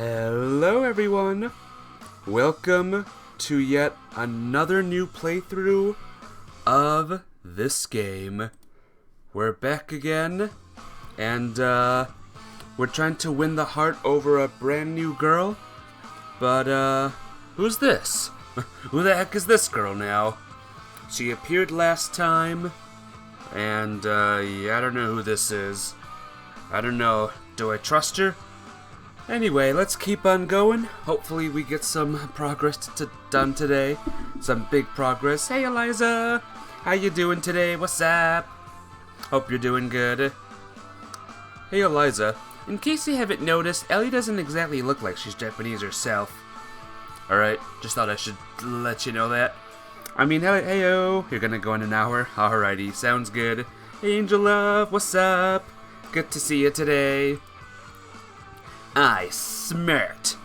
Hello everyone! Welcome to yet another new playthrough of this game. We're back again, and we're trying to win the heart over a brand new girl. But who's this? Who the heck is this girl now? She appeared last time, and yeah, I don't know who this is. I don't know. Do I trust her? Anyway, let's keep on going. Hopefully we get some progress done today. Some big progress. Hey Eliza! How you doing today? What's up? Hope you're doing good. Hey Eliza, in case you haven't noticed, Ellie doesn't exactly look like she's Japanese herself. Alright, just thought I should let you know that. I mean, heyo, you're gonna go in an hour? Alrighty, sounds good. Hey Angel Love, what's up? Good to see you today. I smirked.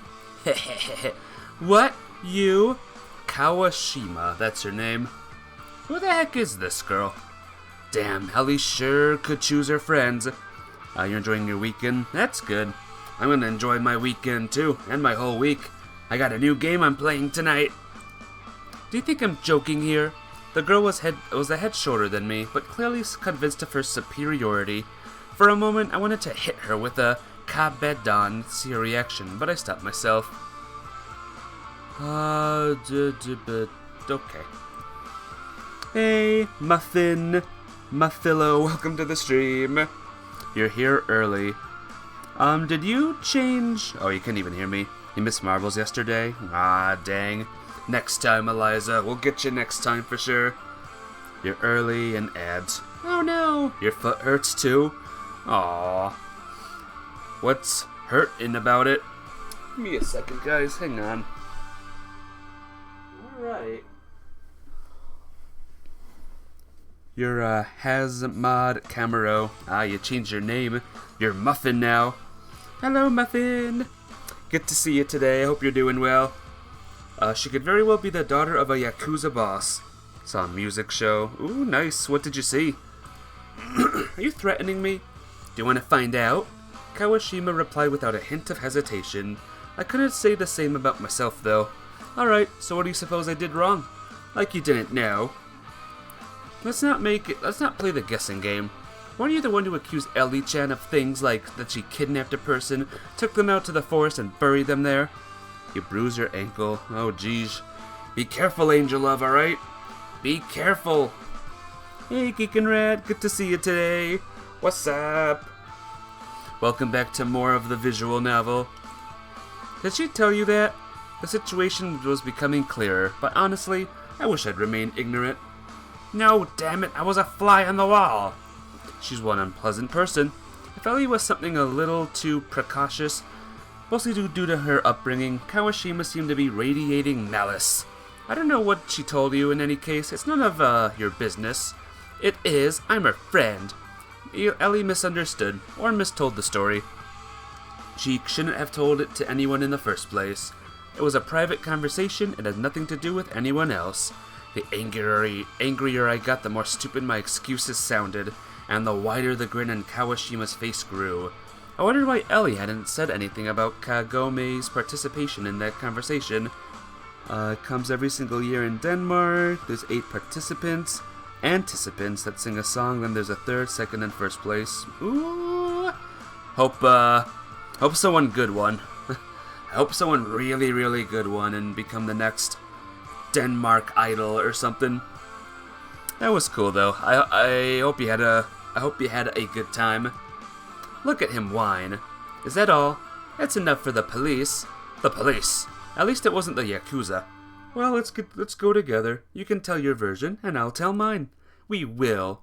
What? You? Kawashima, that's her name. Who the heck is this girl? Damn, Ellie sure could choose her friends. You're enjoying your weekend? That's good. I'm gonna enjoy my weekend too, and my whole week. I got a new game I'm playing tonight. Do you think I'm joking here? The girl was a head shorter than me, but clearly convinced of her superiority. For a moment, I wanted to hit her with a Kabedan to see her reaction, but I stopped myself. Okay. Hey, Muffin. Muffillo, welcome to the stream. You're here early. Did you change? Oh, you couldn't even hear me. You missed marbles yesterday? Ah, dang. Next time, Eliza. We'll get you next time for sure. You're early and ads. Oh no! Your foot hurts too? Aww. What's hurting about it? Give me a second, guys. Hang on. Alright. You're Hazmad Camaro. Ah, you changed your name. You're Muffin now. Hello, Muffin. Good to see you today. I hope you're doing well. She could very well be the daughter of a Yakuza boss. Saw a music show. Ooh, nice. What did you see? Are you threatening me? Do you want to find out? Kawashima replied without a hint of hesitation. I couldn't say the same about myself, though. Alright, so what do you suppose I did wrong? Like you didn't know. Let's not play the guessing game. Weren't you the one to accuse Ellie-chan of things like that she kidnapped a person, took them out to the forest and buried them there? You bruised your ankle. Oh, geez. Be careful, Angel Love, alright? Be careful. Hey, Geek and Rad, good to see you today. What's up? Welcome back to more of the visual novel. Did she tell you that? The situation was becoming clearer, but honestly, I wish I'd remained ignorant. No, damn it, I was a fly on the wall. She's one unpleasant person. If Ellie was something a little too precautious, mostly due to her upbringing, Kawashima seemed to be radiating malice. I don't know what she told you in any case, it's none of your business. It is, I'm her friend. Ellie misunderstood, or mistold the story. She shouldn't have told it to anyone in the first place. It was a private conversation, it had nothing to do with anyone else. The angrier I got, the more stupid my excuses sounded, and the wider the grin on Kawashima's face grew. I wondered why Ellie hadn't said anything about Kagome's participation in that conversation. It comes every single year in Denmark. There's 8 anticipants that sing a song, then there's a third, second, and first place. Ooh! Hope someone good won. I hope someone really, really good won and become the next Denmark Idol or something. That was cool though. I hope you had a good time. Look at him whine. Is that all? That's enough for the police. The police? At least it wasn't the Yakuza. Well, let's go together. You can tell your version, and I'll tell mine. We will.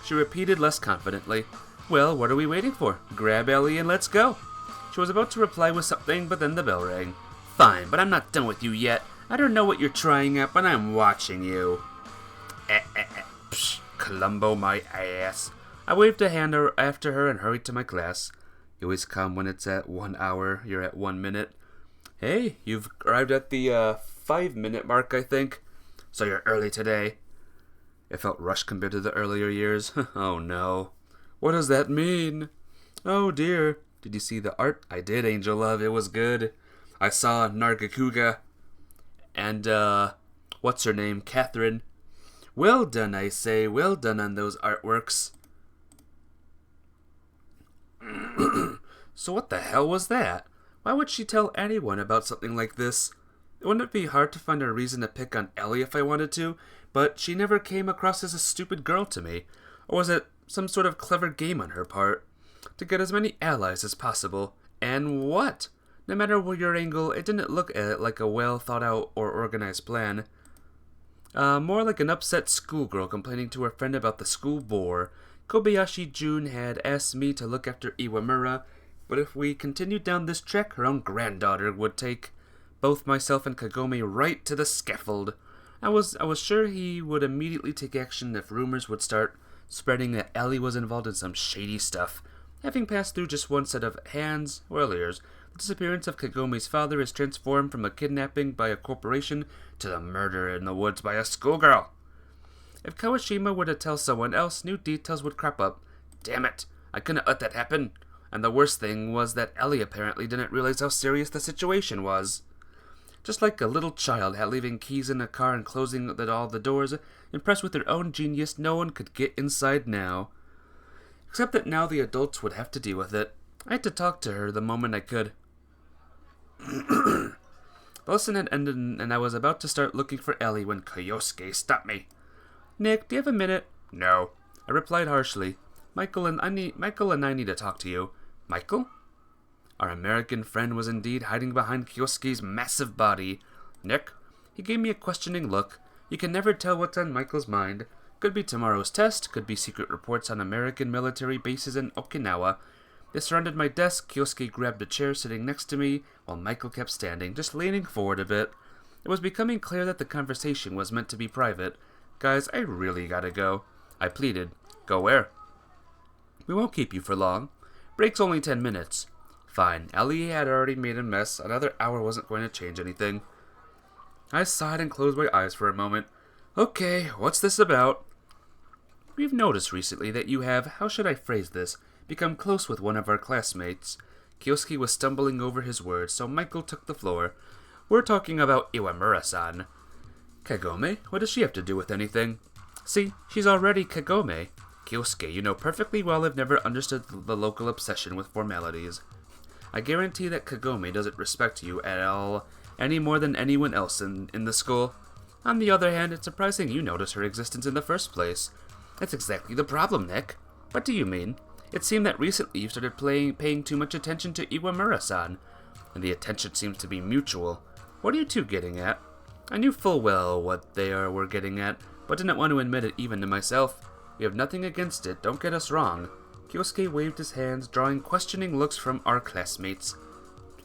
She repeated less confidently. Well, what are we waiting for? Grab Ellie and let's go. She was about to reply with something, but then the bell rang. Fine, but I'm not done with you yet. I don't know what you're trying at, but I'm watching you. Psh, Columbo my ass. I waved a hand after her and hurried to my class. You always come when it's at 1 hour, you're at 1 minute. Hey, you've arrived at the 5-minute mark, I think. So you're early today. It felt rushed compared to the earlier years. Oh no. What does that mean? Oh dear. Did you see the art? I did, Angel Love. It was good. I saw Nargacuga and, what's her name? Catherine. Well done, I say. Well done on those artworks. So what the hell was that? Why would she tell anyone about something like this? Wouldn't it be hard to find a reason to pick on Ellie if I wanted to? But she never came across as a stupid girl to me. Or was it some sort of clever game on her part? To get as many allies as possible. And what? No matter what your angle, it didn't look at it like a well thought out or organized plan. More like an upset schoolgirl complaining to her friend about the school bore. Kobayashi Jun had asked me to look after Iwamura, but if we continued down this track, her own granddaughter would take both myself and Kagome right to the scaffold. I was sure he would immediately take action if rumors would start spreading that Ellie was involved in some shady stuff. Having passed through just one set of hands, or ears, the disappearance of Kagome's father is transformed from a kidnapping by a corporation to the murder in the woods by a schoolgirl. If Kawashima were to tell someone else, new details would crop up. Damn it, I couldn't let that happen. And the worst thing was that Ellie apparently didn't realize how serious the situation was. Just like a little child had leaving keys in a car and closing all the doors, impressed with her own genius, no one could get inside now. Except that now the adults would have to deal with it. I had to talk to her the moment I could. The lesson had ended and I was about to start looking for Ellie when Kyosuke stopped me. Nick, do you have a minute? No. I replied harshly. Michael and I need to talk to you. Michael? Our American friend was indeed hiding behind Kyosuke's massive body. Nick? He gave me a questioning look. You can never tell what's on Michael's mind. Could be tomorrow's test, could be secret reports on American military bases in Okinawa. They surrounded my desk. Kyosuke grabbed a chair sitting next to me, while Michael kept standing, just leaning forward a bit. It was becoming clear that the conversation was meant to be private. Guys, I really gotta go. I pleaded. Go where? We won't keep you for long. Break's only 10 minutes. Fine. Ellie had already made a mess. Another hour wasn't going to change anything. I sighed and closed my eyes for a moment. Okay, what's this about? We've noticed recently that you have, how should I phrase this, become close with one of our classmates. Kyosuke was stumbling over his words, so Michael took the floor. We're talking about Iwamura-san. Kagome? What does she have to do with anything? See, she's already Kagome. Kyosuke, you know perfectly well I've never understood the local obsession with formalities. I guarantee that Kagome doesn't respect you at all, any more than anyone else in the school. On the other hand, it's surprising you noticed her existence in the first place. That's exactly the problem, Nick. What do you mean? It seemed that recently you started paying too much attention to Iwamura-san, and the attention seems to be mutual. What are you two getting at? I knew full well what they were getting at, but didn't want to admit it even to myself. We have nothing against it, don't get us wrong. Kyosuke waved his hands, drawing questioning looks from our classmates.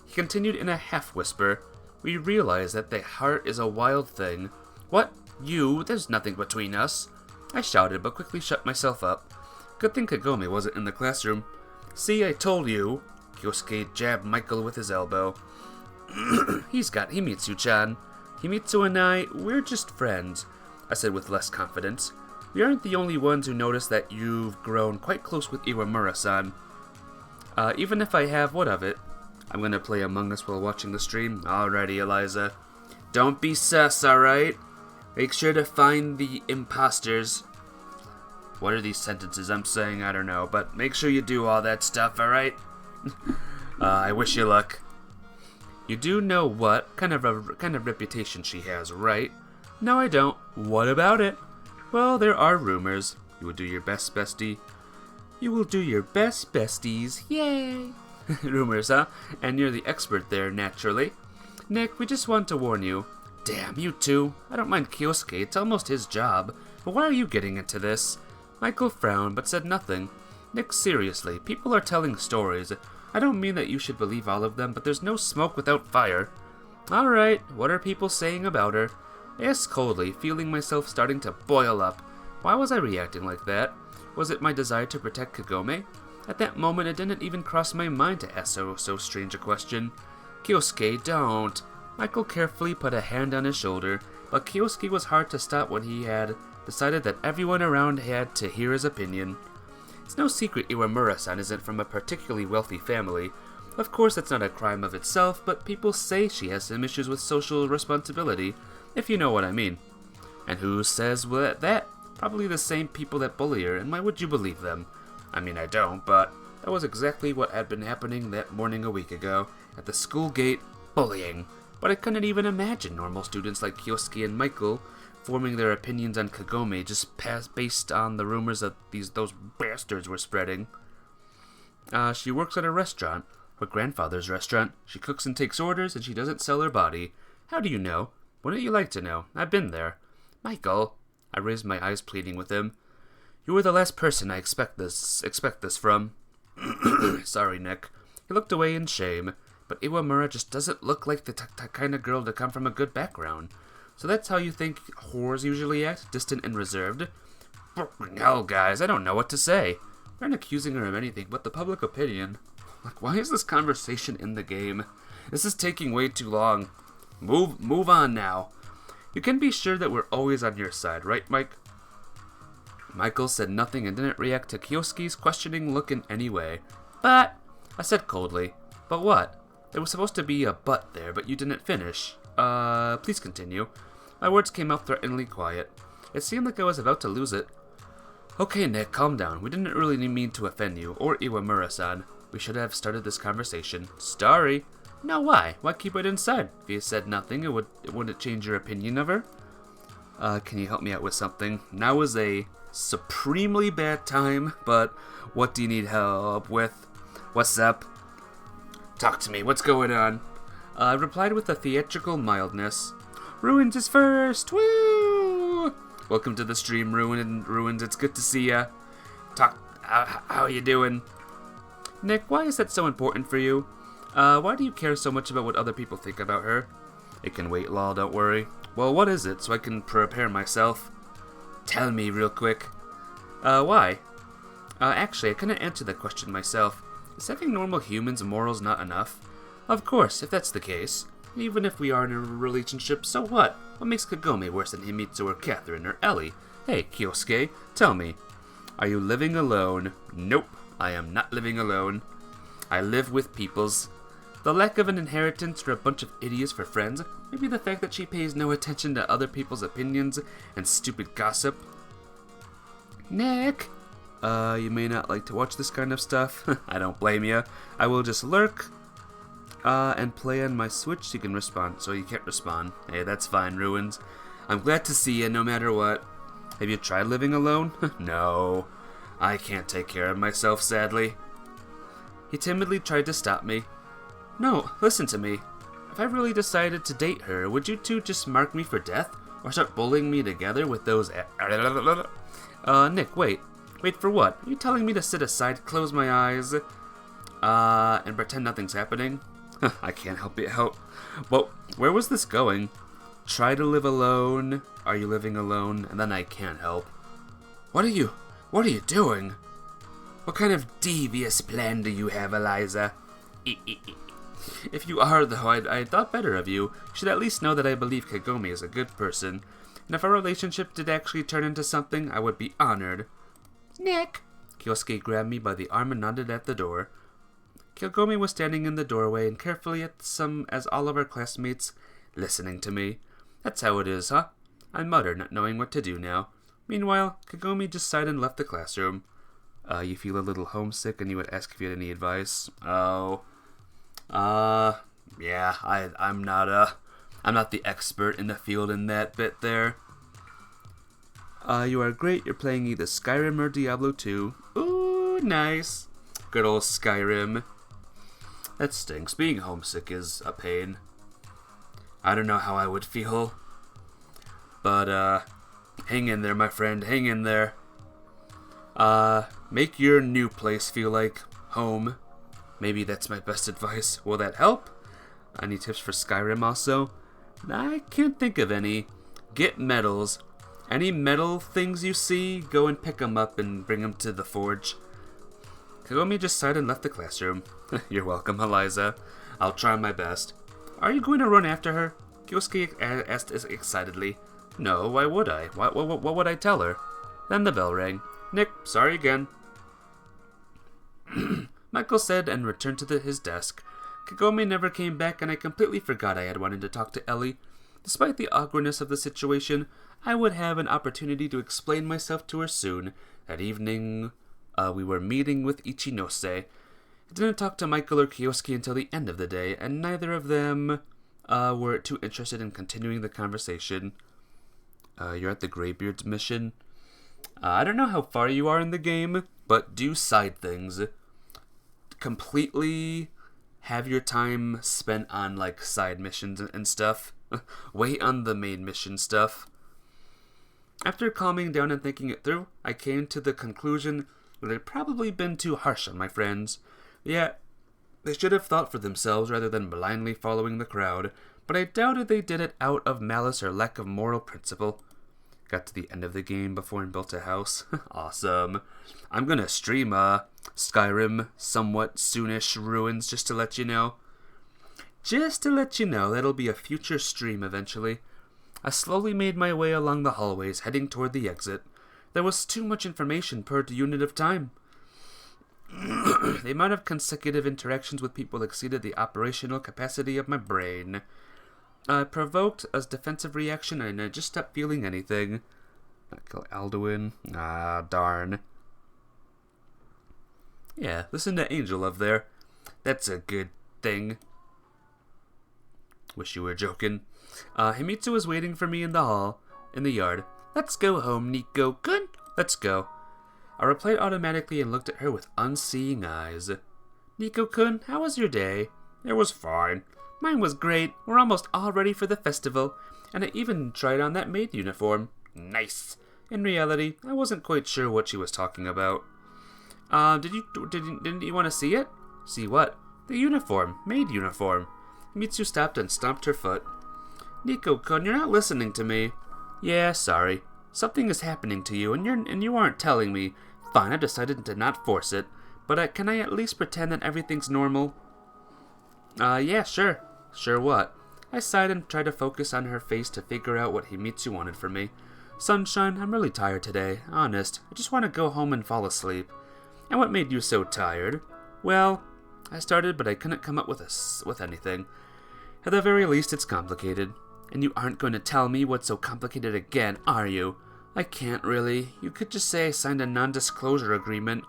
He continued in a half-whisper. We realize that the heart is a wild thing. What? You? There's nothing between us. I shouted, but quickly shut myself up. Good thing Kagome wasn't in the classroom. See, I told you. Kyosuke jabbed Michael with his elbow. Himitsu-chan. Himitsu and I, we're just friends, I said with less confidence. We aren't the only ones who noticed that you've grown quite close with Iwamura-san. Even if I have, what of it? I'm gonna play Among Us while watching the stream. Alrighty, Eliza. Don't be sus, alright? Make sure to find the imposters. What are these sentences I'm saying? I don't know, but make sure you do all that stuff, alright? I wish you luck. You do know what kind of reputation she has, right? No, I don't. What about it? Well, there are rumors. You will do your best, bestie. You will do your best, besties. Yay! Rumors, huh? And you're the expert there, naturally. Nick, we just want to warn you. Damn, you two. I don't mind Kyosuke, it's almost his job. But why are you getting into this? Michael frowned, but said nothing. Nick, seriously, people are telling stories. I don't mean that you should believe all of them, but there's no smoke without fire. Alright, what are people saying about her? I asked coldly, feeling myself starting to boil up. Why was I reacting like that? Was it my desire to protect Kagome? At that moment, it didn't even cross my mind to ask so strange a question. Kyosuke, don't. Michael carefully put a hand on his shoulder, but Kyosuke was hard to stop when he had decided that everyone around had to hear his opinion. It's no secret Iwamura-san isn't from a particularly wealthy family. Of course, that's not a crime of itself, but people say she has some issues with social responsibility, if you know what I mean. And who says that? Probably the same people that bully her, and why would you believe them? I mean, I don't, but that was exactly what had been happening that morning a week ago, at the school gate, bullying. But I couldn't even imagine normal students like Kyosuke and Michael forming their opinions on Kagome just based on the rumors that those bastards were spreading. She works at a restaurant, her grandfather's restaurant. She cooks and takes orders, and she doesn't sell her body. How do you know? Wouldn't you like to know? I've been there. Michael, I raised my eyes pleading with him. You were the last person I expect this from. Sorry, Nick. He looked away in shame, but Iwamura just doesn't look like the kind of girl to come from a good background. So that's how you think whores usually act, distant and reserved? Hell, guys, I don't know what to say. We aren't accusing her of anything but the public opinion. Like, why is this conversation in the game? This is taking way too long. Move on now. You can be sure that we're always on your side, right, Mike? Michael said nothing and didn't react to Kyosuke's questioning look in any way. But, I said coldly, but what? There was supposed to be a but there, but you didn't finish. Please continue. My words came out threateningly quiet. It seemed like I was about to lose it. Okay, Nick, calm down. We didn't really mean to offend you, or Iwamura-san. We should have started this conversation. Sorry. No, why? Why keep it inside? If you said nothing, it wouldn't change your opinion of her? Can you help me out with something? Now is a supremely bad time, but what do you need help with? What's up? Talk to me, what's going on? I replied with a theatrical mildness. Ruins is first! Woo! Welcome to the stream, Ruins. It's good to see ya. How you doing? Nick, why is that so important for you? Why do you care so much about what other people think about her? It can wait, Lol, don't worry. Well, what is it, so I can prepare myself? Tell me real quick. Why? Actually, I couldn't answer that question myself. Is having normal humans' morals not enough? Of course, if that's the case. Even if we are in a relationship, so what? What makes Kagome worse than Himitsu or Catherine or Ellie? Hey, Kyosuke, tell me. Are you living alone? Nope, I am not living alone. I live with peoples. The lack of an inheritance or a bunch of idiots for friends, maybe the fact that she pays no attention to other people's opinions and stupid gossip. Nick! You may not like to watch this kind of stuff. I don't blame you. I will just lurk, and play on my Switch so you can respond. So you can't respond. Hey, that's fine, Ruins. I'm glad to see you no matter what. Have you tried living alone? No. I can't take care of myself, sadly. He timidly tried to stop me. No, listen to me. If I really decided to date her, would you two just mark me for death? Or start bullying me together with those Nick, wait. Wait for what? Are you telling me to sit aside, close my eyes, and pretend nothing's happening? I can't help it. Well, where was this going? Try to live alone. Are you living alone? And then I can't help. What are you doing? What kind of devious plan do you have, Eliza? If you are, though, I thought better of you. You should at least know that I believe Kagome is a good person. And if our relationship did actually turn into something, I would be honored. Nick! Kyosuke grabbed me by the arm and nodded at the door. Kagome was standing in the doorway and carefully as all of our classmates, listening to me. That's how it is, huh? I muttered, not knowing what to do now. Meanwhile, Kagome just sighed and left the classroom. You feel a little homesick and you would ask if you had any advice? Oh. Yeah, I'm not the expert in the field in that bit there. You are great. You're playing either Skyrim or Diablo 2. Ooh, nice. Good old Skyrim. That stinks. Being homesick is a pain. I don't know how I would feel. But, hang in there, my friend. Hang in there. Make your new place feel like home. Maybe that's my best advice. Will that help? Any tips for Skyrim also? I can't think of any. Get medals. Any metal things you see, go and pick them up and bring them to the forge. Kagome just sighed and left the classroom. You're welcome, Eliza. I'll try my best. Are you going to run after her? Kyosuke asked excitedly. No, why would I? What would I tell her? Then the bell rang. Nick, sorry again. Michael said and returned to his desk. Kagome never came back, and I completely forgot I had wanted to talk to Ellie. Despite the awkwardness of the situation, I would have an opportunity to explain myself to her soon. That evening, we were meeting with Ichinose. I didn't talk to Michael or Kiyosuke until the end of the day, and neither of them were too interested in continuing the conversation. You're at the Greybeard's mission. I don't know how far you are in the game, but do side things. Completely have your time spent on, like, side missions and stuff. Wait on the main mission stuff. After calming down and thinking it through, I came to the conclusion that I'd probably been too harsh on my friends. Yeah, they should have thought for themselves rather than blindly following the crowd, but I doubted they did it out of malice or lack of moral principle. Got to the end of the game before and built a house. Awesome. I'm gonna stream Skyrim somewhat soonish ruins just to let you know. Just to let you know, that'll be a future stream eventually. I slowly made my way along the hallways, heading toward the exit. There was too much information per unit of time. The amount of consecutive interactions with people exceeded the operational capacity of my brain. I provoked a defensive reaction, and I just stopped feeling anything. Not kill Alduin. Ah, darn. Yeah, listen to Angel up there. That's a good thing. Wish you were joking. Himitsu was waiting for me in the yard. Let's go home, Nico-kun. Let's go. I replied automatically and looked at her with unseeing eyes. Nico-kun, how was your day? It was fine. Mine was great. We're almost all ready for the festival, and I even tried on that maid uniform. Nice. In reality, I wasn't quite sure what she was talking about. Didn't you want to see it? See what? The uniform. Maid uniform. Mitsu stopped and stomped her foot. Nico-kun, you're not listening to me. Yeah, sorry. Something is happening to you, and you aren't telling me. Fine, I've decided to not force it, but can I at least pretend that everything's normal? Yeah, sure. Sure what? I sighed and tried to focus on her face to figure out what Himitsu wanted from me. Sunshine, I'm really tired today, honest. I just want to go home and fall asleep. And what made you so tired? Well, I started, but I couldn't come up with anything. At the very least, it's complicated. And you aren't going to tell me what's so complicated again, are you? I can't really. You could just say I signed a non-disclosure agreement.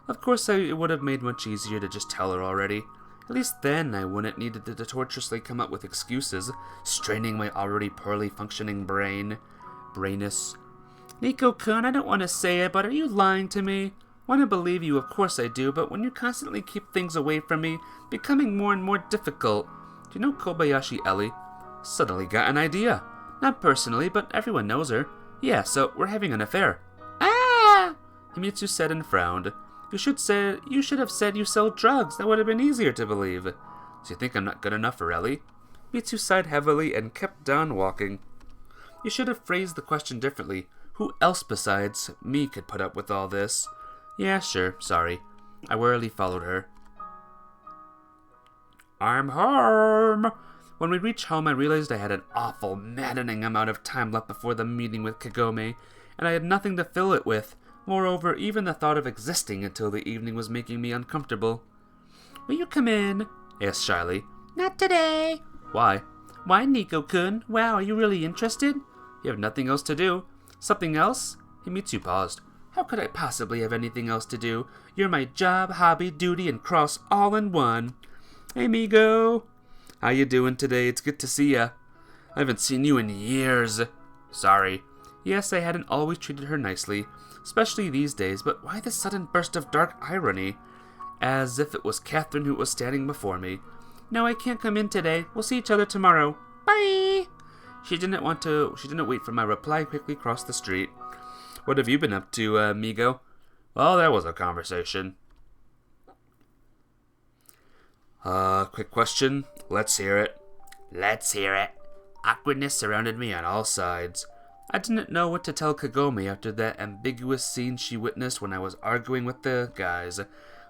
Of course, it would have made much easier to just tell her already. At least then I wouldn't need to tortuously come up with excuses, straining my already poorly functioning brainus. Nico-kun, I don't want to say it, but are you lying to me? Want to believe you, of course I do, but when you constantly keep things away from me, becoming more and more difficult. Do you know Kobayashi Ellie? Suddenly got an idea. Not personally, but everyone knows her. Yeah, so we're having an affair. Ah! Himitsu said and frowned. You should have said you sell drugs. That would have been easier to believe. So you think I'm not good enough for Ellie? Mitsu sighed heavily and kept on walking. You should have phrased the question differently. Who else besides me could put up with all this? Yeah, sure, sorry. I warily followed her. I'm home! When we reached home, I realized I had an awful, maddening amount of time left before the meeting with Kagome, and I had nothing to fill it with. Moreover, even the thought of existing until the evening was making me uncomfortable. Will you come in? Asked shyly. Not today. Why? Why, Nico-kun? Wow, are you really interested? You have nothing else to do. Something else? Himitsu paused. How could I possibly have anything else to do? You're my job, hobby, duty, and cross all in one. Hey, Migo. How you doing today? It's good to see ya. I haven't seen you in years. Sorry. Yes, I hadn't always treated her nicely, especially these days, but why this sudden burst of dark irony? As if it was Catherine who was standing before me. No, I can't come in today. We'll see each other tomorrow. Bye! She didn't wait for my reply, quickly crossed the street. What have you been up to, Migo? Well, that was a conversation. Quick question. Let's hear it. Let's hear it. Awkwardness surrounded me on all sides. I didn't know what to tell Kagome after that ambiguous scene she witnessed when I was arguing with the guys.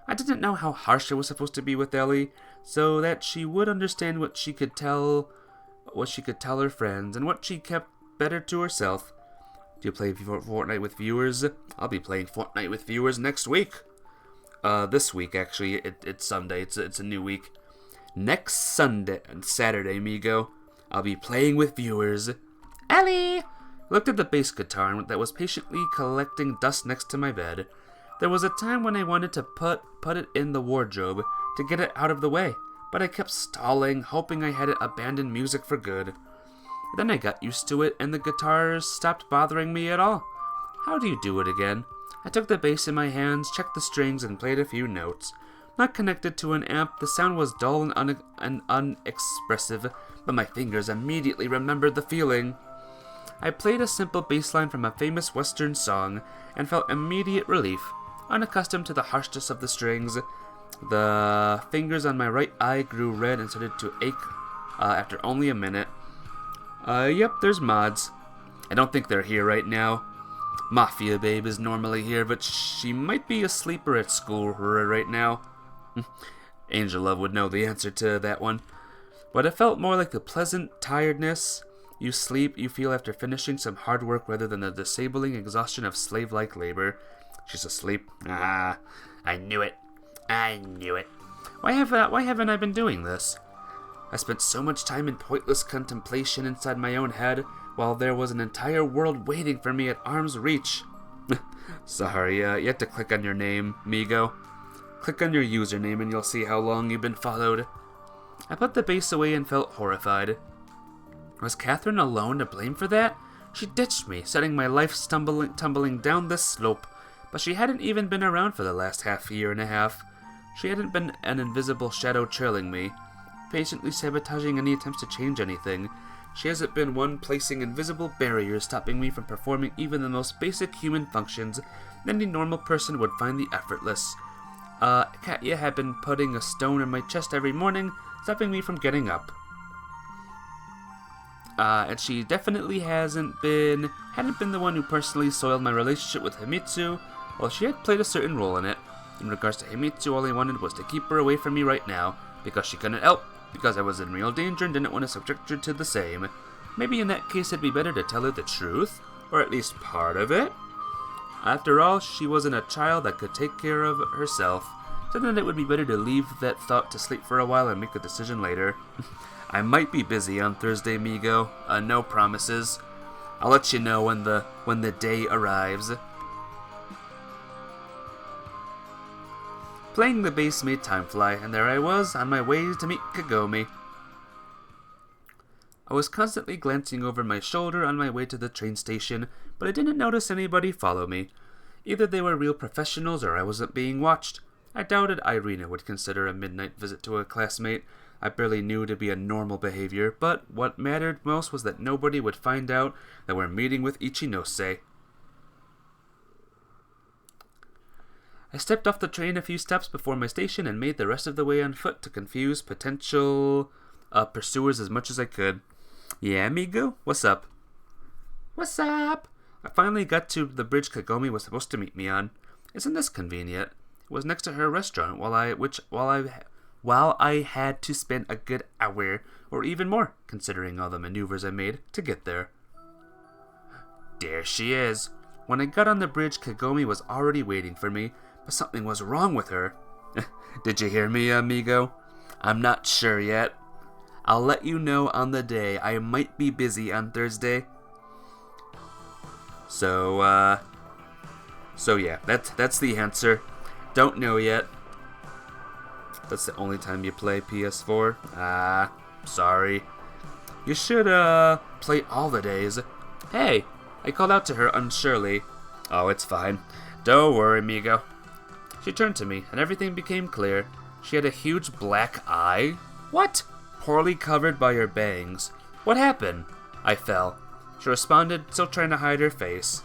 I didn't know how harsh I was supposed to be with Ellie, so that she would understand what she could tell her friends, and what she kept better to herself. Do you play Fortnite with viewers? I'll be playing Fortnite with viewers next week. This week, actually. It's Sunday. It's a new week. Next Sunday and Saturday, Migo, I'll be playing with viewers. Ellie! Looked at the bass guitar that was patiently collecting dust next to my bed. There was a time when I wanted to put it in the wardrobe to get it out of the way, but I kept stalling, hoping I had it abandoned music for good. Then I got used to it, and the guitars stopped bothering me at all. How do you do it again? I took the bass in my hands, checked the strings, and played a few notes. Not connected to an amp, the sound was dull and unexpressive, but my fingers immediately remembered the feeling. I played a simple bass line from a famous Western song, and felt immediate relief. Unaccustomed to the harshness of the strings, the fingers on my right eye grew red and started to ache after only a minute. Yep, there's mods. I don't think they're here right now. Mafia Babe is normally here, but she might be asleep or at school right now. Angel Love would know the answer to that one. But it felt more like the pleasant tiredness you feel after finishing some hard work rather than the disabling exhaustion of slave-like labor. She's asleep. Ah, I knew it. Why haven't I been doing this? I spent so much time in pointless contemplation inside my own head, while there was an entire world waiting for me at arm's reach. Sorry, you have to click on your name, Migo. Click on your username and you'll see how long you've been followed. I put the bass away and felt horrified. Was Catherine alone to blame for that? She ditched me, setting my life tumbling down this slope. But she hadn't even been around for the last year and a half. She hadn't been an invisible shadow trailing me, patiently sabotaging any attempts to change anything. She hasn't been one placing invisible barriers stopping me from performing even the most basic human functions that any normal person would find the effortless. Katya had been putting a stone in my chest every morning, stopping me from getting up. And she definitely hadn't been the one who personally soiled my relationship with Himitsu, while she had played a certain role in it. In regards to Himitsu, all I wanted was to keep her away from me right now, because she couldn't help, because I was in real danger and didn't want to subject her to the same. Maybe in that case it'd be better to tell her the truth, or at least part of it. After all, she wasn't a child that could take care of herself, so then it would be better to leave that thought to sleep for a while and make a decision later. I might be busy on Thursday, Migo. No promises. I'll let you know when the day arrives. Playing the bass made time fly, and there I was, on my way to meet Kagome. I was constantly glancing over my shoulder on my way to the train station, but I didn't notice anybody follow me. Either they were real professionals or I wasn't being watched. I doubted Irina would consider a midnight visit to a classmate I barely knew to be a normal behavior, but what mattered most was that nobody would find out that we're meeting with Ichinose. I stepped off the train a few steps before my station and made the rest of the way on foot to confuse potential pursuers as much as I could. Yeah, amigo? What's up? What's up? I finally got to the bridge Kagome was supposed to meet me on. Isn't this convenient? It was next to her restaurant, while I had to spend a good hour, or even more, considering all the maneuvers I made to get there. There she is. When I got on the bridge, Kagome was already waiting for me, but something was wrong with her. Did you hear me, amigo? I'm not sure yet. I'll let you know on the day. I might be busy on Thursday. So yeah, that's the answer. Don't know yet. That's the only time you play PS4? Sorry. You should, play all the days. Hey, I called out to her unsurely. Oh, it's fine. Don't worry, amigo. She turned to me, and everything became clear. She had a huge black eye. What? Poorly covered by her bangs. What happened? I fell. She responded, still trying to hide her face.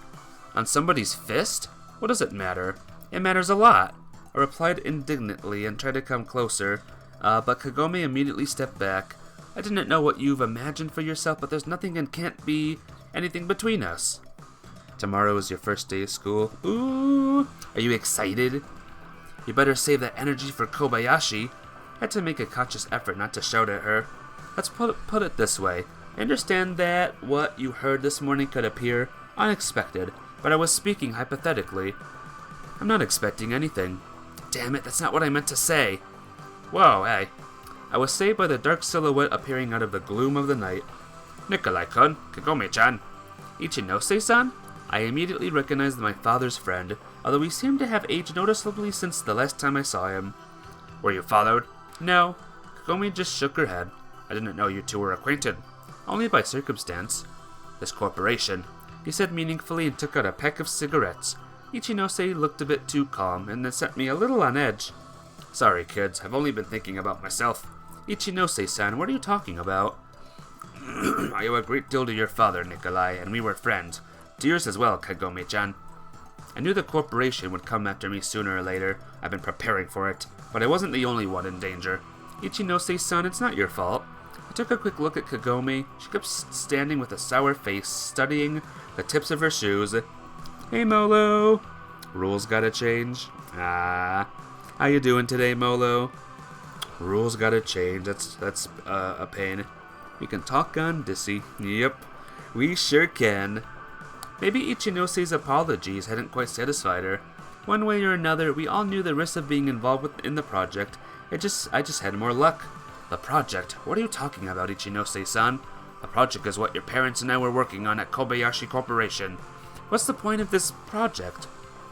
On somebody's fist? What does it matter? It matters a lot. I replied indignantly and tried to come closer, but Kagome immediately stepped back. I didn't know what you've imagined for yourself, but there's nothing and can't be anything between us. Tomorrow is your first day of school. Ooh, are you excited? You better save that energy for Kobayashi. I had to make a conscious effort not to shout at her. Let's put it this way. I understand that what you heard this morning could appear unexpected, but I was speaking hypothetically. I'm not expecting anything. Damn it, that's not what I meant to say. Whoa, hey. I was saved by the dark silhouette appearing out of the gloom of the night. Nikolai-kun, Kagome-chan. Ichinose-san? I immediately recognized my father's friend, although he seemed to have aged noticeably since the last time I saw him. Were you followed? No. Kagome just shook her head. I didn't know you two were acquainted. Only by circumstance. This corporation, he said meaningfully and took out a pack of cigarettes. Ichinose looked a bit too calm, and it set me a little on edge. Sorry, kids, I've only been thinking about myself. Ichinose-san, what are you talking about? I owe a great deal to your father, Nikolai, and we were friends. To yours as well, Kagome-chan. I knew the corporation would come after me sooner or later. I've been preparing for it, but I wasn't the only one in danger. Ichinose-san, it's not your fault. I took a quick look at Kagome. She kept standing with a sour face, studying the tips of her shoes. Hey, Molo. Rules gotta change. How you doing today, Molo? Rules gotta change. That's a pain. We can talk on Dissy. Yep, we sure can. Maybe Ichinose's apologies hadn't quite satisfied her. One way or another, we all knew the risks of being involved in the project. I just had more luck. The project? What are you talking about, Ichinose-san? The project is what your parents and I were working on at Kobayashi Corporation. What's the point of this project?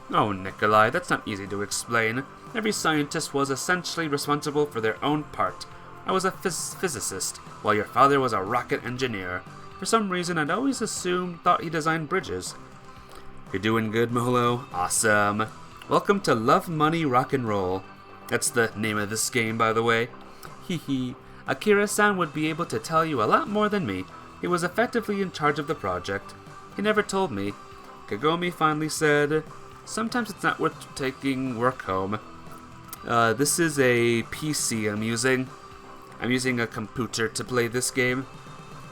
Oh, Nikolai, that's not easy to explain. Every scientist was essentially responsible for their own part. I was a physicist, while your father was a rocket engineer. For some reason, I'd always thought he designed bridges. You're doing good, Molo? Awesome. Welcome to Love, Money, Rock and Roll. That's the name of this game, by the way. Hee. Akira-san would be able to tell you a lot more than me. He was effectively in charge of the project. He never told me. Kagome finally said, sometimes it's not worth taking work home. This is a PC I'm using. I'm using a computer to play this game.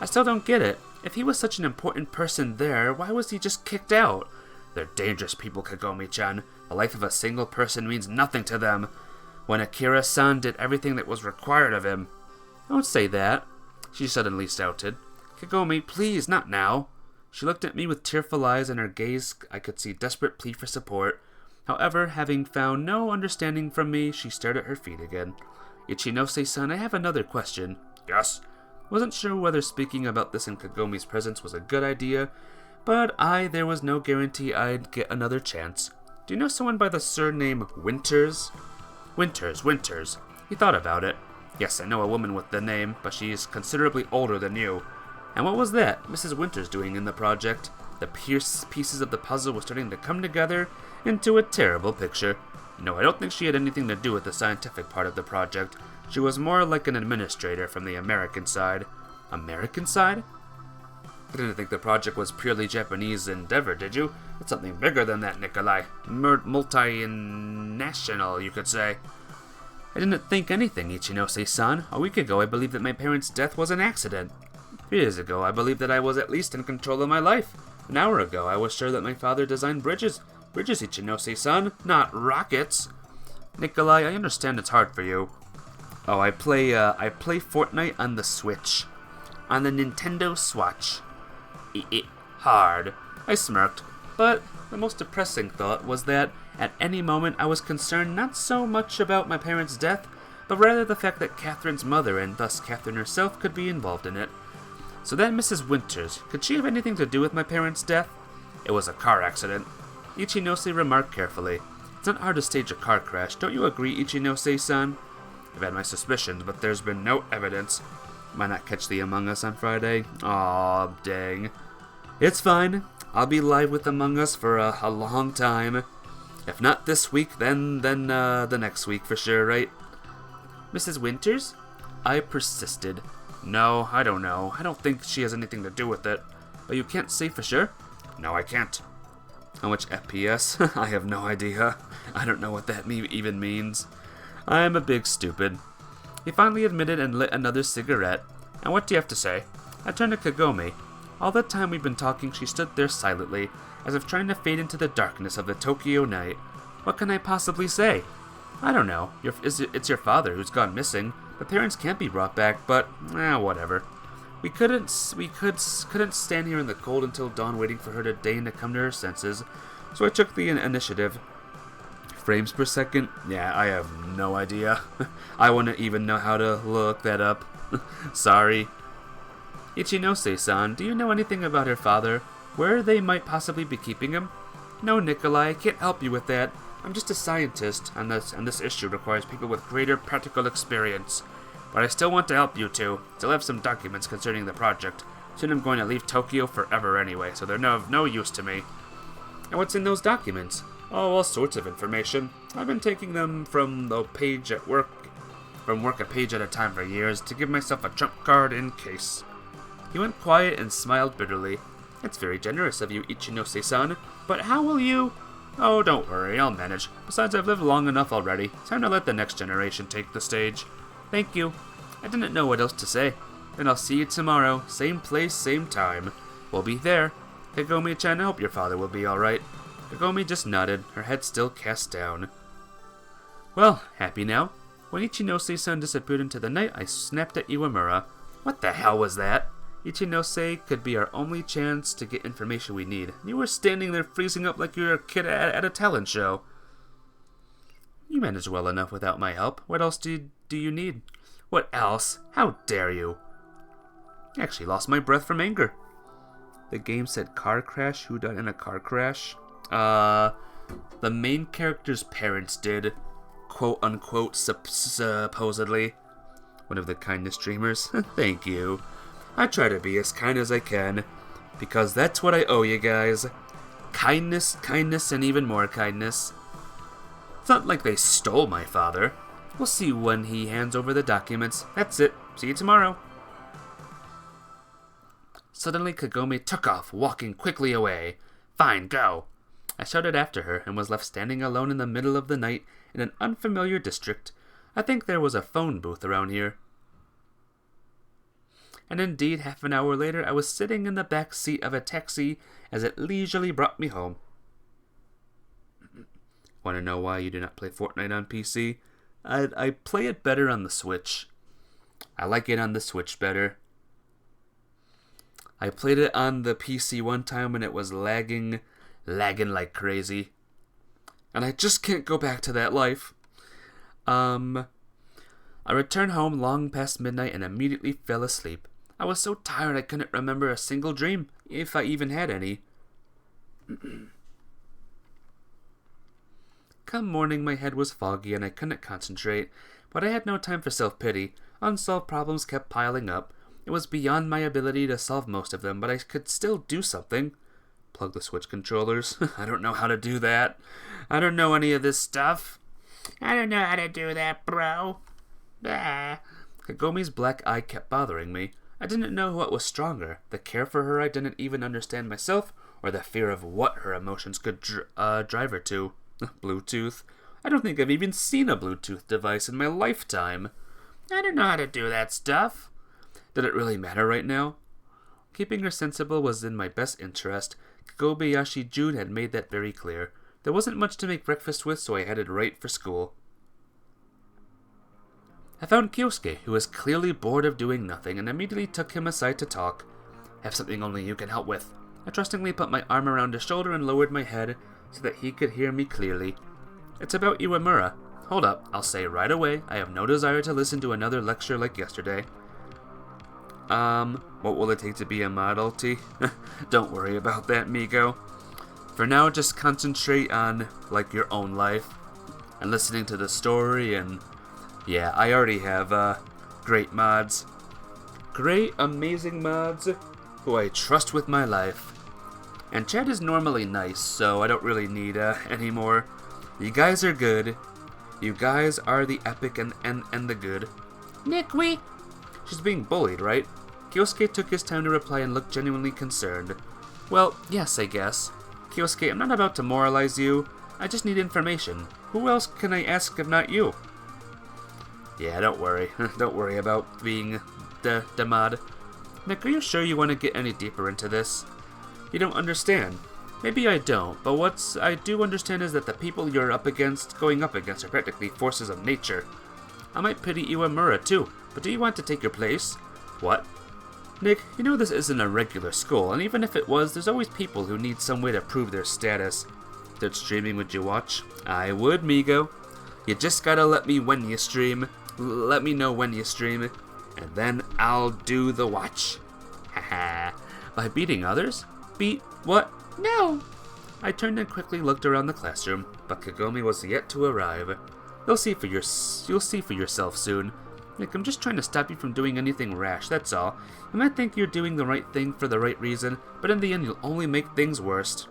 I still don't get it. If he was such an important person there, why was he just kicked out? They're dangerous people, Kagome-chan. The life of a single person means nothing to them. When Akira-san did everything that was required of him. Don't say that, she suddenly shouted. Kagome, please, not now. She looked at me with tearful eyes, and her gaze I could see desperate plea for support. However, having found no understanding from me, she stared at her feet again. Ichinose-san, I have another question. Yes? Wasn't sure whether speaking about this in Kagome's presence was a good idea, but there was no guarantee I'd get another chance. Do you know someone by the surname Winters? Winters. He thought about it. Yes, I know a woman with the name, but she's considerably older than you. And what was that Mrs. Winters doing in the project? The pieces of the puzzle were starting to come together into a terrible picture. No, I don't think she had anything to do with the scientific part of the project. She was more like an administrator from the American side. American side? I didn't think the project was purely Japanese endeavor, did you? It's something bigger than that, Nikolai. Multinational, you could say. I didn't think anything, Ichinose-san. A week ago, I believed that my parents' death was an accident. 3 years ago, I believed that I was at least in control of my life. An hour ago, I was sure that my father designed bridges. Bridges, Ichinose-san, not rockets. Nikolai, I understand it's hard for you. Oh, I play Fortnite on the Switch. On the Nintendo Swatch. Hard. I smirked, but the most depressing thought was that at any moment I was concerned not so much about my parents' death, but rather the fact that Catherine's mother, and thus Catherine herself, could be involved in it. So that Mrs. Winters, could she have anything to do with my parents' death? It was a car accident. Ichinose remarked carefully. It's not hard to stage a car crash, don't you agree, Ichinose-san? I've had my suspicions, but there's been no evidence. Might not catch the Among Us on Friday. Aw, dang. It's fine. I'll be live with Among Us for a long time. If not this week, then the next week for sure, right? Mrs. Winters? I persisted. No, I don't know. I don't think she has anything to do with it. But you can't say for sure? No, I can't. How much FPS? I have no idea. I don't know what that even means. I'm a big stupid. He finally admitted and lit another cigarette. And what do you have to say? I turned to Kagome. All the time we'd been talking, she stood there silently, as if trying to fade into the darkness of the Tokyo night. What can I possibly say? I don't know. It's your father who's gone missing. The parents can't be brought back, but whatever. We couldn't stand here in the cold until dawn waiting for her to deign to come to her senses, so I took the initiative. frames per second? Yeah, I have no idea. I wouldn't even know how to look that up. Sorry. Ichinose-san, do you know anything about her father? Where they might possibly be keeping him? No, Nikolai, I can't help you with that. I'm just a scientist, and this issue requires people with greater practical experience. But I still want to help you two. Still have some documents concerning the project. Soon I'm going to leave Tokyo forever anyway, so they're of no use to me. And what's in those documents? Oh, all sorts of information. I've been taking them from work a page at a time for years, to give myself a trump card in case. He went quiet and smiled bitterly. That's very generous of you, Ichinose-san, but how will you... Oh, don't worry, I'll manage. Besides, I've lived long enough already. Time to let the next generation take the stage. Thank you. I didn't know what else to say. Then I'll see you tomorrow. Same place, same time. We'll be there. Kagome-chan, I hope your father will be alright. Kagome just nodded, her head still cast down. Well, happy now? When Ichinose-san disappeared into the night, I snapped at Iwamura. What the hell was that? Ichinose could be our only chance to get information we need. You were standing there freezing up like you were a kid at a talent show. You managed well enough without my help. What else do you need? What else? How dare you? I actually lost my breath from anger. The game said car crash. Who died in a car crash? The main character's parents did. Quote unquote, supposedly. One of the kindness streamers. Thank you. I try to be as kind as I can, because that's what I owe you guys. Kindness, kindness, and even more kindness. It's not like they stole my father. We'll see when he hands over the documents. That's it. See you tomorrow. Suddenly, Kagome took off, walking quickly away. Fine, go. I shouted after her and was left standing alone in the middle of the night in an unfamiliar district. I think there was a phone booth around here. And indeed, half an hour later, I was sitting in the back seat of a taxi as it leisurely brought me home. Want to know why you do not play Fortnite on PC? I play it better on the Switch. I like it on the Switch better. I played it on the PC one time and it was lagging like crazy. And I just can't go back to that life. I returned home long past midnight and immediately fell asleep. I was so tired I couldn't remember a single dream, if I even had any. Come morning, my head was foggy and I couldn't concentrate, but I had no time for self-pity. Unsolved problems kept piling up. It was beyond my ability to solve most of them, but I could still do something. Plug the Switch controllers. I don't know how to do that. I don't know any of this stuff. I don't know how to do that, bro. Kagome's black eye kept bothering me. I didn't know what was stronger, the care for her I didn't even understand myself, or the fear of what her emotions could drive her to. Bluetooth? I don't think I've even seen a Bluetooth device in my lifetime. I don't know how to do that stuff. Did it really matter right now? Keeping her sensible was in my best interest. Kobayashi Jun had made that very clear. There wasn't much to make breakfast with, so I headed right for school. I found Kyosuke, who was clearly bored of doing nothing, and immediately took him aside to talk. Have something only you can help with. I trustingly put my arm around his shoulder and lowered my head so that he could hear me clearly. It's about Iwamura. Hold up, I'll say right away, I have no desire to listen to another lecture like yesterday. What will it take to be a model, T? Don't worry about that, Migo. For now, just concentrate on, like, your own life, and listening to the story, and... yeah, I already have, great mods. Great, amazing mods, who I trust with my life. And Chad is normally nice, so I don't really need, any more. You guys are good. You guys are the epic and the good. Nick, She's being bullied, right? Kyosuke took his time to reply and looked genuinely concerned. Well, yes, I guess. Kyosuke, I'm not about to moralize you. I just need information. Who else can I ask if not you? Yeah, don't worry. Don't worry about being the mod. Nick, are you sure you want to get any deeper into this? You don't understand. Maybe I don't, but what I do understand is that the people you're going up against are practically forces of nature. I might pity Iwamura too, but do you want to take your place? What? Nick, you know this isn't a regular school, and even if it was, there's always people who need some way to prove their status. That streaming, would you watch? I would, Migo. You just gotta let me when you stream. Let me know when you stream, and then I'll do the watch. Haha. By beating others? Beat what? No! I turned and quickly looked around the classroom, but Kagome was yet to arrive. You'll see for yourself soon. Nick, I'm just trying to stop you from doing anything rash, that's all. You might think you're doing the right thing for the right reason, but in the end you'll only make things worse.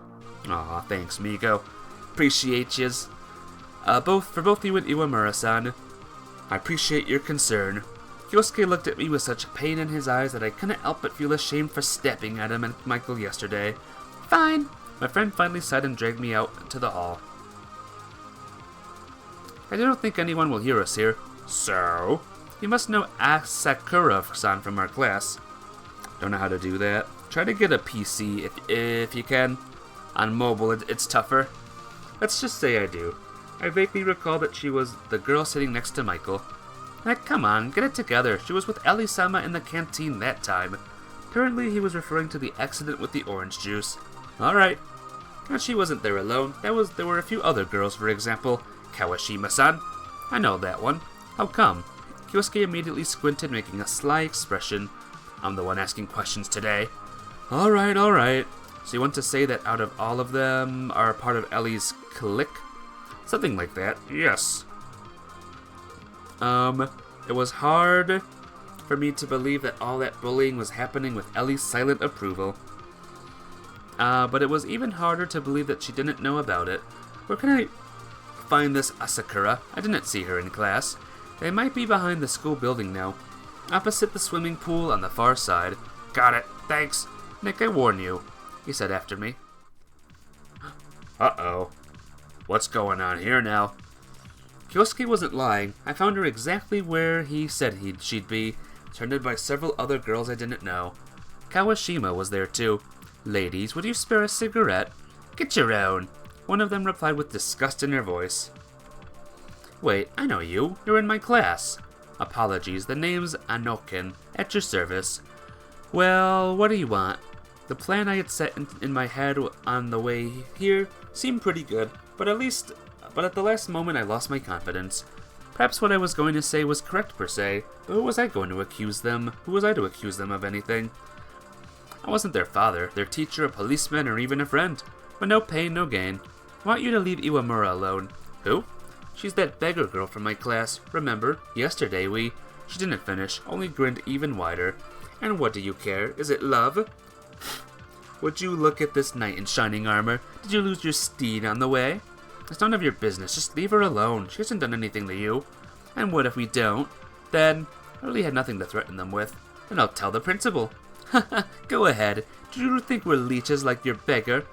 Aw, thanks, Migo. Appreciate yous. For both you and Iwamura-san. I appreciate your concern. Kyosuke looked at me with such pain in his eyes that I couldn't help but feel ashamed for stepping at him and Michael yesterday. Fine. My friend finally sighed and dragged me out to the hall. I don't think anyone will hear us here. So? You must know Asakura-san from our class. Don't know how to do that. Try to get a PC if you can. On mobile, it's tougher. Let's just say I do. I vaguely recall that she was the girl sitting next to Michael. Come on, get it together. She was with Ellie-sama in the canteen that time. Apparently he was referring to the accident with the orange juice. Alright. And she wasn't there alone. There were a few other girls, for example, Kawashima-san. I know that one. How come? Kyosuke immediately squinted, making a sly expression. I'm the one asking questions today. Alright. So you want to say that out of all of them are part of Ellie's clique? Something like that, yes. It was hard for me to believe that all that bullying was happening with Ellie's silent approval. But it was even harder to believe that she didn't know about it. Where can I find this Asakura? I didn't see her in class. They might be behind the school building now. Opposite the swimming pool on the far side. Got it, thanks. Nick, I warn you, he said after me. Uh-oh. What's going on here now? Kyosuke wasn't lying. I found her exactly where he said she'd be, surrounded by several other girls I didn't know. Kawashima was there too. Ladies, would you spare a cigarette? Get your own. One of them replied with disgust in her voice. Wait, I know you. You're in my class. Apologies, the name's Anoken. At your service. Well, what do you want? The plan I had set in my head on the way here seemed pretty good, but at the last moment I lost my confidence. Perhaps what I was going to say was correct per se, but who was I going to accuse them? Who was I to accuse them of anything? I wasn't their father, their teacher, a policeman, or even a friend. But no pain, no gain. I want you to leave Iwamura alone. Who? She's that beggar girl from my class. Remember, yesterday She didn't finish, only grinned even wider. And what do you care? Is it love? Would you look at this knight in shining armor? Did you lose your steed on the way? It's none of your business, just leave her alone. She hasn't done anything to you. And what if we don't? Then, I really had nothing to threaten them with. Then I'll tell the principal. Haha, go ahead. Do you think we're leeches like your beggar?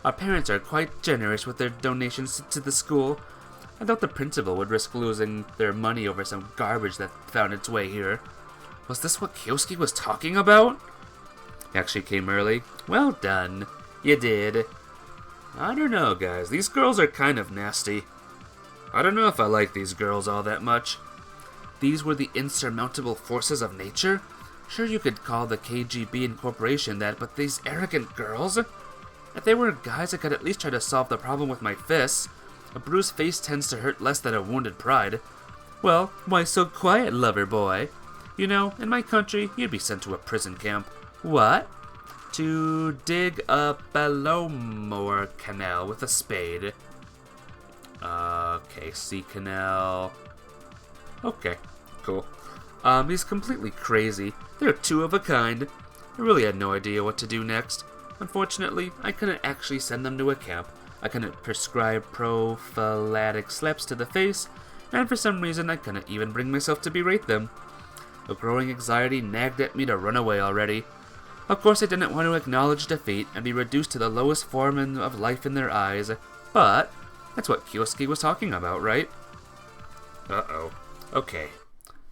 Our parents are quite generous with their donations to the school. I thought the principal would risk losing their money over some garbage that found its way here. Was this what Kyosuke was talking about? He actually came early. Well done. You did. I don't know, guys. These girls are kind of nasty. I don't know if I like these girls all that much. These were the insurmountable forces of nature? Sure, you could call the KGB Incorporation that, but these arrogant girls? If they were guys, I could at least try to solve the problem with my fists. A bruised face tends to hurt less than a wounded pride. Well, why so quiet, lover boy? You know, in my country, you'd be sent to a prison camp. What? To dig a Belomor canal with a spade. Okay, sea canal. Okay, cool. He's completely crazy. They're two of a kind. I really had no idea what to do next. Unfortunately, I couldn't actually send them to a camp. I couldn't prescribe prophylactic slaps to the face, and for some reason I couldn't even bring myself to berate them. A growing anxiety nagged at me to run away already. Of course, I didn't want to acknowledge defeat and be reduced to the lowest form of life in their eyes, but that's what Kyosuke was talking about, right? Uh-oh. Okay.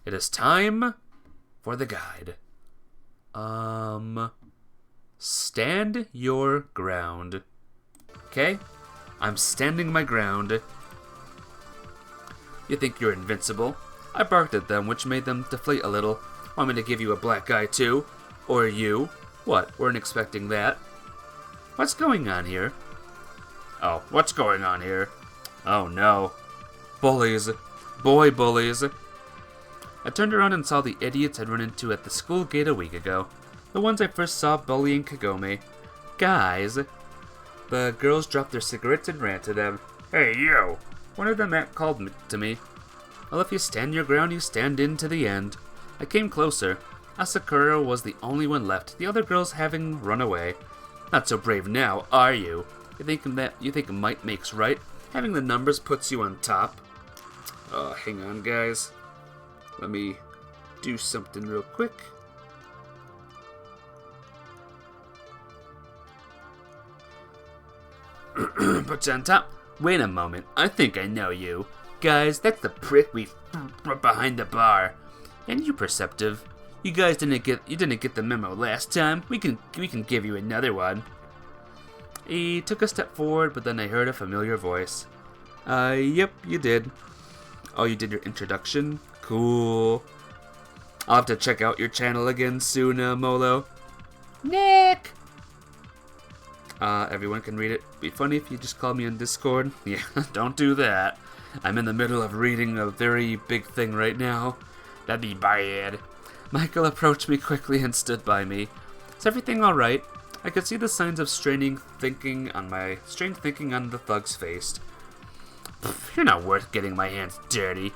It is time for the guide. Stand your ground. Okay? I'm standing my ground. You think you're invincible? I barked at them, which made them deflate a little. Want me to give you a black eye too? Or you? What, weren't expecting that? What's going on here? Oh, what's going on here? Oh no. Bullies. Boy bullies. I turned around and saw the idiots I'd run into at the school gate a week ago. The ones I first saw bullying Kagome. Guys. The girls dropped their cigarettes and ran to them. Hey, you! One of them called to me. Well, if you stand your ground, you stand in to the end. I came closer. Asakura was the only one left, the other girls having run away. Not so brave now, are you? You think might makes right? Having the numbers puts you on top. Hang on, guys. Let me do something real quick. Puts you on top. Wait a moment. I think I know you. Guys, that's the prick we brought behind the bar. And you, Perceptive. You guys didn't get the memo last time. We can give you another one. He took a step forward, but then I heard a familiar voice. Yep, you did. Oh, you did your introduction? Cool. I'll have to check out your channel again soon, Molo. Nick! Everyone can read it. Be funny if you just call me on Discord. Yeah, don't do that. I'm in the middle of reading a very big thing right now. That'd be bad. Michael approached me quickly and stood by me. Is everything alright? I could see the signs of strained thinking on the thug's face. You're not worth getting my hands dirty.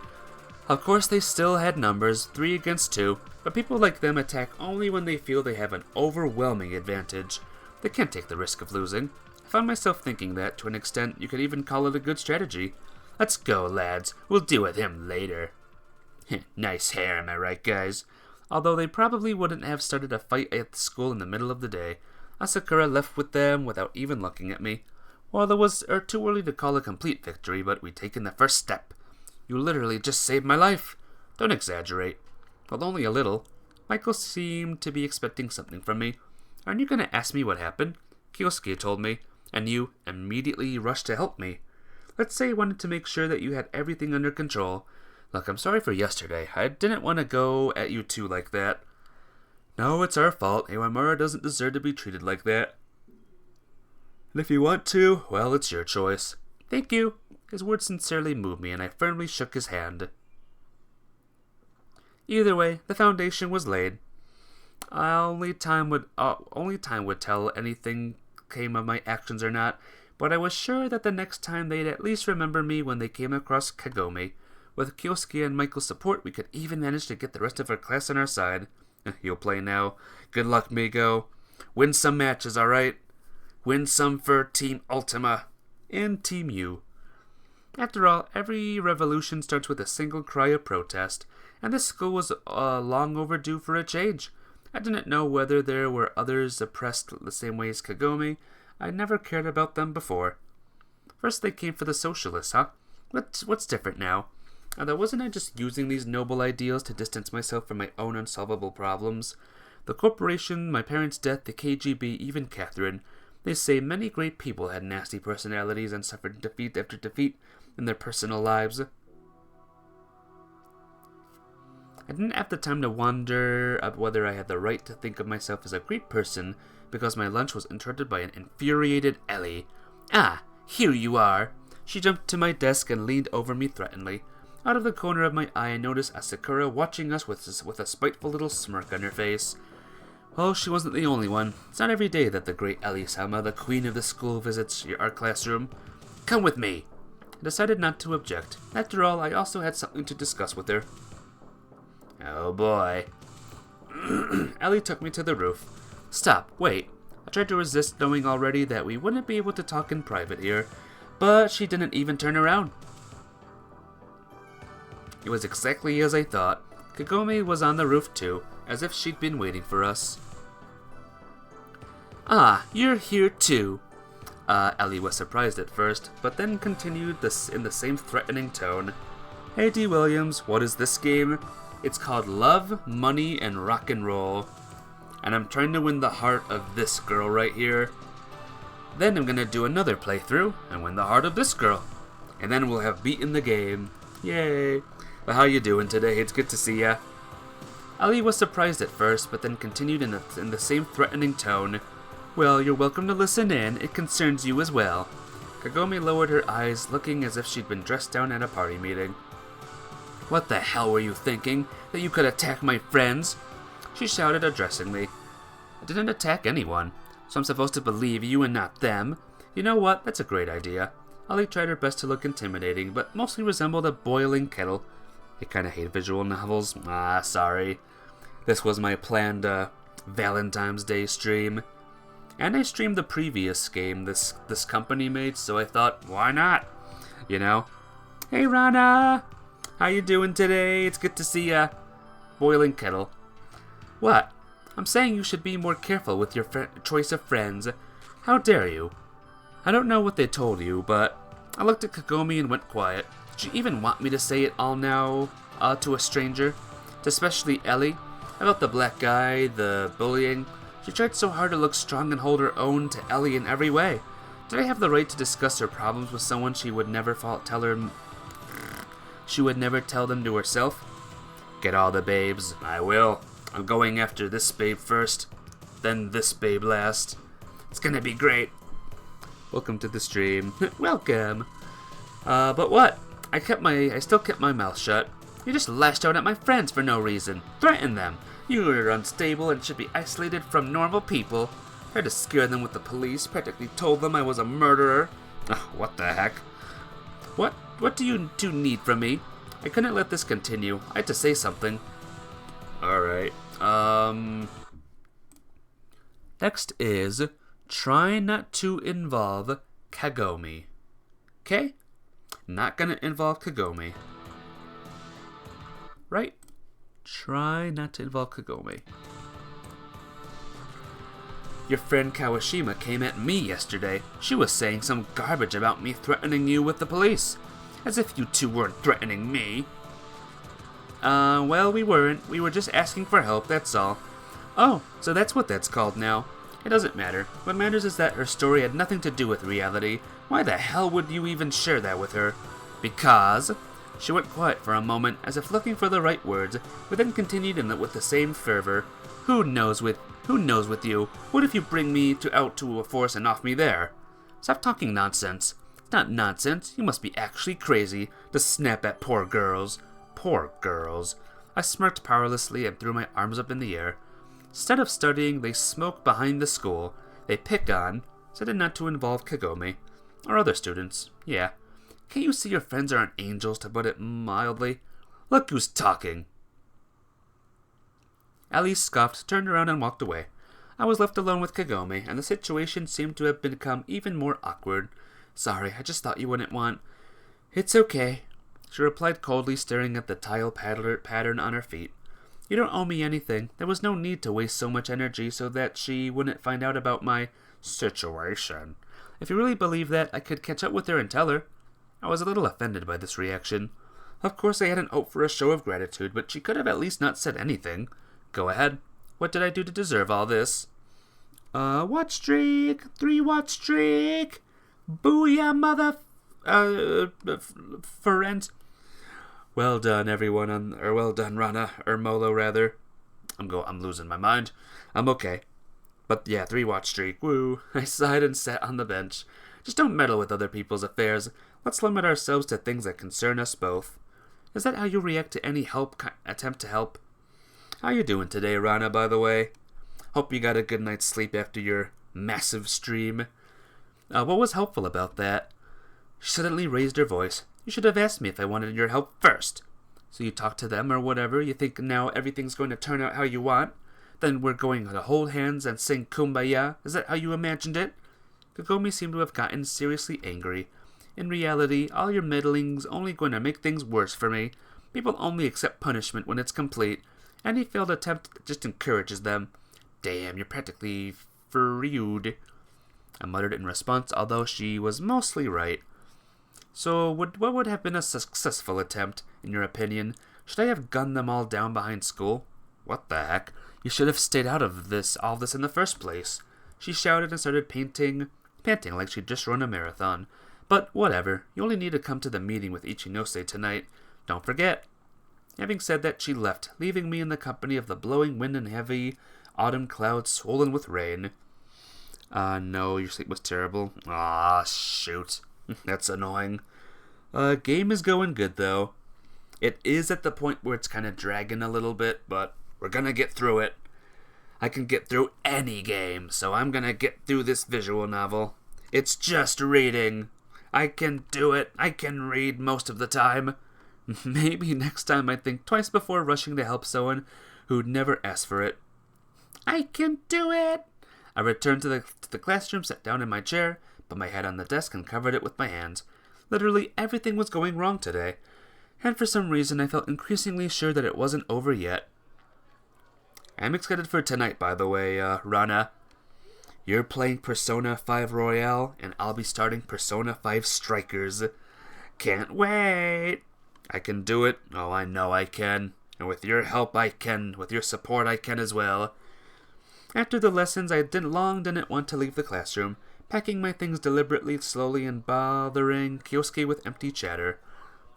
Of course, they still had numbers, 3 against 2, but people like them attack only when they feel they have an overwhelming advantage. They can't take the risk of losing. I found myself thinking that, to an extent, you could even call it a good strategy. Let's go, lads. We'll deal with him later. Nice hair, am I right, guys? Although they probably wouldn't have started a fight at the school in the middle of the day. Asakura left with them without even looking at me. Well, it was too early to call a complete victory, but we'd taken the first step. You literally just saved my life. Don't exaggerate. Well, only a little. Michael seemed to be expecting something from me. Aren't you going to ask me what happened? Kyosuke told me, and you immediately rushed to help me. Let's say you wanted to make sure that you had everything under control. Look, I'm sorry for yesterday. I didn't want to go at you two like that. No, it's our fault. Iwamura doesn't deserve to be treated like that. And if you want to, well, it's your choice. Thank you. His words sincerely moved me, and I firmly shook his hand. Either way, the foundation was laid. Only time would tell anything came of my actions or not, but I was sure that the next time they'd at least remember me when they came across Kagome. With Kyosuke and Michael's support, we could even manage to get the rest of our class on our side. You'll play now. Good luck, Migo. Win some matches, alright? Win some for Team Ultima and Team U. After all, every revolution starts with a single cry of protest, and this school was long overdue for a change. I didn't know whether there were others oppressed the same way as Kagome. I never cared about them before. First they came for the socialists, huh? What's different now? Although wasn't I just using these noble ideals to distance myself from my own unsolvable problems? The corporation, my parents' death, the KGB, even Catherine. They say many great people had nasty personalities and suffered defeat after defeat in their personal lives. I didn't have the time to wonder whether I had the right to think of myself as a great person because my lunch was interrupted by an infuriated Ellie. Ah, here you are. She jumped to my desk and leaned over me threateningly. Out of the corner of my eye, I noticed Asakura watching us with a spiteful little smirk on her face. Well, she wasn't the only one. It's not every day that the great Ellie-sama, the queen of the school, visits our classroom. Come with me. I decided not to object. After all, I also had something to discuss with her. Oh boy. Ellie took me to the roof. Stop, wait. I tried to resist, knowing already that we wouldn't be able to talk in private here, but she didn't even turn around. It was exactly as I thought. Kagome was on the roof too, as if she'd been waiting for us. Ah, you're here too. Ellie was surprised at first, but then continued in the same threatening tone. Hey D. Williams, what is this game? It's called Love, Money, and Rock and Roll. And I'm trying to win the heart of this girl right here. Then I'm gonna do another playthrough and win the heart of this girl. And then we'll have beaten the game. Yay. But how you doing today? It's good to see ya. Ali was surprised at first, but then continued in the same threatening tone. Well, you're welcome to listen in. It concerns you as well. Kagome lowered her eyes, looking as if she'd been dressed down at a party meeting. What the hell were you thinking? That you could attack my friends? She shouted, addressing me. I didn't attack anyone, so I'm supposed to believe you and not them. You know what? That's a great idea. Ollie tried her best to look intimidating, but mostly resembled a boiling kettle. I kinda hate visual novels. Sorry. This was my planned, Valentine's Day stream. And I streamed the previous game this company made, so I thought, why not? You know? Hey, Rana! How you doing today? It's good to see ya. Boiling kettle. What? I'm saying you should be more careful with your choice of friends. How dare you? I don't know what they told you, but I looked at Kagome and went quiet. Did you even want me to say it all now, to a stranger? Especially Ellie? About the black guy, the bullying. She tried so hard to look strong and hold her own to Ellie in every way. Did I have the right to discuss her problems with someone she would never tell them to herself? Get all the babes. I will. I'm going after this babe first, then this babe last. It's gonna be great. Welcome to the stream. Welcome. But what? I still kept my mouth shut. You just lashed out at my friends for no reason. Threatened them. You are unstable and should be isolated from normal people. Tried to scare them with the police. Practically told them I was a murderer. What the heck? What do you two need from me? I couldn't let this continue. I had to say something. Alright. Next is try not to involve Kagome. Okay? Not gonna involve Kagome. Right? Try not to involve Kagome. Your friend Kawashima came at me yesterday. She was saying some garbage about me threatening you with the police. As if you two weren't threatening me. Well, we weren't. We were just asking for help, that's all. Oh, so that's what that's called now. It doesn't matter. What matters is that her story had nothing to do with reality. Why the hell would you even share that with her? Because... She went quiet for a moment, as if looking for the right words, but then continued with the same fervor. Who knows with you? What if you bring me out to a force and off me there? Stop talking nonsense. It's not nonsense. You must be actually crazy to snap at poor girls. Poor girls. I smirked powerlessly and threw my arms up in the air. Instead of studying, they smoke behind the school. They pick on, said not to involve Kagome. Or other students, yeah. Can't you see your friends aren't angels, to put it mildly? Look who's talking. Alice scoffed, turned around and walked away. I was left alone with Kagome, and the situation seemed to have become even more awkward. Sorry, I just thought you wouldn't want... It's okay, she replied coldly, staring at the tile pattern on her feet. You don't owe me anything. There was no need to waste so much energy so that she wouldn't find out about my situation. If you really believe that, I could catch up with her and tell her. I was a little offended by this reaction. Of course I hadn't hoped for a show of gratitude, but she could have at least not said anything. Go ahead. What did I do to deserve all this? Watch streak! 3-watch streak! Booyah, mother... friend. Well done, everyone, well done, Rana, or Molo, rather. I'm losing my mind. I'm okay. But yeah, 3-watch streak, woo. I sighed and sat on the bench. Just don't meddle with other people's affairs. Let's limit ourselves to things that concern us both. Is that how you react to any attempt to help? How you doing today, Rana, by the way? Hope you got a good night's sleep after your massive stream. What was helpful about that? She suddenly raised her voice. You should have asked me if I wanted your help first. So you talk to them or whatever, you think now everything's going to turn out how you want? Then we're going to hold hands and sing Kumbaya? Is that how you imagined it? Kagome seemed to have gotten seriously angry. In reality, all your meddling's only going to make things worse for me. People only accept punishment when it's complete. Any failed attempt just encourages them. Damn, you're practically rude. I muttered in response, although she was mostly right. So, what would have been a successful attempt, in your opinion? Should I have gunned them all down behind school? What the heck? You should have stayed out of all this in the first place. She shouted and started panting like she'd just run a marathon. But whatever, you only need to come to the meeting with Ichinose tonight. Don't forget. Having said that, she left, leaving me in the company of the blowing wind and heavy autumn clouds swollen with rain. No, your sleep was terrible. Ah, shoot. That's annoying. Game is going good, though. It is at the point where it's kind of dragging a little bit, but we're gonna get through it. I can get through any game, so I'm gonna get through this visual novel. It's just reading. I can do it. I can read most of the time. Maybe next time I think twice before rushing to help someone who'd never asked for it. I can do it! I returned to the classroom, sat down in my chair, put my head on the desk, and covered it with my hands. Literally everything was going wrong today, and for some reason I felt increasingly sure that it wasn't over yet. I'm excited for tonight, by the way, Rana. You're playing Persona 5 Royale, and I'll be starting Persona 5 Strikers. Can't wait! I can do it. Oh, I know I can. And with your help, I can. With your support, I can as well. After the lessons, I didn't want to leave the classroom, packing my things deliberately, slowly, and bothering Kyosuke with empty chatter,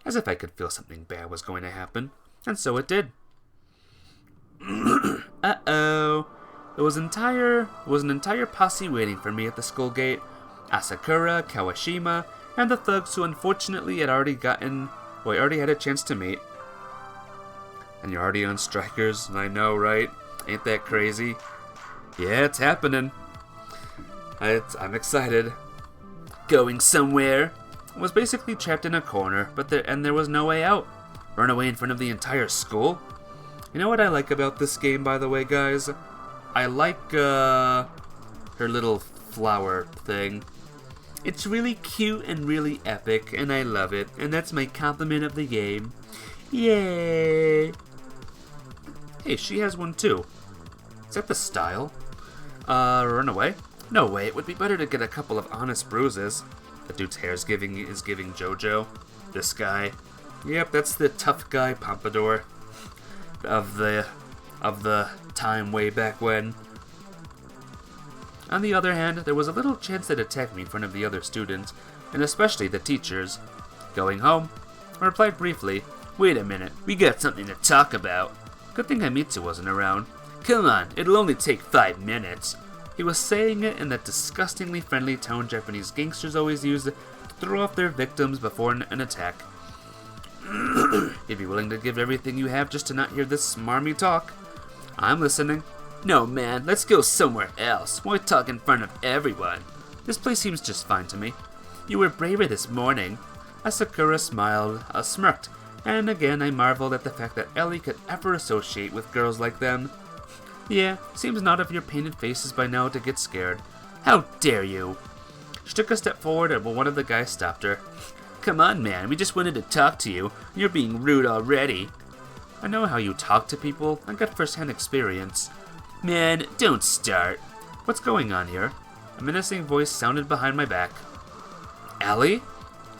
as if I could feel something bad was going to happen. And so it did. Uh-oh. There was an entire posse waiting for me at the school gate. Asakura, Kawashima, and the thugs who unfortunately had already had a chance to meet. And you're already on Strikers, I know, right? Ain't that crazy? Yeah, it's happening. I'm excited. Going somewhere. I was basically trapped in a corner, but there was no way out. Run away in front of the entire school? You know what I like about this game, by the way, guys? I like, her little flower thing. It's really cute and really epic, and I love it, and that's my compliment of the game. Yay! Hey, she has one too. Is that the style? Run away? No way, it would be better to get a couple of honest bruises. The dude's hair is giving JoJo. This guy. Yep, that's the tough guy pompadour of the time way back when. On the other hand, there was a little chance they'd attack me in front of the other students, and especially the teachers. Going home, I replied briefly, "Wait a minute, we got something to talk about." Good thing Hamitsu wasn't around. "Come on, it'll only take 5 minutes. He was saying it in that disgustingly friendly tone Japanese gangsters always use to throw off their victims before an attack. You'd be willing to give everything you have just to not hear this smarmy talk? I'm listening. No, man, let's go somewhere else. Why talk in front of everyone? This place seems just fine to me. You were braver this morning. Asakura smiled, smirked, and again I marveled at the fact that Ellie could ever associate with girls like them. Yeah, seems not of your painted faces by now to get scared. How dare you? She took a step forward, but one of the guys stopped her. Come on, man, we just wanted to talk to you. You're being rude already. I know how you talk to people. I got first-hand experience. Man, don't start. What's going on here? A menacing voice sounded behind my back. Ellie?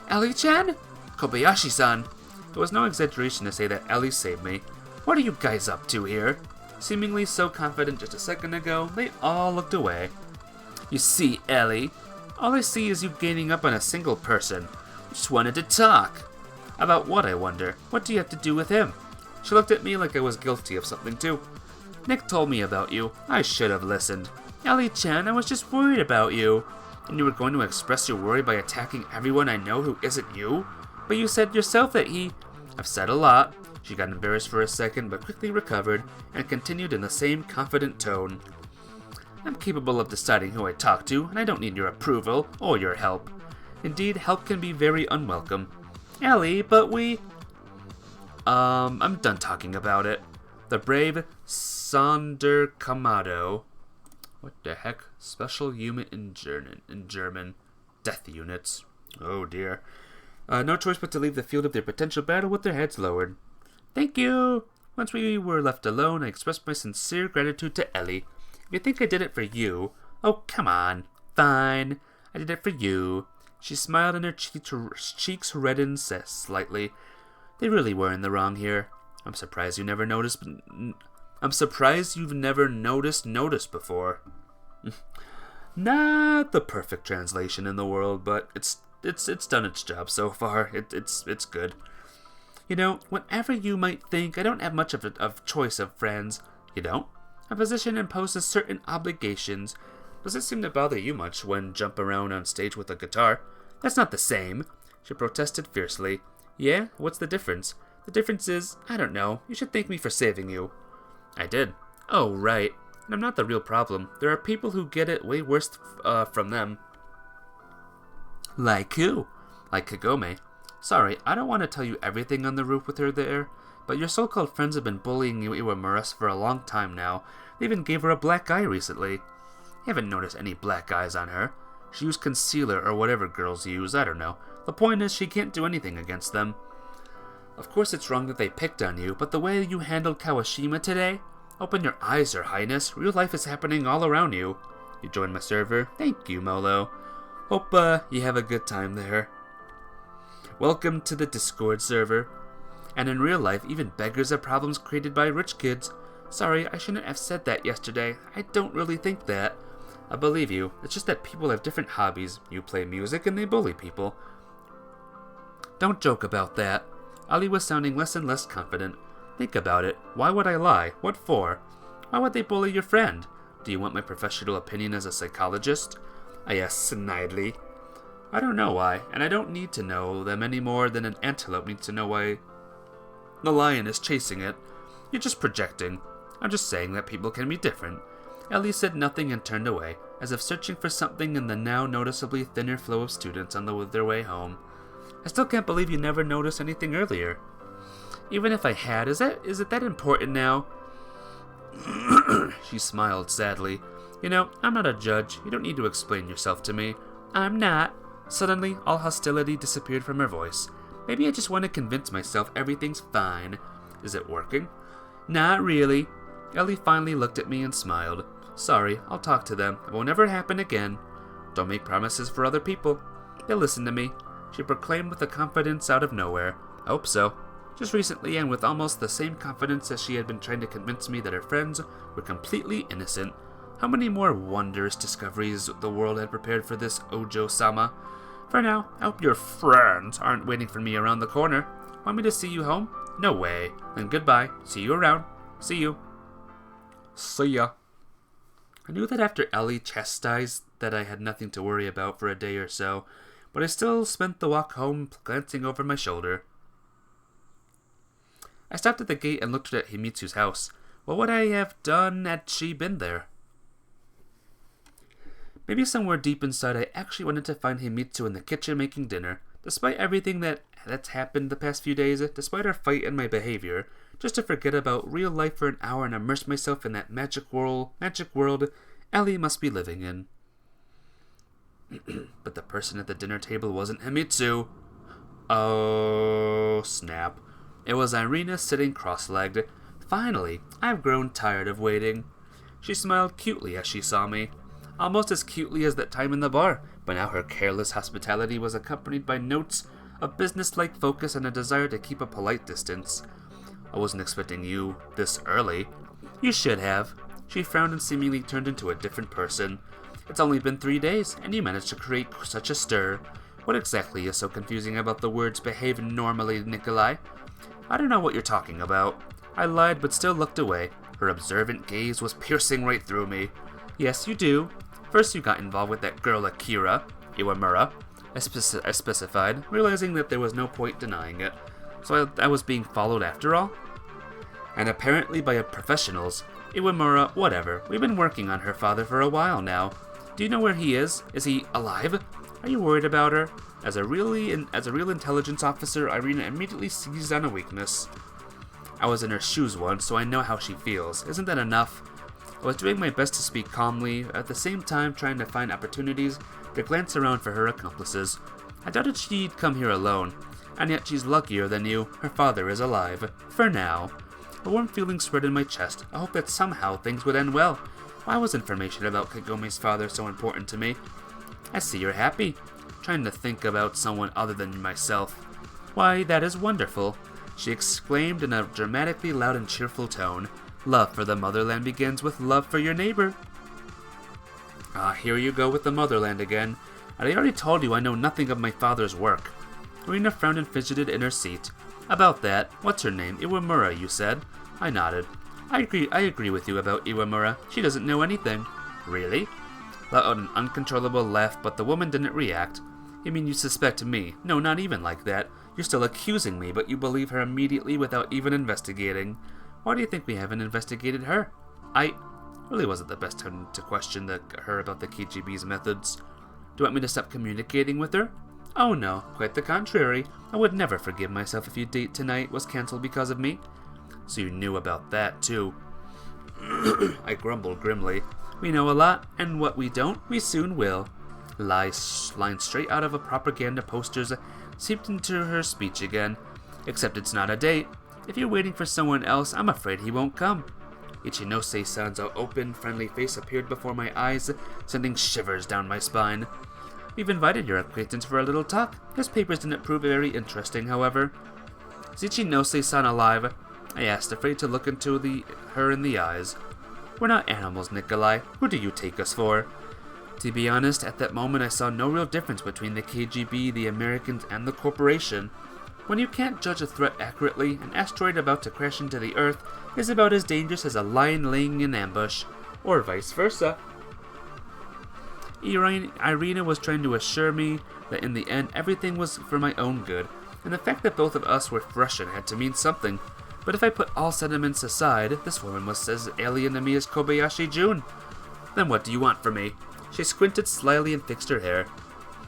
Ellie-chan? Kobayashi-san. It was no exaggeration to say that Ellie saved me. What are you guys up to here? Seemingly so confident just a second ago, they all looked away. You see, Ellie, all I see is you gaining up on a single person. I just wanted to talk. About what, I wonder? What do you have to do with him? She looked at me like I was guilty of something too. Nick told me about you. I should have listened. Ellie-chan, I was just worried about you. And you were going to express your worry by attacking everyone I know who isn't you? But you said yourself that he... I've said a lot. She got embarrassed for a second, but quickly recovered, and continued in the same confident tone. I'm capable of deciding who I talk to, and I don't need your approval, or your help. Indeed, help can be very unwelcome. Ellie, but we... I'm done talking about it. The brave Sonder Kamado. What the heck? Special unit in German. Death units. Oh dear. No choice but to leave the field of their potential battle with their heads lowered. Thank you! Once we were left alone, I expressed my sincere gratitude to Ellie. If you think I did it for you... Oh, come on. Fine. I did it for you. She smiled and her cheeks reddened slightly. They really were in the wrong here. I'm surprised you've never noticed before. Not the perfect translation in the world, but it's done its job so far. It's good. You know, whatever you might think, I don't have much of a choice of friends. You don't? A position imposes certain obligations. Does it seem to bother you much when jump around on stage with a guitar? That's not the same, she protested fiercely. Yeah? What's the difference? The difference is, I don't know, you should thank me for saving you. I did. Oh, right. And I'm not the real problem. There are people who get it way worse from them. Like who? Like Kagome. Sorry, I don't want to tell you everything on the roof with her there, but your so-called friends have been bullying you Iwamura for a long time now. They even gave her a black eye recently. I haven't noticed any black eyes on her. She used concealer or whatever girls use, I don't know. The point is she can't do anything against them. Of course it's wrong that they picked on you, but the way you handled Kawashima today? Open your eyes, Your Highness. Real life is happening all around you. You joined my server? Thank you, Molo. Hope you have a good time there. Welcome to the Discord server. And in real life, even beggars have problems created by rich kids. Sorry, I shouldn't have said that yesterday. I don't really think that. I believe you. It's just that people have different hobbies. You play music and they bully people. Don't joke about that. Ali was sounding less and less confident. Think about it. Why would I lie? What for? Why would they bully your friend? Do you want my professional opinion as a psychologist? I asked snidely. I don't know why, and I don't need to know them any more than an antelope needs to know why the lion is chasing it. You're just projecting. I'm just saying that people can be different. Ellie said nothing and turned away, as if searching for something in the now noticeably thinner flow of students on their way home. I still can't believe you never noticed anything earlier. Even if I had, is it that important now? She smiled sadly. You know, I'm not a judge. You don't need to explain yourself to me. I'm not. Suddenly, all hostility disappeared from her voice. Maybe I just want to convince myself everything's fine. Is it working? Not really. Ellie finally looked at me and smiled. Sorry, I'll talk to them. It will never happen again. Don't make promises for other people. They'll listen to me, she proclaimed with a confidence out of nowhere. I hope so. Just recently, and with almost the same confidence as she had been trying to convince me that her friends were completely innocent. How many more wondrous discoveries the world had prepared for this Ojo-sama? For now, I hope your friends aren't waiting for me around the corner. Want me to see you home? No way. Then goodbye. See you around. See you. See ya. I knew that after Ellie chastised that I had nothing to worry about for a day or so, but I still spent the walk home glancing over my shoulder. I stopped at the gate and looked at Himitsu's house. What would I have done had she been there? Maybe somewhere deep inside I actually wanted to find Himitsu in the kitchen making dinner. Despite everything that's happened the past few days, despite our fight and my behavior, just to forget about real life for an hour and immerse myself in that magic world Ellie must be living in. But the person at the dinner table wasn't Himitsu. Oh, snap. It was Irina sitting cross-legged. Finally, I've grown tired of waiting. She smiled cutely as she saw me. Almost as cutely as that time in the bar, but now her careless hospitality was accompanied by notes of business-like focus and a desire to keep a polite distance. I wasn't expecting you this early. You should have. She frowned and seemingly turned into a different person. It's only been 3 days, and you managed to create such a stir. What exactly is so confusing about the words behave normally, Nikolai? I don't know what you're talking about. I lied but still looked away. Her observant gaze was piercing right through me. Yes, you do. First you got involved with that girl Akira, Iwamura, I specified, realizing that there was no point denying it. So I was being followed after all? And apparently by professionals. Iwamura, whatever. We've been working on her father for a while now. Do you know where he is? Is he alive? Are you worried about her? As a real intelligence officer, Irina immediately seized on a weakness. I was in her shoes once, so I know how she feels. Isn't that enough? I was doing my best to speak calmly, at the same time trying to find opportunities to glance around for her accomplices. I doubted she'd come here alone, and yet she's luckier than you. Her father is alive. For now. A warm feeling spread in my chest. I hoped that somehow things would end well. Why was information about Kagome's father so important to me? I see you're happy. Trying to think about someone other than myself. Why, that is wonderful, she exclaimed in a dramatically loud and cheerful tone. Love for the motherland begins with love for your neighbor. Ah, here you go with the motherland again. I already told you I know nothing of my father's work. Irina frowned and fidgeted in her seat. About that, what's her name? Iwamura, you said. I nodded. I agree with you about Iwamura. She doesn't know anything. Really? Let out an uncontrollable laugh, but the woman didn't react. You mean you suspect me? No, not even like that. You're still accusing me, but you believe her immediately without even investigating. Why do you think we haven't investigated her? Really wasn't the best time to question her about the KGB's methods. Do you want me to stop communicating with her? Oh no, quite the contrary. I would never forgive myself if your date tonight was cancelled because of me. So you knew about that, too. I grumbled grimly. We know a lot, and what we don't, we soon will. Lines straight out of a propaganda posters seeped into her speech again. Except it's not a date. If you're waiting for someone else, I'm afraid he won't come. Ichinose-san's open, friendly face appeared before my eyes, sending shivers down my spine. We've invited your acquaintance for a little talk. His papers didn't prove very interesting, however. Is Ichinose-san alive? I asked, afraid to look into her in the eyes. We're not animals, Nikolai. Who do you take us for? To be honest, at that moment I saw no real difference between the KGB, the Americans, and the corporation. When you can't judge a threat accurately, an asteroid about to crash into the Earth is about as dangerous as a lion laying in ambush, or vice versa. Irina was trying to assure me that in the end everything was for my own good, and the fact that both of us were Russian had to mean something. But if I put all sentiments aside, this woman was as alien to me as Kobayashi Jun. Then what do you want from me? She squinted slyly and fixed her hair.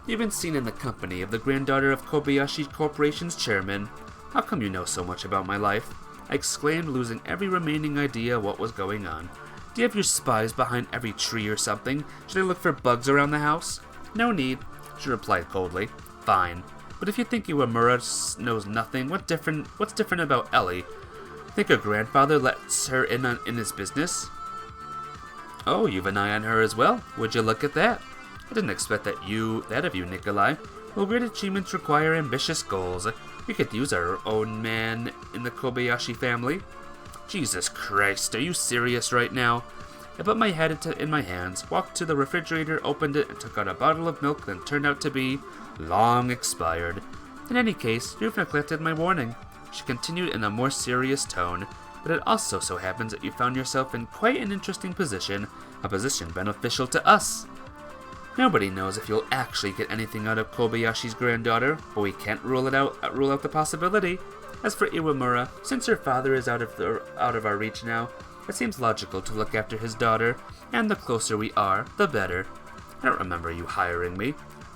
You've been seen in the company of the granddaughter of Kobayashi Corporation's chairman. How come you know so much about my life? I exclaimed, losing every remaining idea of what was going on. Do you have your spies behind every tree or something? Should I look for bugs around the house? No need, she replied coldly. Fine. But if you think Iwamura knows nothing, what's different about Ellie? Think her grandfather lets her in his business? Oh, you've an eye on her as well. Would you look at that? I didn't expect that of you, Nikolai. Well, great achievements require ambitious goals. We could use our own man in the Kobayashi family. Jesus Christ, are you serious right now? I put my head in my hands, walked to the refrigerator, opened it, and took out a bottle of milk that turned out to be long expired. In any case, you've neglected my warning. She continued in a more serious tone, but it also so happens that you found yourself in quite an interesting position, a position beneficial to us. Nobody knows if you'll actually get anything out of Kobayashi's granddaughter, but we can't rule out the possibility. As for Iwamura, since her father is out of our reach now, it seems logical to look after his daughter, and the closer we are, the better. I don't remember you hiring me.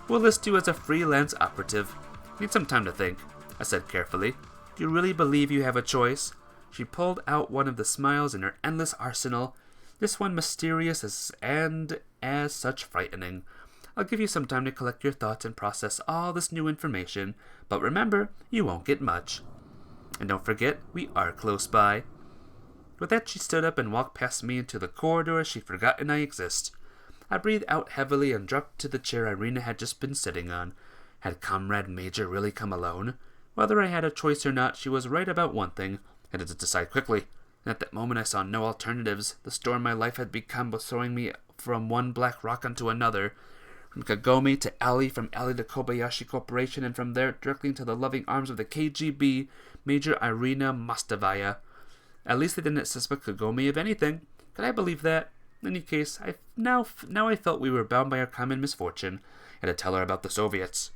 We'll list you as a freelance operative. Need some time to think, I said carefully. Do you really believe you have a choice? She pulled out one of the smiles in her endless arsenal, this one mysterious and as such frightening. I'll give you some time to collect your thoughts and process all this new information, but remember, you won't get much. And don't forget, we are close by. With that, she stood up and walked past me into the corridor as she'd forgotten I exist. I breathed out heavily and dropped to the chair Irina had just been sitting on. Had Comrade Major really come alone? Whether I had a choice or not, she was right about one thing. I had to decide quickly. And at that moment I saw no alternatives. The storm my life had become was throwing me from one black rock onto another. From Kagome to Alley, from Alley to Kobayashi Corporation, and from there directly into the loving arms of the KGB, Major Irina Mostavaya. At least they didn't suspect Kagome of anything. Could I believe that? In any case, now I felt we were bound by our common misfortune. I had to tell her about the Soviets.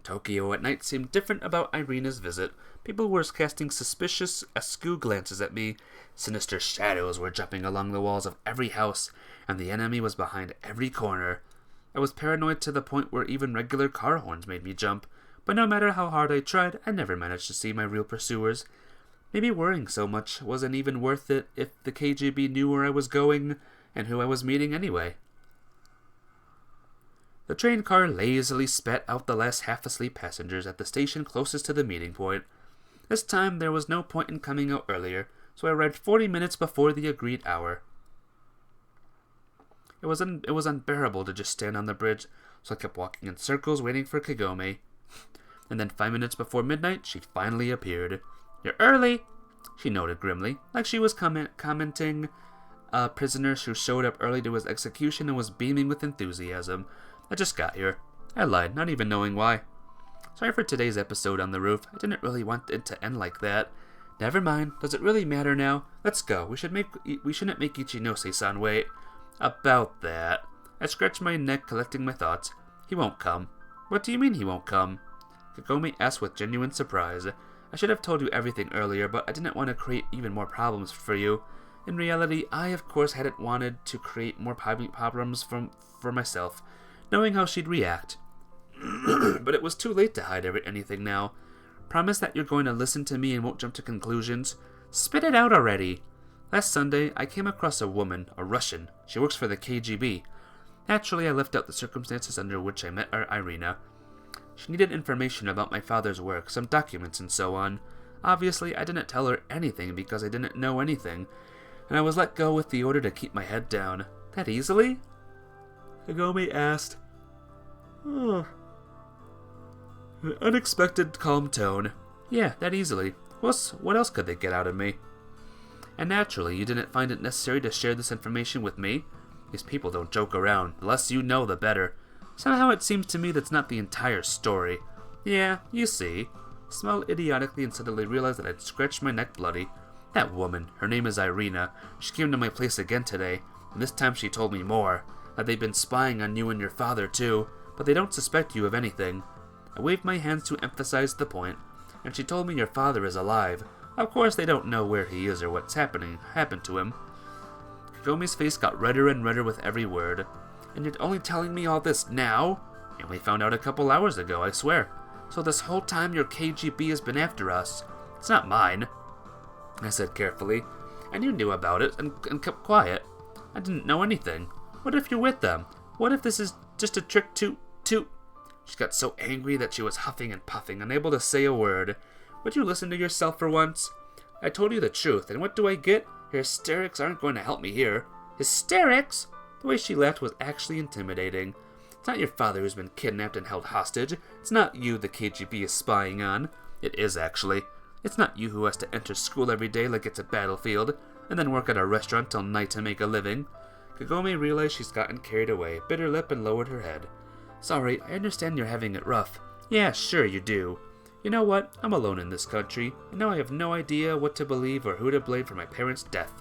Tokyo at night seemed different about Irina's visit. People were casting suspicious, askew glances at me. Sinister shadows were jumping along the walls of every house, and the enemy was behind every corner. I was paranoid to the point where even regular car horns made me jump, but no matter how hard I tried, I never managed to see my real pursuers. Maybe worrying so much wasn't even worth it if the KGB knew where I was going and who I was meeting anyway. The train car lazily spat out the last half-asleep passengers at the station closest to the meeting point. This time there was no point in coming out earlier, so I arrived 40 minutes before the agreed hour. It was unbearable to just stand on the bridge, so I kept walking in circles waiting for Kagome. And then 5 minutes before midnight, she finally appeared. "You're early," she noted grimly, like she was commenting a prisoner who showed up early to his execution and was beaming with enthusiasm. I just got here. I lied, not even knowing why. Sorry for today's episode on the roof. I didn't really want it to end like that. Never mind. Does it really matter now? Let's go. We shouldn't make Ichinose-san wait. About that. I scratched my neck, collecting my thoughts. He won't come. What do you mean he won't come? Kagome asked with genuine surprise. I should have told you everything earlier, but I didn't want to create even more problems for you. In reality, I of course hadn't wanted to create more problems for myself, knowing how she'd react. But it was too late to hide anything now. Promise that you're going to listen to me and won't jump to conclusions. Spit it out already. Last Sunday, I came across a woman, a Russian. She works for the KGB. Naturally, I left out the circumstances under which I met Irina. She needed information about my father's work, some documents and so on. Obviously, I didn't tell her anything because I didn't know anything, and I was let go with the order to keep my head down. That easily? Kagome asked. Oh. An unexpected calm tone. Yeah, that easily. What else could they get out of me? And naturally, you didn't find it necessary to share this information with me? These people don't joke around. The less you know, the better. Somehow it seems to me that's not the entire story. Yeah, you see. Smiled idiotically and suddenly realized that I'd scratched my neck bloody. That woman, her name is Irina. She came to my place again today, and this time she told me more. That they've been spying on you and your father too, but they don't suspect you of anything. I waved my hands to emphasize the point, and she told me your father is alive. Of course they don't know where he is or what's happened to him. Kagome's face got redder and redder with every word. And you're only telling me all this now? I only found out a couple hours ago, I swear. So this whole time your KGB has been after us. It's not mine, I said carefully. And you knew about it and kept quiet. I didn't know anything. What if you're with them? What if this is just a trick to... She got so angry that she was huffing and puffing, unable to say a word. Would you listen to yourself for once? I told you the truth, and what do I get? Your hysterics aren't going to help me here. Hysterics? The way she laughed was actually intimidating. It's not your father who's been kidnapped and held hostage. It's not you the KGB is spying on. It is, actually. It's not you who has to enter school every day like it's a battlefield, and then work at a restaurant till night to make a living. Kagome realized she's gotten carried away, bit her lip, and lowered her head. Sorry, I understand you're having it rough. Yeah, sure you do. You know what? I'm alone in this country, and now I have no idea what to believe or who to blame for my parents' death.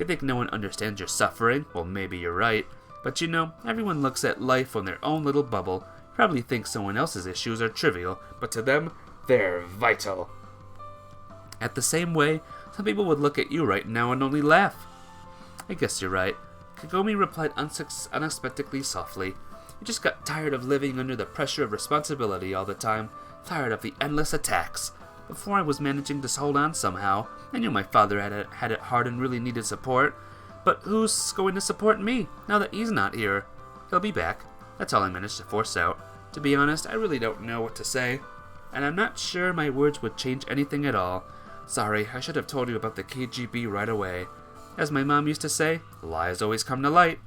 You think no one understands your suffering? Well, maybe you're right. But you know, everyone looks at life on their own little bubble. Probably thinks someone else's issues are trivial, but to them, they're vital. At the same way, some people would look at you right now and only laugh. I guess you're right. Kagome replied unexpectedly softly. You just got tired of living under the pressure of responsibility all the time, tired of the endless attacks. Before I was managing to hold on somehow. I knew my father had it hard and really needed support. But who's going to support me now that he's not here? He'll be back. That's all I managed to force out. To be honest, I really don't know what to say. And I'm not sure my words would change anything at all. Sorry, I should have told you about the KGB right away. As my mom used to say, lies always come to light.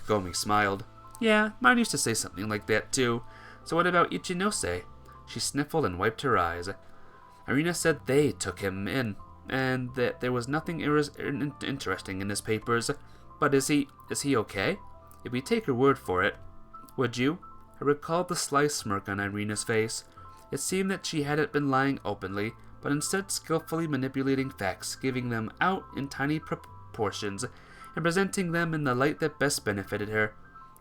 Kagome smiled. Yeah, mine used to say something like that too. So what about Ichinose? She sniffled and wiped her eyes. Irina said they took him in, and that there was nothing interesting in his papers. But is he okay? If we take her word for it, would you? I recalled the sly smirk on Irina's face. It seemed that she hadn't been lying openly, but instead skillfully manipulating facts, giving them out in tiny proportions, and presenting them in the light that best benefited her.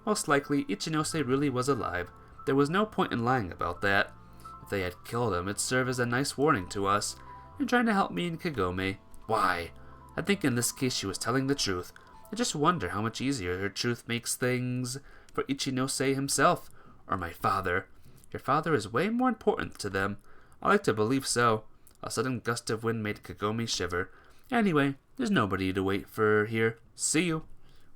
Most likely, Ichinose really was alive. There was no point in lying about that. If they had killed him, it'd serve as a nice warning to us, and trying to help me and Kagome. Why? I think in this case she was telling the truth. I just wonder how much easier her truth makes things for Ichinose himself, or my father. Your father is way more important to them. I like to believe so. A sudden gust of wind made Kagome shiver. Anyway, there's nobody to wait for here. See you.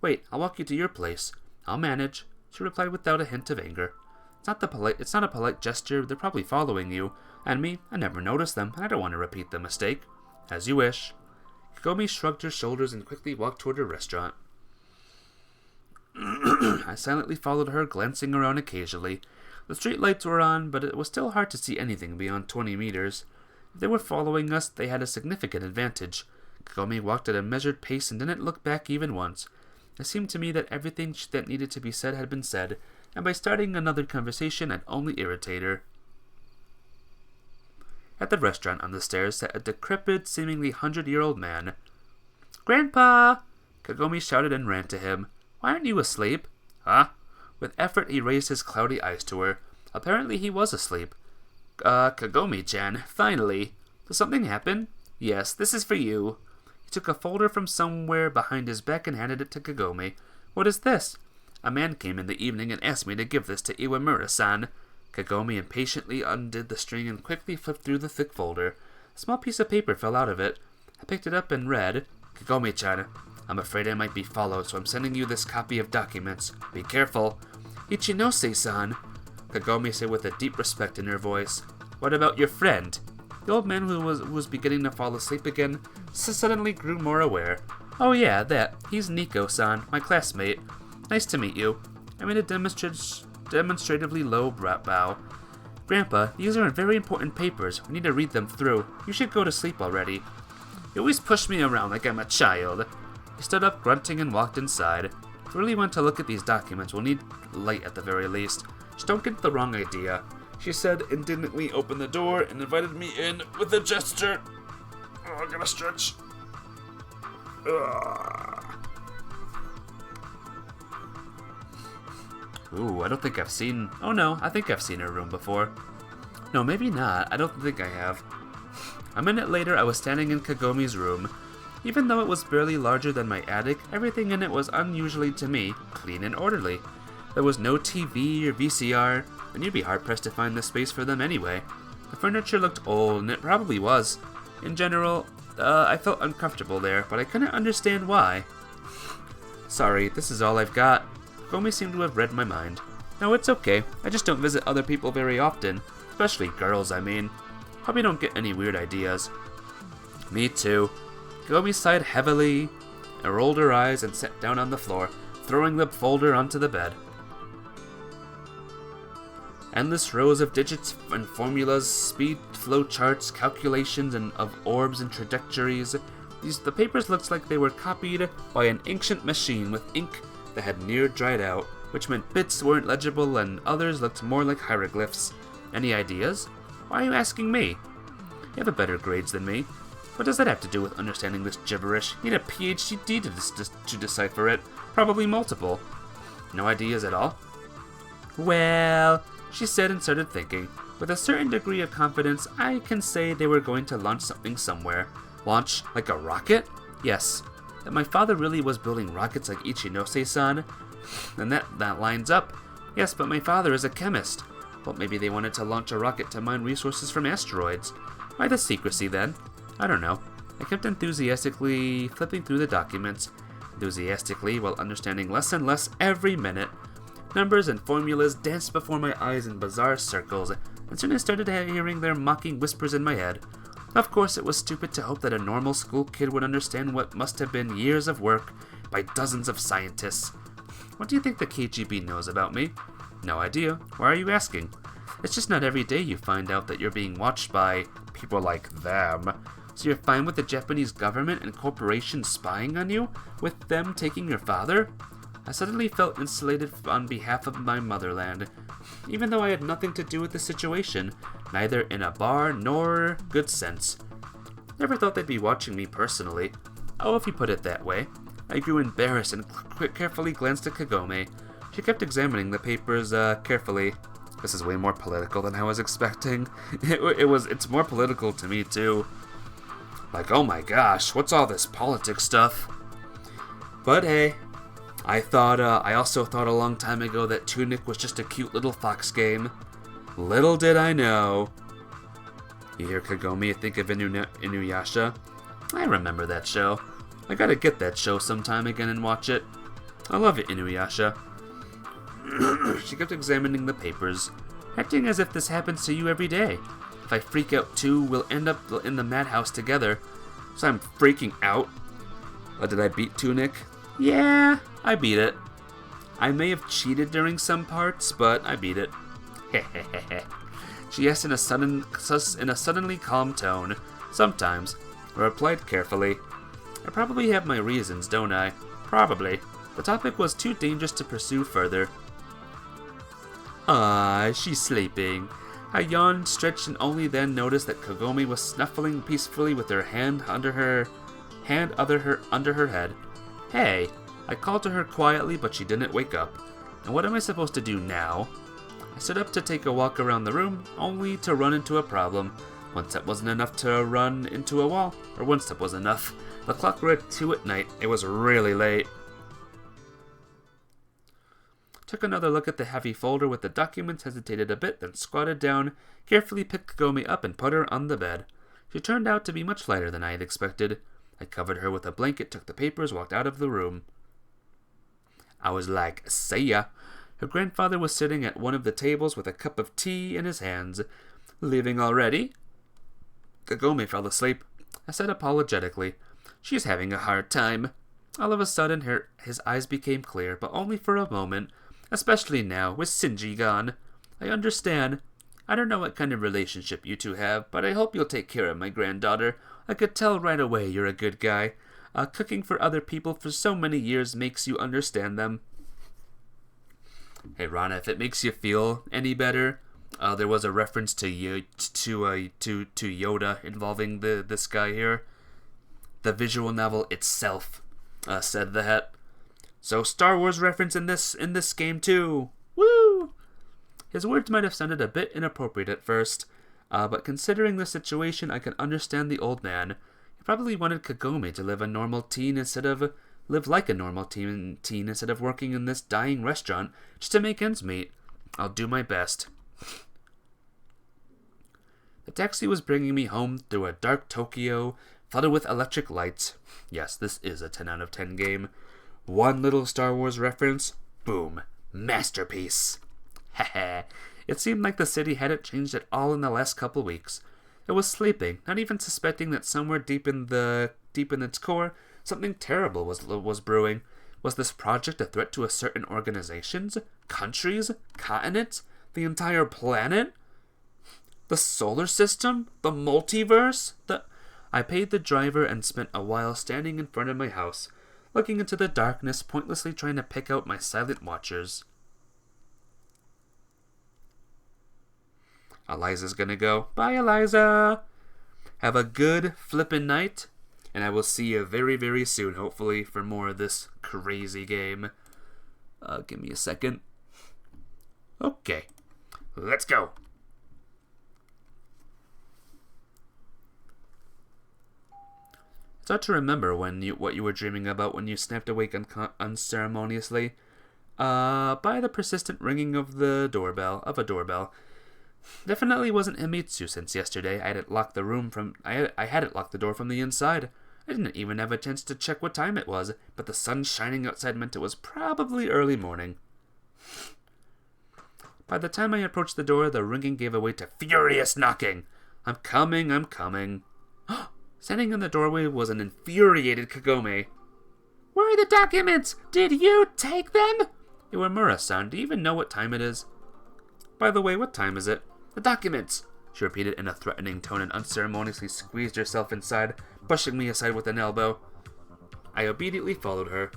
Wait, I'll walk you to your place. I'll manage, she replied without a hint of anger. It's not a polite gesture. They're probably following you. And me, I never noticed them, and I don't want to repeat the mistake. As you wish. Kagome shrugged her shoulders and quickly walked toward her restaurant. I silently followed her, glancing around occasionally. The street lights were on, but it was still hard to see anything beyond 20 meters. If they were following us, they had a significant advantage. Kagome walked at a measured pace and didn't look back even once. It seemed to me that everything that needed to be said had been said, and by starting another conversation, I'd only irritate her. At the restaurant on the stairs sat a decrepit, seemingly 100-year-old man. Grandpa! Kagome shouted and ran to him. Why aren't you asleep? Huh? With effort, he raised his cloudy eyes to her. Apparently he was asleep. Kagome-chan, finally. Did something happen? Yes, this is for you. He took a folder from somewhere behind his back and handed it to Kagome. What is this? A man came in the evening and asked me to give this to Iwamura-san. Kagome impatiently undid the string and quickly flipped through the thick folder. A small piece of paper fell out of it. I picked it up and read, Kagome-chan, I'm afraid I might be followed, so I'm sending you this copy of documents. Be careful. Ichinose-san, Kagome said with a deep respect in her voice. What about your friend? The old man, who was beginning to fall asleep again, suddenly grew more aware. Oh yeah, that. He's Nico-san, my classmate. Nice to meet you. I made a demonstratively low bow. Grandpa, these are very important papers. We need to read them through. You should go to sleep already. You always push me around like I'm a child. He stood up, grunting, and walked inside. If we really want to look at these documents, we'll need light at the very least. Just don't get the wrong idea, she said, indignantly opened the door and invited me in with a gesture. Oh, I gotta stretch. Ooh, I don't think I've seen... Oh no, I think I've seen her room before. No, maybe not. I don't think I have. A minute later, I was standing in Kagome's room. Even though it was barely larger than my attic, everything in it was unusually to me, clean and orderly. There was no TV or VCR, and you'd be hard-pressed to find the space for them anyway. The furniture looked old, and it probably was. In general, I felt uncomfortable there, but I couldn't understand why. Sorry, this is all I've got. Kagome seemed to have read my mind. No, it's okay. I just don't visit other people very often. Especially girls, I mean. Hope you don't get any weird ideas. Me too. Kagome sighed heavily, and rolled her eyes and sat down on the floor, throwing the folder onto the bed. Endless rows of digits and formulas, speed flow charts, calculations of orbs and trajectories. The papers looked like they were copied by an ancient machine with ink that had near dried out, which meant bits weren't legible and others looked more like hieroglyphs. Any ideas? Why are you asking me? You have better grades than me. What does that have to do with understanding this gibberish? You need a PhD to decipher it. Probably multiple. No ideas at all? Well, she said and started thinking. With a certain degree of confidence, I can say they were going to launch something somewhere. Launch like a rocket? Yes. That my father really was building rockets like Ichinose-san? Then that lines up. Yes, but my father is a chemist. Well, maybe they wanted to launch a rocket to mine resources from asteroids. Why the secrecy then? I don't know. I kept enthusiastically flipping through the documents. Enthusiastically, while understanding less and less every minute. Numbers and formulas danced before my eyes in bizarre circles, and soon I started hearing their mocking whispers in my head. Of course, it was stupid to hope that a normal school kid would understand what must have been years of work by dozens of scientists. What do you think the KGB knows about me? No idea. Why are you asking? It's just not every day you find out that you're being watched by people like them. So you're fine with the Japanese government and corporations spying on you? With them taking your father? I suddenly felt insulated on behalf of my motherland, even though I had nothing to do with the situation, neither in a bar nor good sense. Never thought they'd be watching me personally. Oh, if you put it that way. I grew embarrassed and carefully glanced at Kagome. She kept examining the papers carefully. This is way more political than I was expecting. It's more political to me too. Like, oh my gosh, what's all this politics stuff? But hey, I also thought a long time ago that Tunic was just a cute little fox game. Little did I know. You hear Kagome think of Inuyasha? I remember that show. I gotta get that show sometime again and watch it. I love it, Inuyasha. She kept examining the papers, acting as if this happens to you every day. If I freak out too, we'll end up in the madhouse together. So I'm freaking out. Did I beat Tunic? Yeah, I beat it. I may have cheated during some parts, but I beat it. Hehehe. She asked in a suddenly calm tone. Sometimes. I replied carefully. I probably have my reasons, don't I? Probably. The topic was too dangerous to pursue further. She's sleeping. I yawned, stretched, and only then noticed that Kagome was snuffling peacefully with her hand under her head. Hey! I called to her quietly, but she didn't wake up. And what am I supposed to do now? I stood up to take a walk around the room, only to run into a problem. One step wasn't enough to run into a wall, or one step was enough. The clock read 2 at night. It was really late. Took another look at the heavy folder with the documents, hesitated a bit, then squatted down, carefully picked Kagome up and put her on the bed. She turned out to be much lighter than I had expected. I covered her with a blanket, took the papers, walked out of the room. I was like, see ya. Her grandfather was sitting at one of the tables with a cup of tea in his hands. Leaving already? Kagome fell asleep. I said apologetically, she's having a hard time. All of a sudden, his eyes became clear, but only for a moment, especially now, with Shinji gone. I understand. I don't know what kind of relationship you two have, but I hope you'll take care of my granddaughter. I could tell right away you're a good guy. Cooking for other people for so many years makes you understand them. Hey Rana, if it makes you feel any better, there was a reference to Yoda involving this guy here. The visual novel itself said that. So Star Wars reference in this game too. Woo! His words might have sounded a bit inappropriate at first, but considering the situation, I can understand the old man. He probably wanted Kagome to live like a normal teen instead of working in this dying restaurant just to make ends meet. I'll do my best. The taxi was bringing me home through a dark Tokyo, flooded with electric lights. Yes, this is a 10 out of 10 game. One little Star Wars reference, boom, masterpiece. Heh. It seemed like the city hadn't changed at all in the last couple weeks. It was sleeping, not even suspecting that somewhere deep in its core, something terrible was brewing. Was this project a threat to a certain organizations, countries, continents, the entire planet? The solar system? The multiverse? I paid the driver and spent a while standing in front of my house, looking into the darkness, pointlessly trying to pick out my silent watchers. Eliza's gonna go. Bye, Eliza! Have a good flippin' night, and I will see you very, very soon, hopefully, for more of this crazy game. Give me a second. Okay, let's go. It's hard to remember what you were dreaming about when you snapped awake unceremoniously. By the persistent ringing of a doorbell. Definitely wasn't Himitsu, since yesterday I had it locked the door from the inside. I didn't even have a chance to check what time it was, but the sun shining outside meant it was probably early morning. By the time I approached the door, the ringing gave way to furious knocking. I'm coming. Standing in the doorway was an infuriated Kagome. Where are the documents? Did you take them? Iwamura-san, do you even know what time it is? By the way, what time is it? The documents, she repeated in a threatening tone and unceremoniously squeezed herself inside, pushing me aside with an elbow. I obediently followed her.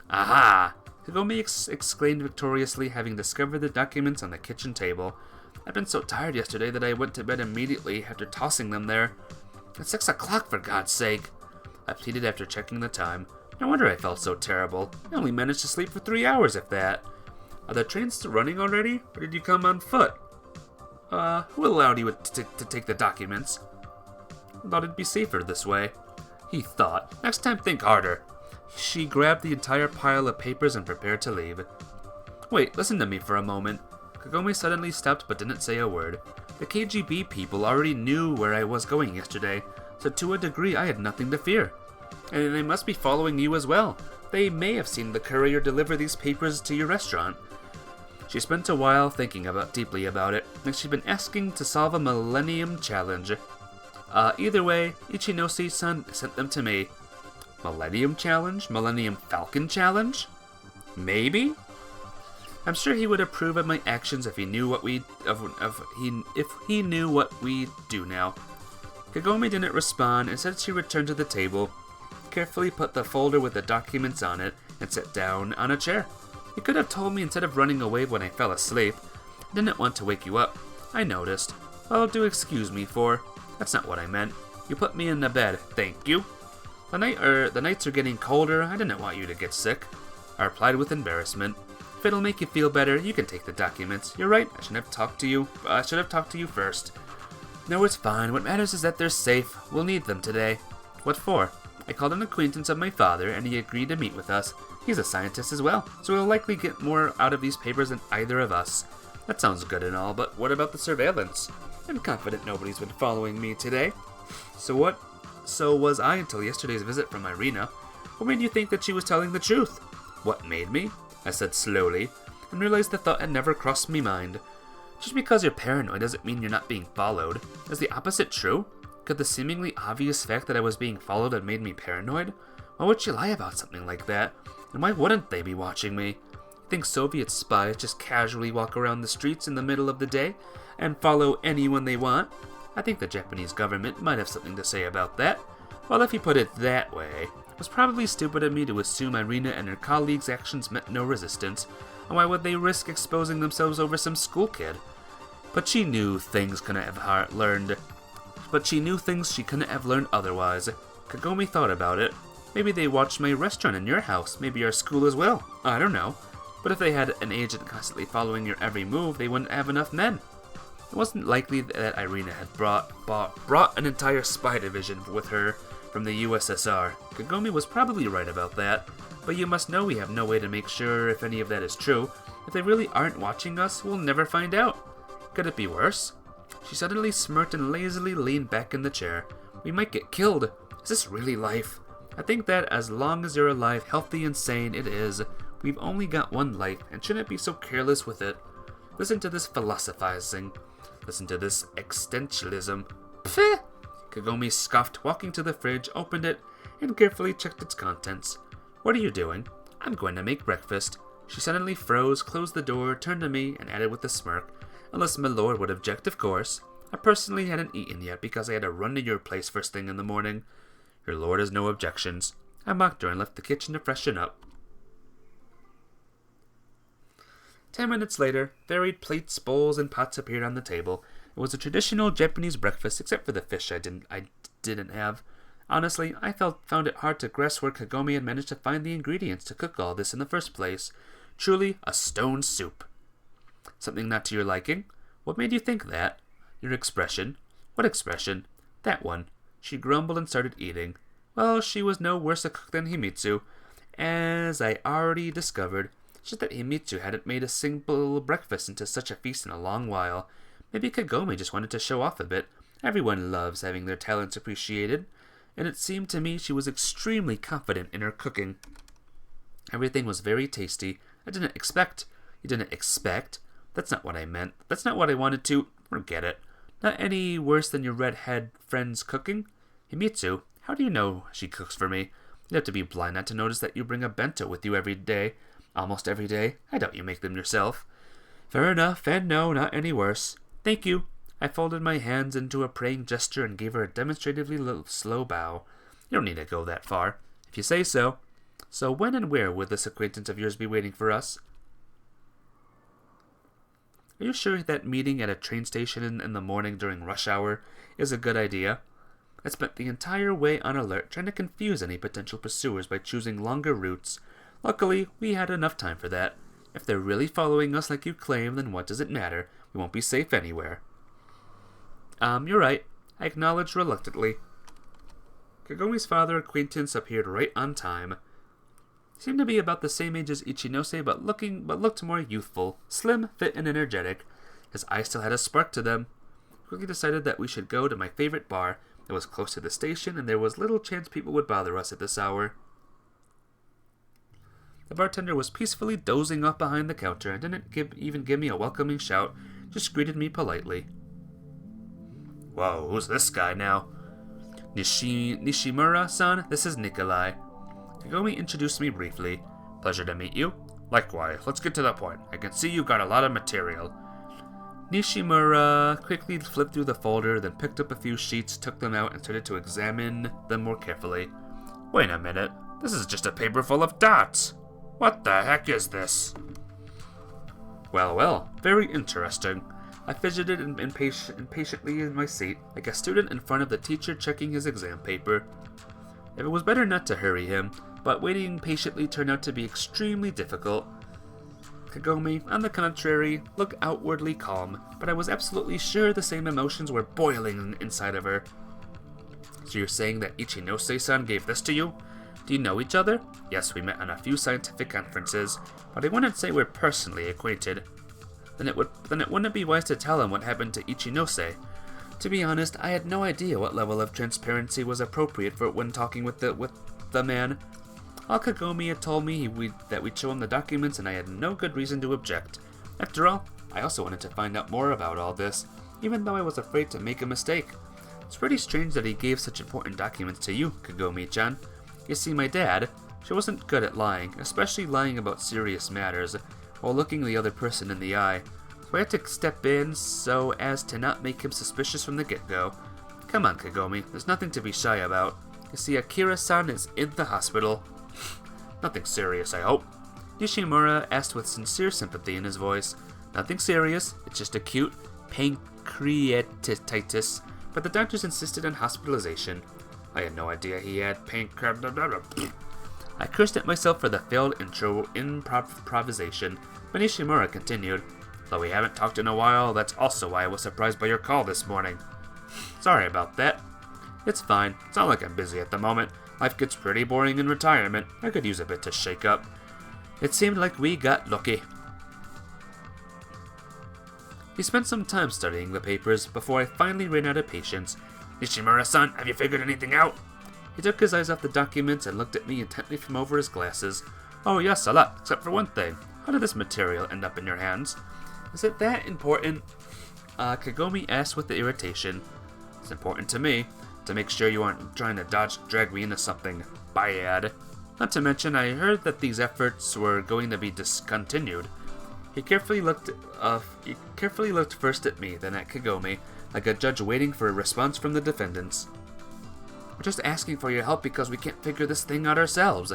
Aha! Kagome exclaimed victoriously, having discovered the documents on the kitchen table. I'd been so tired yesterday that I went to bed immediately after tossing them there. It's 6 o'clock, for God's sake! I pleaded after checking the time. No wonder I felt so terrible. I only managed to sleep for 3 hours, if that. Are the trains still running already, or did you come on foot? Who allowed you to take the documents? I thought it'd be safer this way. He thought. Next time think harder. She grabbed the entire pile of papers and prepared to leave. Wait, listen to me for a moment. Kagome suddenly stopped but didn't say a word. The KGB people already knew where I was going yesterday, so to a degree I had nothing to fear. And they must be following you as well. They may have seen the courier deliver these papers to your restaurant. She spent a while thinking deeply about it, like she'd been asking to solve a Millennium Challenge. Either way, Ichinose-san sent them to me. Millennium Challenge? Millennium Falcon Challenge? Maybe? I'm sure he would approve of my actions if he knew what we knew what we do now. Kagome didn't respond. Instead, she returned to the table, carefully put the folder with the documents on it, and sat down on a chair. You could have told me instead of running away when I fell asleep. I didn't want to wake you up. I noticed. Well, do excuse me for. That's not what I meant. You put me in the bed. Thank you. The nights are getting colder. I didn't want you to get sick. I replied with embarrassment. If it'll make you feel better, you can take the documents. You're right, I should have talked to you first. No, it's fine. What matters is that they're safe. We'll need them today. What for? I called an acquaintance of my father, and he agreed to meet with us. He's a scientist as well, so he'll likely get more out of these papers than either of us. That sounds good and all, but what about the surveillance? I'm confident nobody's been following me today. So was I until yesterday's visit from Irina. What made you think that she was telling the truth? What made me? I said slowly, and realized the thought had never crossed my mind. Just because you're paranoid doesn't mean you're not being followed. Is the opposite true? Could the seemingly obvious fact that I was being followed have made me paranoid? Why would you lie about something like that? And why wouldn't they be watching me? You think Soviet spies just casually walk around the streets in the middle of the day and follow anyone they want? I think the Japanese government might have something to say about that. Well, if you put it that way, it was probably stupid of me to assume Irina and her colleagues' actions met no resistance, and why would they risk exposing themselves over some school kid? But she knew things she couldn't have learned otherwise. Kagome thought about it. Maybe they watched my restaurant in your house, maybe our school as well. I don't know. But if they had an agent constantly following your every move, they wouldn't have enough men. It wasn't likely that Irina had brought an entire spy division with her from the USSR. Kagome was probably right about that, but you must know we have no way to make sure if any of that is true. If they really aren't watching us, we'll never find out. Could it be worse? She suddenly smirked and lazily leaned back in the chair. We might get killed. Is this really life? I think that as long as you're alive, healthy and sane, it is. We've only got one life, and shouldn't be so careless with it. Listen to this philosophizing. Listen to this existentialism. Pfeh! Kagome scoffed, walking to the fridge, opened it, and carefully checked its contents. What are you doing? I'm going to make breakfast. She suddenly froze, closed the door, turned to me, and added with a smirk. Unless my lord would object, of course. I personally hadn't eaten yet because I had to run to your place first thing in the morning. Your lord has no objections. I mocked her and left the kitchen to freshen up. 10 minutes later, varied plates, bowls, and pots appeared on the table. It was a traditional Japanese breakfast, except for the fish I didn't have. Honestly, I found it hard to grasp where Kagome had managed to find the ingredients to cook all this in the first place. Truly, a stone soup. Something not to your liking? What made you think that? Your expression. What expression? That one. She grumbled and started eating. Well, she was no worse a cook than Himitsu, as I already discovered. Just that Himitsu hadn't made a simple breakfast into such a feast in a long while. Maybe Kagome just wanted to show off a bit. Everyone loves having their talents appreciated, and it seemed to me she was extremely confident in her cooking. Everything was very tasty. You didn't expect? That's not what I meant. That's not what I wanted to. Forget it. Not any worse than your redhead friend's cooking? Himitsu, how do you know she cooks for me? You'd have to be blind not to notice that you bring a bento with you every day. Almost every day. I doubt you make them yourself. Fair enough, and no, not any worse. Thank you. I folded my hands into a praying gesture and gave her a demonstratively slow bow. You don't need to go that far. If you say so. So when and where would this acquaintance of yours be waiting for us? Are you sure that meeting at a train station in the morning during rush hour is a good idea? I spent the entire way on alert, trying to confuse any potential pursuers by choosing longer routes. Luckily, we had enough time for that. If they're really following us like you claim, then what does it matter? We won't be safe anywhere. You're right. I acknowledged reluctantly. Kagome's father acquaintance appeared right on time. He seemed to be about the same age as Ichinose, but looked more youthful, slim, fit, and energetic. His eyes still had a spark to them. We quickly decided that we should go to my favorite bar. It was close to the station, and there was little chance people would bother us at this hour. The bartender was peacefully dozing off behind the counter and didn't even give me a welcoming shout, just greeted me politely. Whoa, who's this guy now? Nishimura-san, this is Nikolai. Kagome introduced me briefly. Pleasure to meet you. Likewise, let's get to the point. I can see you got a lot of material. Nishimura quickly flipped through the folder, then picked up a few sheets, took them out, and started to examine them more carefully. Wait a minute. This is just a paper full of dots. What the heck is this? Well, very interesting. I fidgeted impatiently in my seat, like a student in front of the teacher checking his exam paper. If it was better not to hurry him, but waiting patiently turned out to be extremely difficult. Kagome, on the contrary, looked outwardly calm, but I was absolutely sure the same emotions were boiling inside of her. So you're saying that Ichinose-san gave this to you? Do you know each other? Yes, we met on a few scientific conferences, but I wouldn't say we're personally acquainted. Then it wouldn't be wise to tell him what happened to Ichinose. To be honest, I had no idea what level of transparency was appropriate for when talking with the man. All Kagome had told me that we'd show him the documents, and I had no good reason to object. After all, I also wanted to find out more about all this, even though I was afraid to make a mistake. It's pretty strange that he gave such important documents to you, Kagome-chan. You see, my dad, she wasn't good at lying, especially lying about serious matters, while looking the other person in the eye. So I had to step in so as to not make him suspicious from the get-go. Come on, Kagome, there's nothing to be shy about. You see, Akira-san is in the hospital. Nothing serious, I hope. Nishimura asked with sincere sympathy in his voice. Nothing serious, it's just acute pancreatitis, but the doctors insisted on hospitalization. I had no idea he had I cursed at myself for the failed improvisation, but Nishimura continued. Though we haven't talked in a while, that's also why I was surprised by your call this morning. Sorry about that. It's fine. It's not like I'm busy at the moment. Life gets pretty boring in retirement. I could use a bit to shake up. It seemed like we got lucky. He spent some time studying the papers before I finally ran out of patience. Nishimura-san, have you figured anything out? He took his eyes off the documents and looked at me intently from over his glasses. Oh yes, a lot, except for one thing. How did this material end up in your hands? Is it that important? Kagome asked with irritation. It's important to me, to make sure you aren't trying to drag me into something bad. Not to mention, I heard that these efforts were going to be discontinued. He carefully looked first at me, then at Kagome, like a judge waiting for a response from the defendants. We're just asking for your help because we can't figure this thing out ourselves.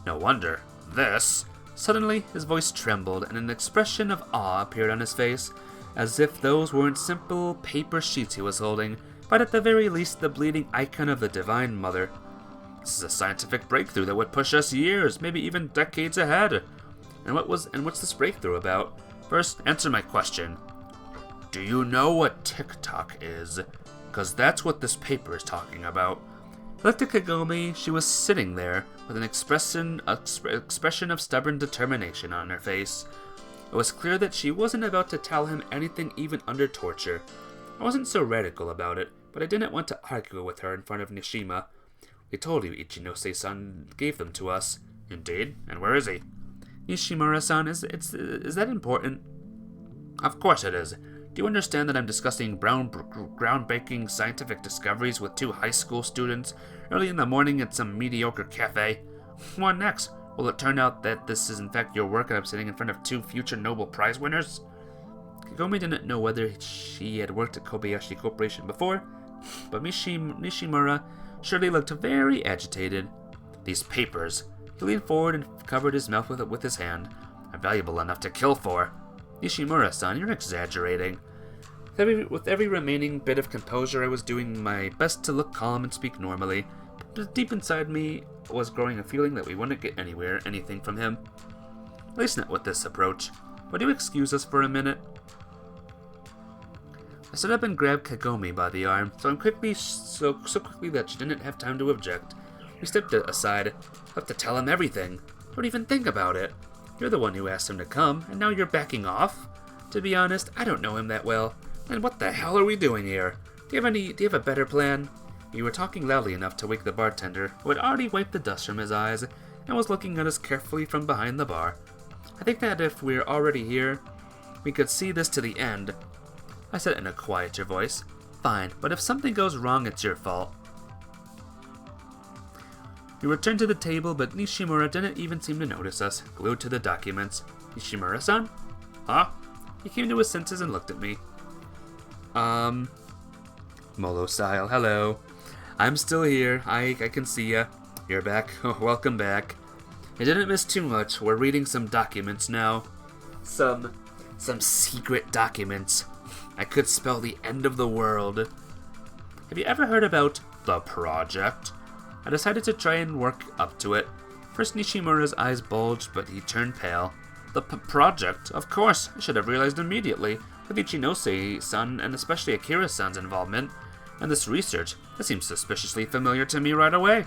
No wonder. This... Suddenly, his voice trembled, and an expression of awe appeared on his face, as if those weren't simple paper sheets he was holding, but at the very least the bleeding icon of the Divine Mother. This is a scientific breakthrough that would push us years, maybe even decades ahead. And what's this breakthrough about? First, answer my question. Do you know what TikTok is? 'Cause that's what this paper is talking about. I looked at Kagome. She was sitting there with an expression of stubborn determination on her face. It was clear that she wasn't about to tell him anything even under torture. I wasn't so radical about it, but I didn't want to argue with her in front of Nishima. We told you Ichinose-san gave them to us. Indeed, and where is he? Nishimura-san, is that important? Of course it is. Do you understand that I'm discussing groundbreaking scientific discoveries with 2 high school students early in the morning at some mediocre cafe? What next? Will it turn out that this is in fact your work and I'm sitting in front of 2 future Nobel Prize winners? Kagome didn't know whether she had worked at Kobayashi Corporation before, but Nishimura surely looked very agitated. These papers. He leaned forward and covered his mouth with his hand. Are valuable enough to kill for. Nishimura-san, you're exaggerating. With every remaining bit of composure, I was doing my best to look calm and speak normally, but deep inside me was growing a feeling that we wouldn't get anything from him. At least not with this approach. Would you excuse us for a minute? I stood up and grabbed Kagome by the arm, so quickly that she didn't have time to object. We stepped aside. I have to tell him everything. Don't even think about it. You're the one who asked him to come, and now you're backing off? To be honest, I don't know him that well. And what the hell are we doing here? Do you have a better plan? We were talking loudly enough to wake the bartender, who had already wiped the dust from his eyes, and was looking at us carefully from behind the bar. I think that if we're already here, we could see this to the end. I said in a quieter voice. Fine, but if something goes wrong, it's your fault. We returned to the table, but Nishimura didn't even seem to notice us, glued to the documents. Nishimura-san? Huh? He came to his senses and looked at me. Molo style, hello. I'm still here. I can see ya. You're back. Welcome back. I didn't miss too much. We're reading some documents now. Some secret documents. I could spell the end of the world. Have you ever heard about The Project? I decided to try and work up to it. First, Nishimura's eyes bulged, but he turned pale. The project? Of course, I should have realized immediately, with Ichinose-san and especially Akira-san's involvement. And this research, that seems suspiciously familiar to me right away.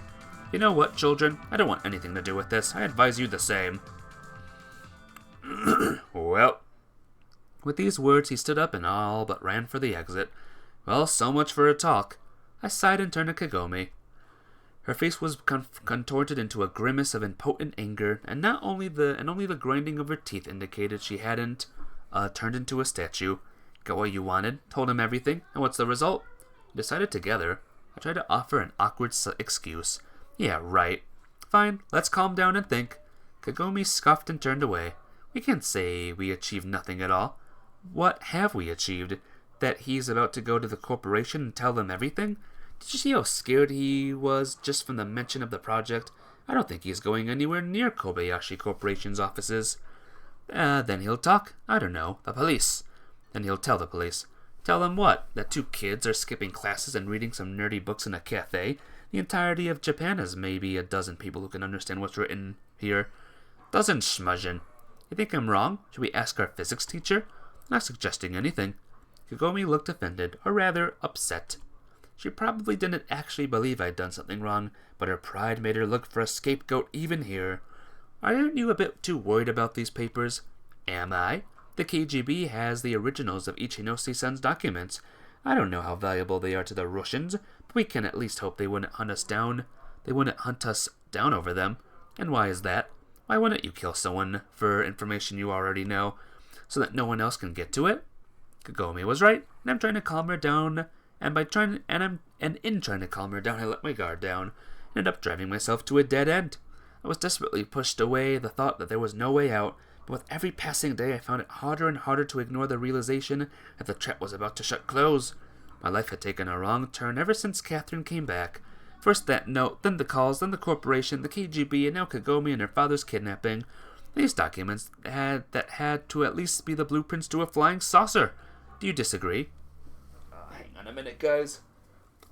You know what, children? I don't want anything to do with this. I advise you the same. Well. With these words, he stood up and all but ran for the exit. Well, so much for a talk. I sighed and turned to Kagome. Her face was contorted into a grimace of impotent anger, and only the grinding of her teeth indicated she hadn't turned into a statue. Got what you wanted, told him everything, and what's the result? We decided together. I tried to offer an awkward excuse. Yeah, right. Fine, let's calm down and think. Kagome scoffed and turned away. We can't say we achieved nothing at all. What have we achieved? That he's about to go to the corporation and tell them everything? Did you see how scared he was just from the mention of the project? I don't think he's going anywhere near Kobayashi Corporation's offices. Then he'll talk, I don't know, the police. Then he'll tell the police. Tell them what? That 2 kids are skipping classes and reading some nerdy books in a cafe? The entirety of Japan has maybe a dozen people who can understand what's written here. Doesn't schmudgeon. You think I'm wrong? Should we ask our physics teacher? Not suggesting anything. Kagome looked offended, or rather, upset. She probably didn't actually believe I'd done something wrong, but her pride made her look for a scapegoat even here. Aren't you a bit too worried about these papers? Am I? The KGB has the originals of Ichinose-san's documents. I don't know how valuable they are to the Russians, but we can at least hope they wouldn't hunt us down. They wouldn't hunt us down over them. And why is that? Why wouldn't you kill someone for information you already know, so that no one else can get to it? Kagome was right, and I'm trying to calm her down. In trying to calm her down, I let my guard down, and ended up driving myself to a dead end. I was desperately pushed away the thought that there was no way out, but with every passing day I found it harder and harder to ignore the realization that the trap was about to shut close. My life had taken a wrong turn ever since Catherine came back. First that note, then the calls, then the corporation, the KGB, and now Kagome and her father's kidnapping. These documents had to at least be the blueprints to a flying saucer. Do you disagree? Hang on a minute, guys.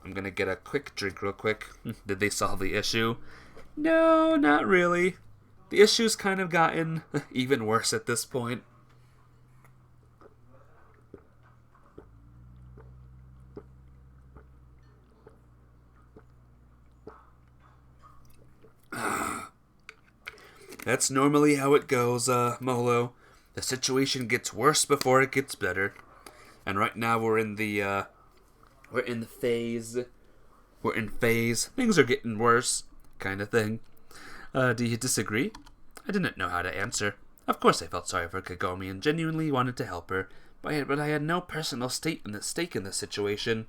I'm gonna get a quick drink real quick. Did they solve the issue? No, not really. The issue's kind of gotten even worse at this point. That's normally how it goes, Molo. The situation gets worse before it gets better. And right now we're in phase. Things are getting worse, kind of thing. Do you disagree? I didn't know how to answer. Of course I felt sorry for Kagome and genuinely wanted to help her, but I had no personal stake in the situation.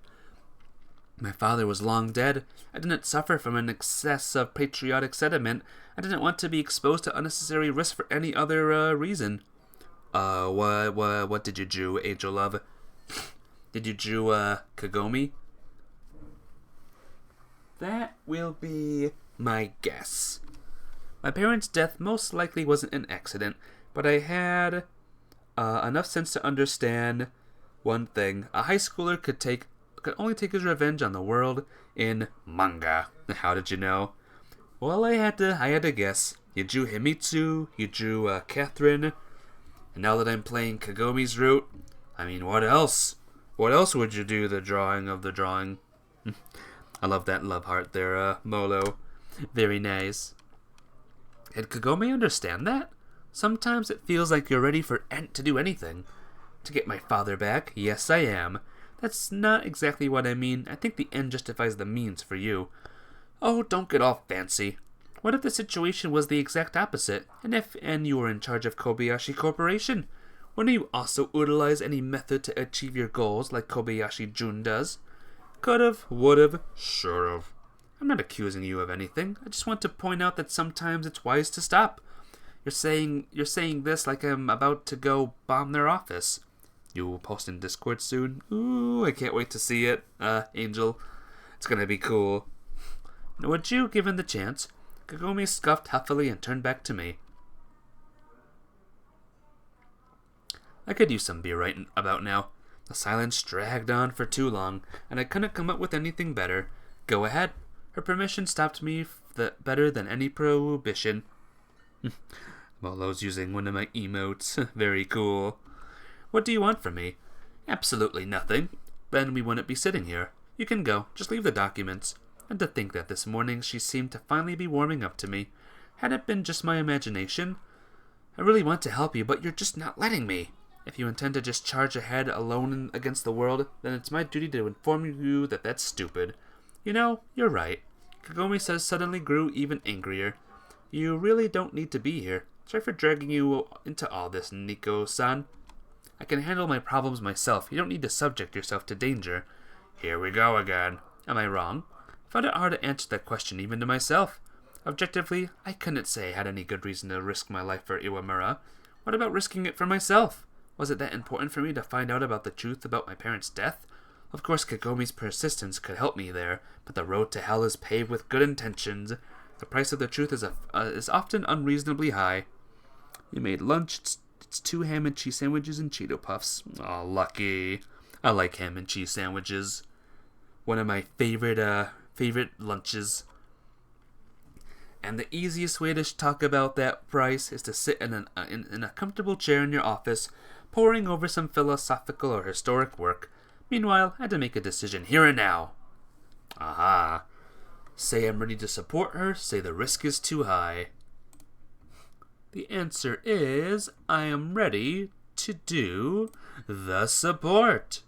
My father was long dead. I didn't suffer from an excess of patriotic sentiment. I didn't want to be exposed to unnecessary risk for any other reason. What did you do, Angel Love? Did you do, Kagome? That will be my guess. My parents' death most likely wasn't an accident, but I had enough sense to understand one thing. A high schooler could only take his revenge on the world in manga. How did you know? Well, I had to guess. You drew Himitsu, you drew Catherine, and now that I'm playing Kagome's route, I mean, what else? What else would you do the drawing of the drawing? I love that love heart there, Molo. Very nice. Did Kagome understand that? Sometimes it feels like you're ready to do anything. To get my father back, yes I am. That's not exactly what I mean. I think the end justifies the means for you. Oh, don't get all fancy. What if the situation was the exact opposite, and you were in charge of Kobayashi Corporation? Wouldn't you also utilize any method to achieve your goals like Kobayashi Jun does? Could've, would've, should've. I'm not accusing you of anything. I just want to point out that sometimes it's wise to stop. You're saying this like I'm about to go bomb their office. You will post in Discord soon? Ooh, I can't wait to see it, Angel. It's gonna be cool. Would you, given the chance? Kagome scoffed huffily and turned back to me. I could use some beer right about now. The silence dragged on for too long, and I couldn't come up with anything better. Go ahead. Her permission stopped me better than any prohibition. Molo's using one of my emotes. Very cool. What do you want from me? Absolutely nothing. Then we wouldn't be sitting here. You can go. Just leave the documents. And to think that this morning she seemed to finally be warming up to me. Had it been just my imagination? I really want to help you, but you're just not letting me. If you intend to just charge ahead alone against the world, then it's my duty to inform you that that's stupid. You know, you're right. Kagome suddenly grew even angrier. You really don't need to be here. Sorry for dragging you into all this, Nico-san. I can handle my problems myself. You don't need to subject yourself to danger. Here we go again. Am I wrong? I found it hard to answer that question even to myself. Objectively, I couldn't say I had any good reason to risk my life for Iwamura. What about risking it for myself? Was it that important for me to find out about the truth about my parents' death? Of course, Kagome's persistence could help me there, but the road to hell is paved with good intentions. The price of the truth is often unreasonably high. You made lunch. It's 2 ham and cheese sandwiches and Cheeto Puffs. Aw, lucky. I like ham and cheese sandwiches. One of my favorite lunches. And the easiest way to talk about that price is to sit in a comfortable chair in your office, poring over some philosophical or historic work. Meanwhile, I had to make a decision here and now. Aha. Say I'm ready to support her, say the risk is too high. The answer is, I am ready to do the support.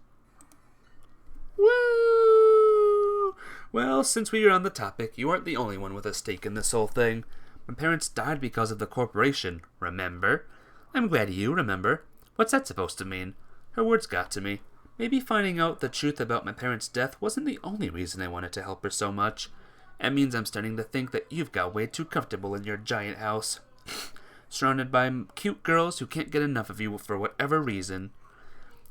Woo! Well, since we are on the topic, you aren't the only one with a stake in this whole thing. My parents died because of the corporation, remember? I'm glad you remember. What's that supposed to mean? Her words got to me. Maybe finding out the truth about my parents' death wasn't the only reason I wanted to help her so much. It means I'm starting to think that you've got way too comfortable in your giant house. Surrounded by cute girls who can't get enough of you for whatever reason.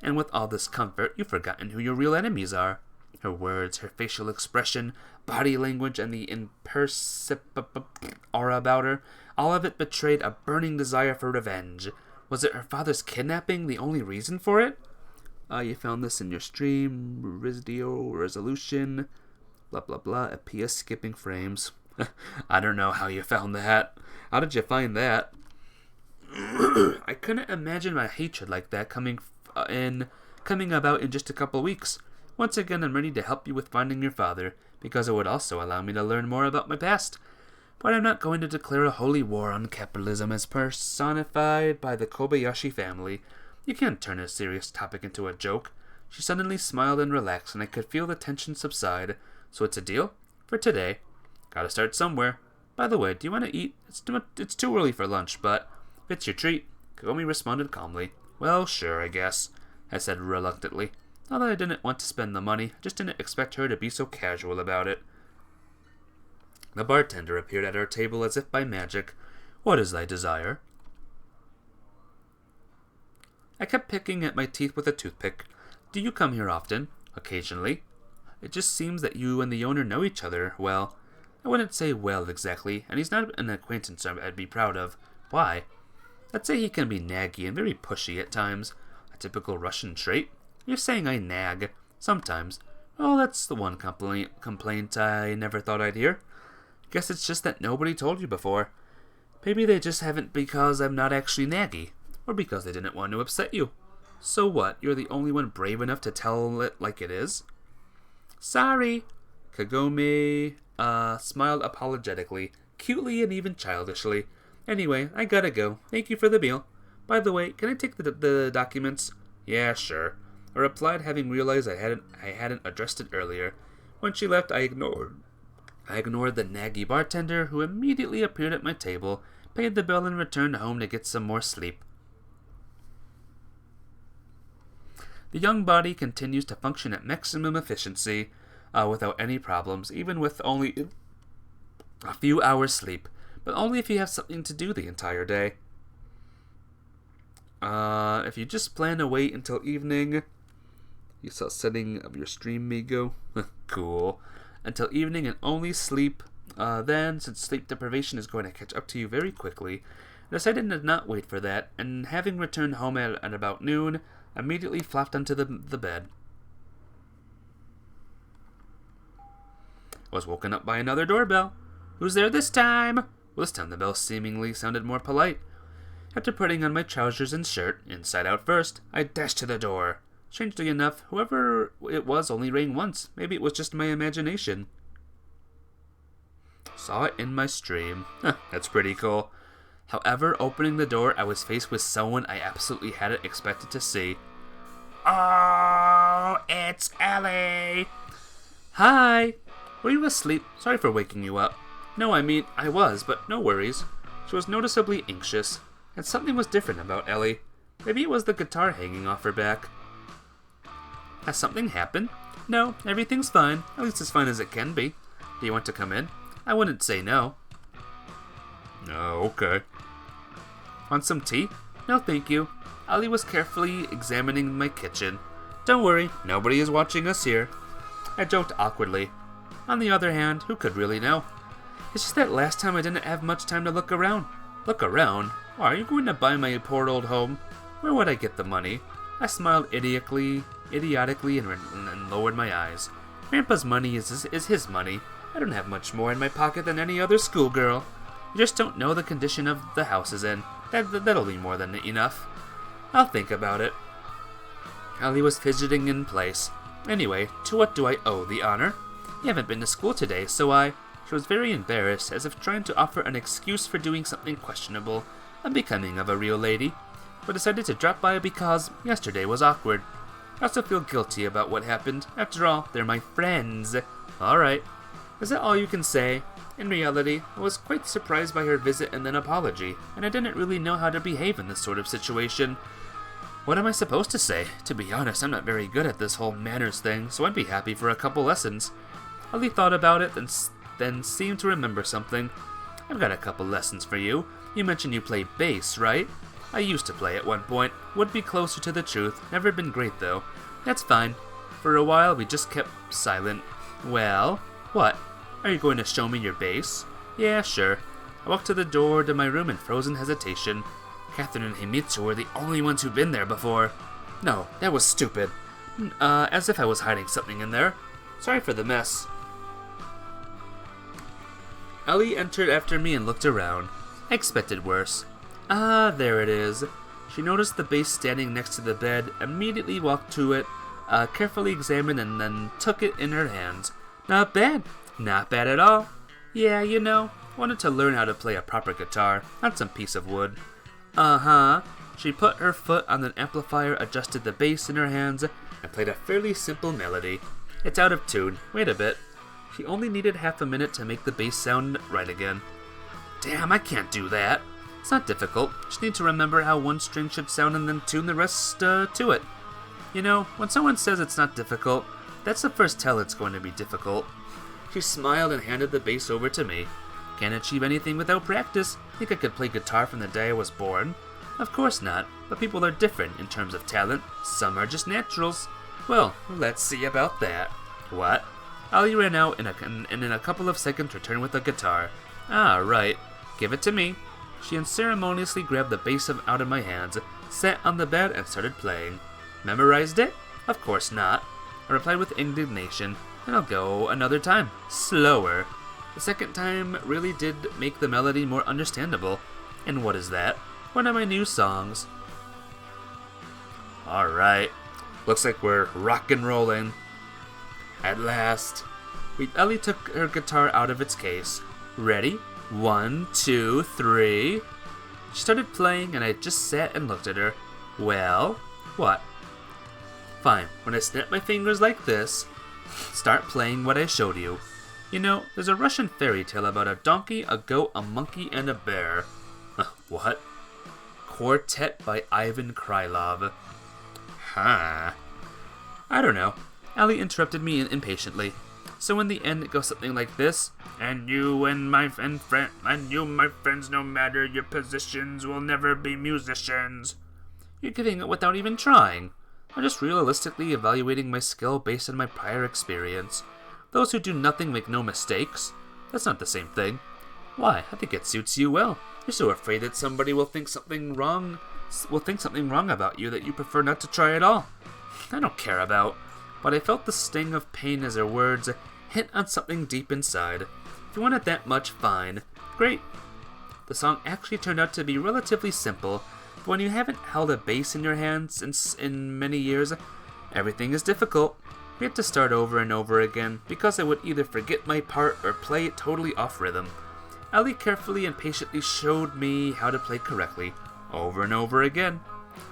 And with all this comfort, you've forgotten who your real enemies are. Her words, her facial expression, body language, and the imperceptible aura about her, all of it betrayed a burning desire for revenge. Was it her father's kidnapping the only reason for it? You found this in your stream, Rizdio, resolution, blah blah blah, Apia skipping frames. I don't know how you found that. How did you find that? I couldn't imagine my hatred like that coming about in just a couple weeks. Once again, I'm ready to help you with finding your father, because it would also allow me to learn more about my past. But I'm not going to declare a holy war on capitalism as personified by the Kobayashi family. You can't turn a serious topic into a joke. She suddenly smiled and relaxed, and I could feel the tension subside. So it's a deal? For today. Gotta start somewhere. By the way, do you want to eat? It's too early for lunch, but if it's your treat. Kagome responded calmly. Well, sure, I guess, I said reluctantly. Not that I didn't want to spend the money, I just didn't expect her to be so casual about it. The bartender appeared at our table as if by magic. What is thy desire? I kept picking at my teeth with a toothpick. Do you come here often? Occasionally. It just seems that you and the owner know each other well. I wouldn't say well exactly, and he's not an acquaintance I'd be proud of. Why? I'd say he can be naggy and very pushy at times. A typical Russian trait. You're saying I nag. Sometimes. Well, that's the one complaint I never thought I'd hear. Guess it's just that nobody told you before. Maybe they just haven't because I'm not actually naggy. Or because they didn't want to upset you. So what, you're the only one brave enough to tell it like it is? Sorry. Kagome smiled apologetically, cutely and even childishly. Anyway, I gotta go. Thank you for the meal. By the way, can I take the documents? Yeah, sure. I replied, having realized I hadn't addressed it earlier. When she left, I ignored the naggy bartender, who immediately appeared at my table, paid the bill, and returned home to get some more sleep. The young body continues to function at maximum efficiency, without any problems, even with only a few hours sleep, but only if you have something to do the entire day. If you just plan to wait until evening, you saw setting of your stream, Migo. Cool. Until evening and only sleep. Then, since sleep deprivation is going to catch up to you very quickly, I decided to not wait for that, and having returned home at about noon, immediately flopped onto the bed. I was woken up by another doorbell. Who's there this time? Well, this time the bell seemingly sounded more polite. After putting on my trousers and shirt, inside out first, I dashed to the door. Strangely enough, whoever it was only rang once. Maybe it was just my imagination. Saw it in my stream. That's pretty cool. However, opening the door, I was faced with someone I absolutely hadn't expected to see. Oh, it's Ellie! Hi! Were you asleep? Sorry for waking you up. No, I mean, I was, but no worries. She was noticeably anxious, and something was different about Ellie. Maybe it was the guitar hanging off her back. Has something happened? No, everything's fine. At least as fine as it can be. Do you want to come in? I wouldn't say no. Oh, okay. Want some tea? No, thank you. Ellie was carefully examining my kitchen. Don't worry, nobody is watching us here. I joked awkwardly. On the other hand, who could really know? It's just that last time I didn't have much time to look around. Look around? Are you going to buy my poor old home? Where would I get the money? I smiled idiotically and lowered my eyes. Grandpa's money is his money. I don't have much more in my pocket than any other schoolgirl. You just don't know the condition of the house is in. That'll be more than enough. I'll think about it. Ellie was fidgeting in place. Anyway, to what do I owe the honor? You haven't been to school today, so She was very embarrassed, as if trying to offer an excuse for doing something questionable, unbecoming of a real lady, but decided to drop by because yesterday was awkward. I also feel guilty about what happened. After all, they're my friends. Alright. Is that all you can say? In reality, I was quite surprised by her visit and then apology, and I didn't really know how to behave in this sort of situation. What am I supposed to say? To be honest, I'm not very good at this whole manners thing, so I'd be happy for a couple lessons. Ellie thought about it, then seemed to remember something. I've got a couple lessons for you. You mentioned you play bass, right? I used to play at one point. Would be closer to the truth. Never been great, though. That's fine. For a while, we just kept silent. Well, what? Are you going to show me your bass? Yeah, sure. I walked to the door to my room in frozen hesitation. Catherine and Himitsu were the only ones who'd been there before. No, that was stupid. As if I was hiding something in there. Sorry for the mess. Ellie entered after me and looked around. I expected worse. Ah, there it is. She noticed the bass standing next to the bed, immediately walked to it, carefully examined, and then took it in her hands. Not bad. Not bad at all. Yeah, you know, wanted to learn how to play a proper guitar, not some piece of wood. Uh-huh. She put her foot on the amplifier, adjusted the bass in her hands, and played a fairly simple melody. It's out of tune. Wait a bit. She only needed half a minute to make the bass sound right again. Damn, I can't do that. It's not difficult. Just need to remember how one string should sound and then tune the rest to it. You know, when someone says it's not difficult, that's the first tell it's going to be difficult. She smiled and handed the bass over to me. Can't achieve anything without practice. Think I could play guitar from the day I was born? Of course not, but people are different in terms of talent. Some are just naturals. Well, let's see about that. What? Ellie ran out and in a couple of seconds returned with a guitar. Ah, right. Give it to me. She unceremoniously grabbed the bass out of my hands, sat on the bed, and started playing. Memorized it? Of course not. I replied with indignation. Then I'll go another time. Slower. The second time really did make the melody more understandable. And what is that? One of my new songs. Alright. Looks like we're rock and rolling. At last. Ellie took her guitar out of its case. Ready? 1, 2, 3. She started playing and I just sat and looked at her. Well, what? Fine, when I snap my fingers like this, start playing what I showed you. You know, there's a Russian fairy tale about a donkey, a goat, a monkey, and a bear. What? Quartet by Ivan Krylov. Huh. I don't know. Ellie interrupted me impatiently. So in the end, it goes something like this. And you and my friends, no matter your positions, will never be musicians. You're giving it without even trying. I'm just realistically evaluating my skill based on my prior experience. Those who do nothing make no mistakes. That's not the same thing. Why? I think it suits you well. You're so afraid that somebody will think something wrong about you that you prefer not to try at all. I don't care about. But I felt the sting of pain as her words hit on something deep inside. If you want it that much, fine. Great. The song actually turned out to be relatively simple, but when you haven't held a bass in your hands in many years, everything is difficult. We had to start over and over again, because I would either forget my part or play it totally off rhythm. Ellie carefully and patiently showed me how to play correctly, over and over again.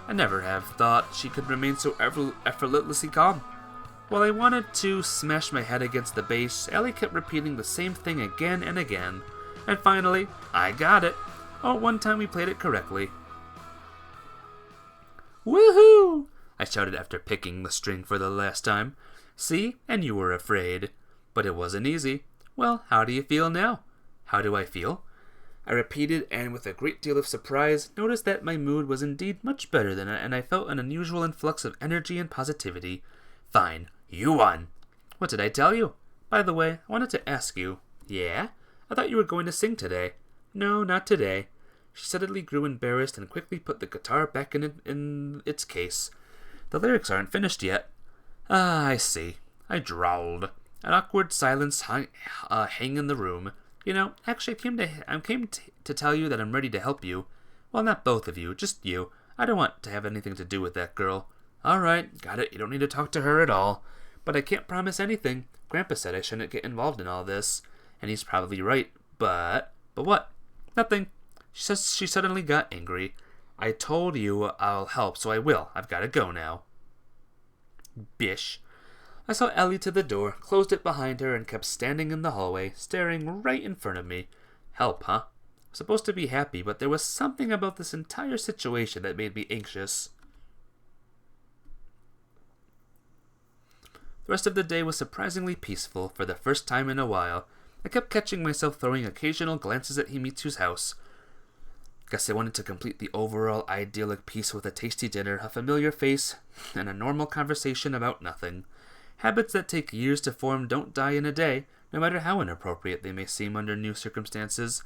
I never have thought she could remain so effortlessly calm. While I wanted to smash my head against the bass, Ellie kept repeating the same thing again and again. And finally, I got it. Oh, one time we played it correctly. Woohoo! I shouted after picking the string for the last time. See? And you were afraid. But it wasn't easy. Well, how do you feel now? How do I feel? I repeated, and with a great deal of surprise, noticed that my mood was indeed much better and I felt an unusual influx of energy and positivity. Fine, you won. What did I tell you? By the way, I wanted to ask you. Yeah? I thought you were going to sing today. No, not today. She suddenly grew embarrassed and quickly put the guitar back in its case. The lyrics aren't finished yet. Ah, I see. I drawled. An awkward silence hung in the room. You know, actually, I came to tell you that I'm ready to help you. Well, not both of you, just you. I don't want to have anything to do with that girl. All right, got it. You don't need to talk to her at all. But I can't promise anything. Grandpa said I shouldn't get involved in all this. And he's probably right. But what? Nothing. She suddenly got angry. I told you I'll help, so I will. I've got to go now. Bish. I saw Ellie to the door, closed it behind her, and kept standing in the hallway, staring right in front of me. Help, huh? I was supposed to be happy, but there was something about this entire situation that made me anxious. The rest of the day was surprisingly peaceful for the first time in a while. I kept catching myself throwing occasional glances at Himitsu's house. Guess I wanted to complete the overall idyllic peace with a tasty dinner, a familiar face, and a normal conversation about nothing. Habits that take years to form don't die in a day, no matter how inappropriate they may seem under new circumstances.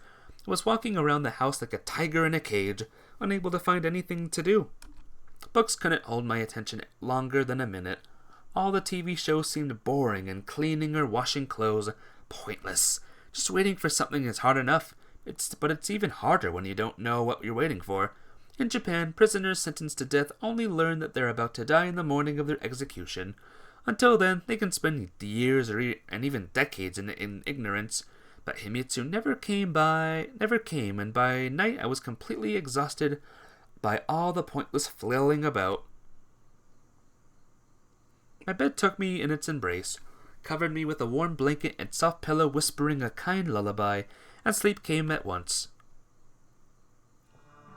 I was walking around the house like a tiger in a cage, unable to find anything to do. Books couldn't hold my attention longer than a minute. All the TV shows seemed boring, and cleaning or washing clothes pointless. Just waiting for something is hard enough, but it's even harder when you don't know what you're waiting for. In Japan, prisoners sentenced to death only learn that they're about to die in the morning of their execution. Until then, they can spend years and even decades in ignorance. But Himitsu never came, and by night I was completely exhausted by all the pointless flailing about. My bed took me in its embrace, covered me with a warm blanket and soft pillow, whispering a kind lullaby, and sleep came at once.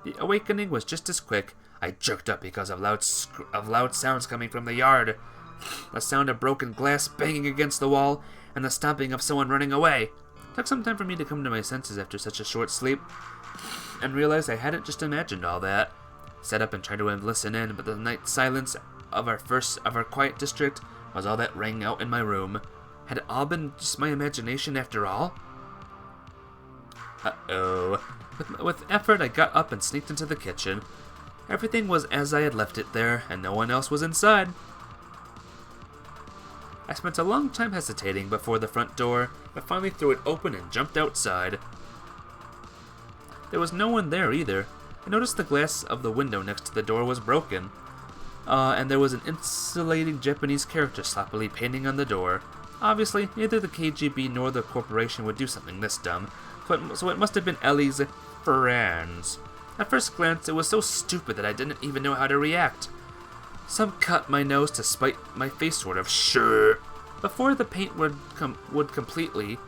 The awakening was just as quick. I jerked up because of loud sounds coming from the yard. The sound of broken glass banging against the wall, and the stomping of someone running away. It took some time for me to come to my senses after such a short sleep, and realize I hadn't just imagined all that. Sat up and tried to listen in, but the night silence of our quiet district was all that rang out in my room. Had it all been just my imagination after all? Uh-oh. With effort, I got up and sneaked into the kitchen. Everything was as I had left it there, and no one else was inside. I spent a long time hesitating before the front door, but finally threw it open and jumped outside. There was no one there either. I noticed the glass of the window next to the door was broken, and there was an insulating Japanese character sloppily painting on the door. Obviously, neither the KGB nor the corporation would do something this dumb, so it must have been Ellie's friends. At first glance, it was so stupid that I didn't even know how to react. Some cut my nose to spite my face, sort of. Sure. Before the paint would completely,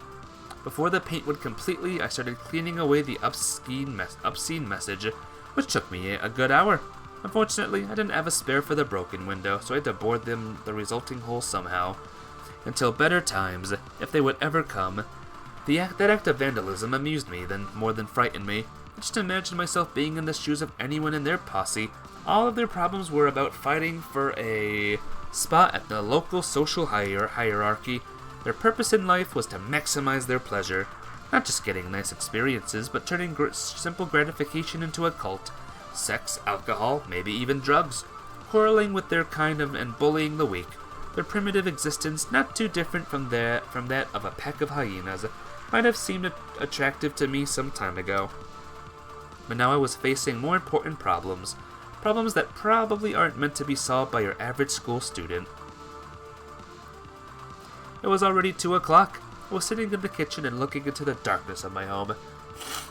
I started cleaning away the obscene message, which took me a good hour. Unfortunately, I didn't have a spare for the broken window, so I had to board the resulting hole somehow. Until better times, if they would ever come. That act of vandalism amused me more than frightened me. I just imagined myself being in the shoes of anyone in their posse. All of their problems were about fighting for a spot at the local social hierarchy. Their purpose in life was to maximize their pleasure. Not just getting nice experiences, but turning simple gratification into a cult. Sex, alcohol, maybe even drugs. Quarreling with their kind of and bullying the weak. Their primitive existence, not too different from that of a pack of hyenas, might have seemed attractive to me some time ago. But now I was facing more important problems that probably aren't meant to be solved by your average school student. It was already 2 o'clock. I was sitting in the kitchen and looking into the darkness of my home,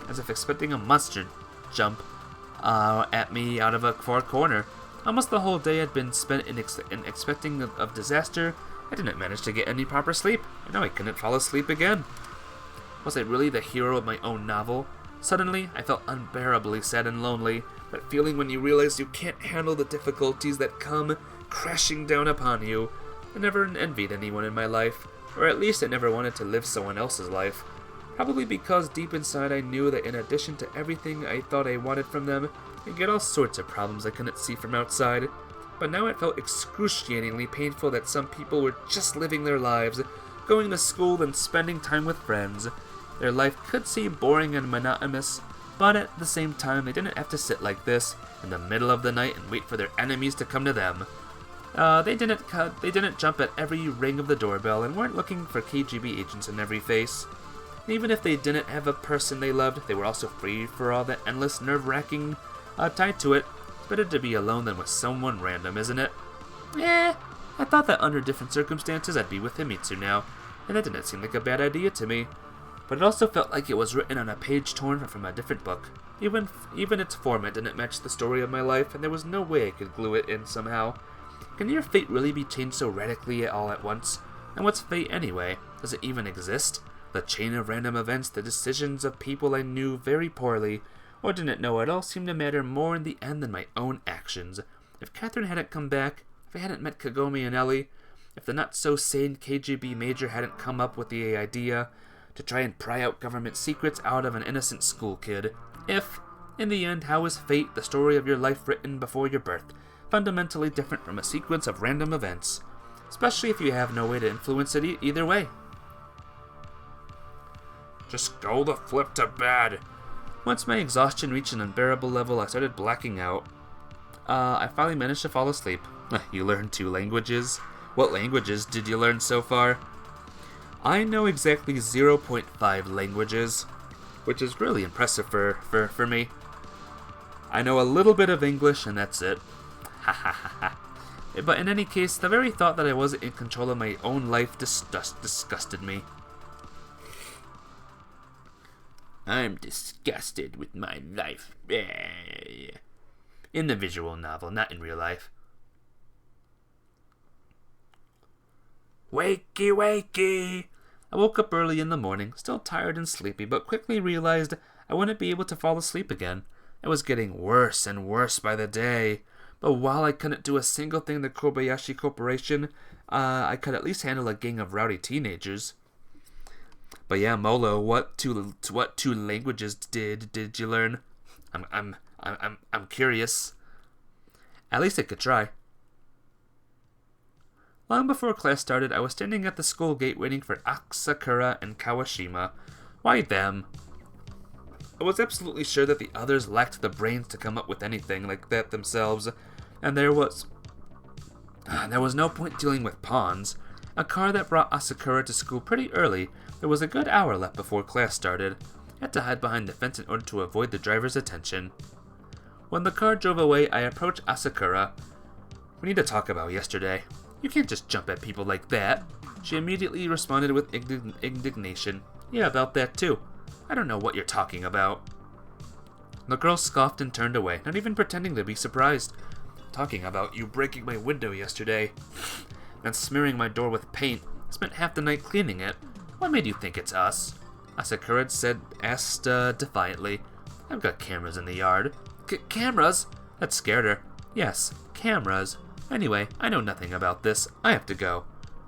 as if expecting a monster jump at me out of a far corner. Almost the whole day had been spent in expecting of disaster. I didn't manage to get any proper sleep, and now I couldn't fall asleep again. Was I really the hero of my own novel? Suddenly, I felt unbearably sad and lonely, that feeling when you realize you can't handle the difficulties that come crashing down upon you. I never envied anyone in my life, or at least I never wanted to live someone else's life. Probably because deep inside I knew that in addition to everything I thought I wanted from them, I'd get all sorts of problems I couldn't see from outside. But now it felt excruciatingly painful that some people were just living their lives, going to school and spending time with friends. Their life could seem boring and monotonous, but at the same time they didn't have to sit like this in the middle of the night and wait for their enemies to come to them. They didn't jump at every ring of the doorbell and weren't looking for KGB agents in every face. And even if they didn't have a person they loved, they were also free for all the endless nerve-wracking tied to it. It's better to be alone than with someone random, isn't it? I thought that under different circumstances I'd be with Himitsu now, and that didn't seem like a bad idea to me. But it also felt like it was written on a page torn from a different book. Even its format didn't match the story of my life, and there was no way I could glue it in somehow. Can your fate really be changed so radically all at once? And what's fate anyway? Does it even exist? The chain of random events, the decisions of people I knew very poorly, or didn't know at all, seemed to matter more in the end than my own actions. If Catherine hadn't come back, if I hadn't met Kagome and Ellie, if the not-so-sane KGB major hadn't come up with the idea to try and pry out government secrets out of an innocent school kid, if, in the end, how is fate, the story of your life written before your birth, fundamentally different from a sequence of random events, especially if you have no way to influence it either way? Just go the flip to bed. Once my exhaustion reached an unbearable level, I started blacking out. I finally managed to fall asleep. You learned 2 languages? What languages did you learn so far? I know exactly 0.5 languages, which is really impressive for me. I know a little bit of English, and that's it. Ha ha ha ha. But in any case, the very thought that I wasn't in control of my own life disgusted me. I'm disgusted with my life. In the visual novel, not in real life. Wakey, wakey! I woke up early in the morning, still tired and sleepy, but quickly realized I wouldn't be able to fall asleep again. It was getting worse and worse by the day. But while I couldn't do a single thing in the Kobayashi Corporation, I could at least handle a gang of rowdy teenagers. But yeah, Molo, what two languages did you learn? I'm curious. At least I could try. Long before class started, I was standing at the school gate waiting for Asakura and Kawashima. Why them? I was absolutely sure that the others lacked the brains to come up with anything like that themselves, and there was no point dealing with pawns. A car that brought Asakura to school pretty early. There was a good hour left before class started. I had to hide behind the fence in order to avoid the driver's attention. When the car drove away, I approached Asakura. We need to talk about yesterday. You can't just jump at people like that. She immediately responded with indignation. Yeah, about that too. I don't know what you're talking about. The girl scoffed and turned away, not even pretending to be surprised. Talking about you breaking my window yesterday, and smearing my door with paint. Spent half the night cleaning it. What made you think it's us? Asakura asked defiantly. I've got cameras in the yard. Cameras? That scared her. Yes, cameras. Anyway, I know nothing about this. I have to go.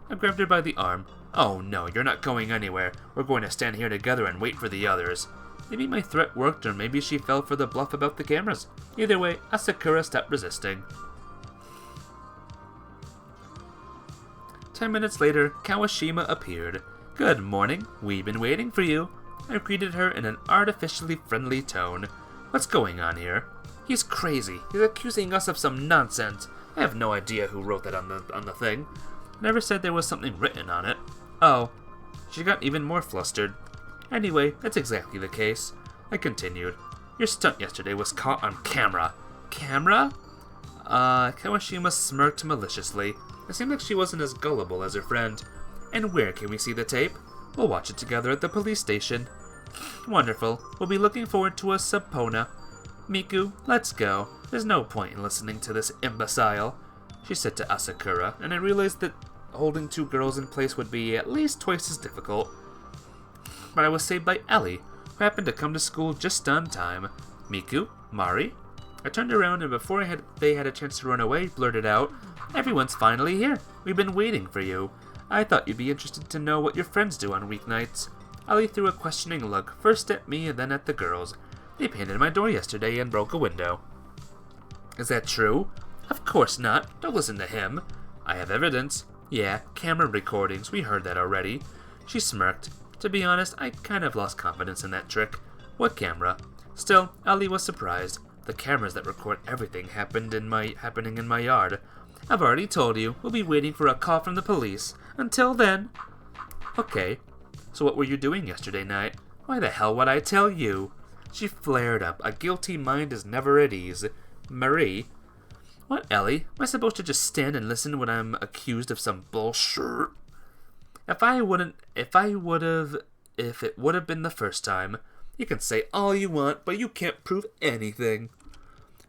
I grabbed her by the arm. Oh no, you're not going anywhere. We're going to stand here together and wait for the others. Maybe my threat worked, or maybe she fell for the bluff about the cameras. Either way, Asakura stopped resisting. 10 minutes later, Kawashima appeared. Good morning. We've been waiting for you. I greeted her in an artificially friendly tone. What's going on here? He's crazy. He's accusing us of some nonsense. I have no idea who wrote that on the thing. Never said there was something written on it. Oh. She got even more flustered. Anyway, that's exactly the case. I continued. Your stunt yesterday was caught on camera. Camera? Kawashima smirked maliciously. It seemed like she wasn't as gullible as her friend. And where can we see the tape? We'll watch it together at the police station. Wonderful. We'll be looking forward to a subpoena. Miku, let's go. There's no point in listening to this imbecile, she said to Asakura, and I realized that holding two girls in place would be at least twice as difficult. But I was saved by Ellie, who happened to come to school just on time. Miku? Mari? I turned around and before they had a chance to run away, blurted out, Everyone's finally here. We've been waiting for you. I thought you'd be interested to know what your friends do on weeknights. Ellie threw a questioning look, first at me and then at the girls. They painted my door yesterday and broke a window. Is that true? Of course not. Don't listen to him. I have evidence. Yeah, camera recordings. We heard that already. She smirked. To be honest, I kind of lost confidence in that trick. What camera? Still, Ellie was surprised. The cameras that record everything happening in my yard. I've already told you. We'll be waiting for a call from the police. Until then. Okay. So what were you doing yesterday night? Why the hell would I tell you? She flared up. A guilty mind is never at ease. Marie? What, Ellie? Am I supposed to just stand and listen when I'm accused of some bullshit? If it would have been the first time, you can say all you want, but you can't prove anything.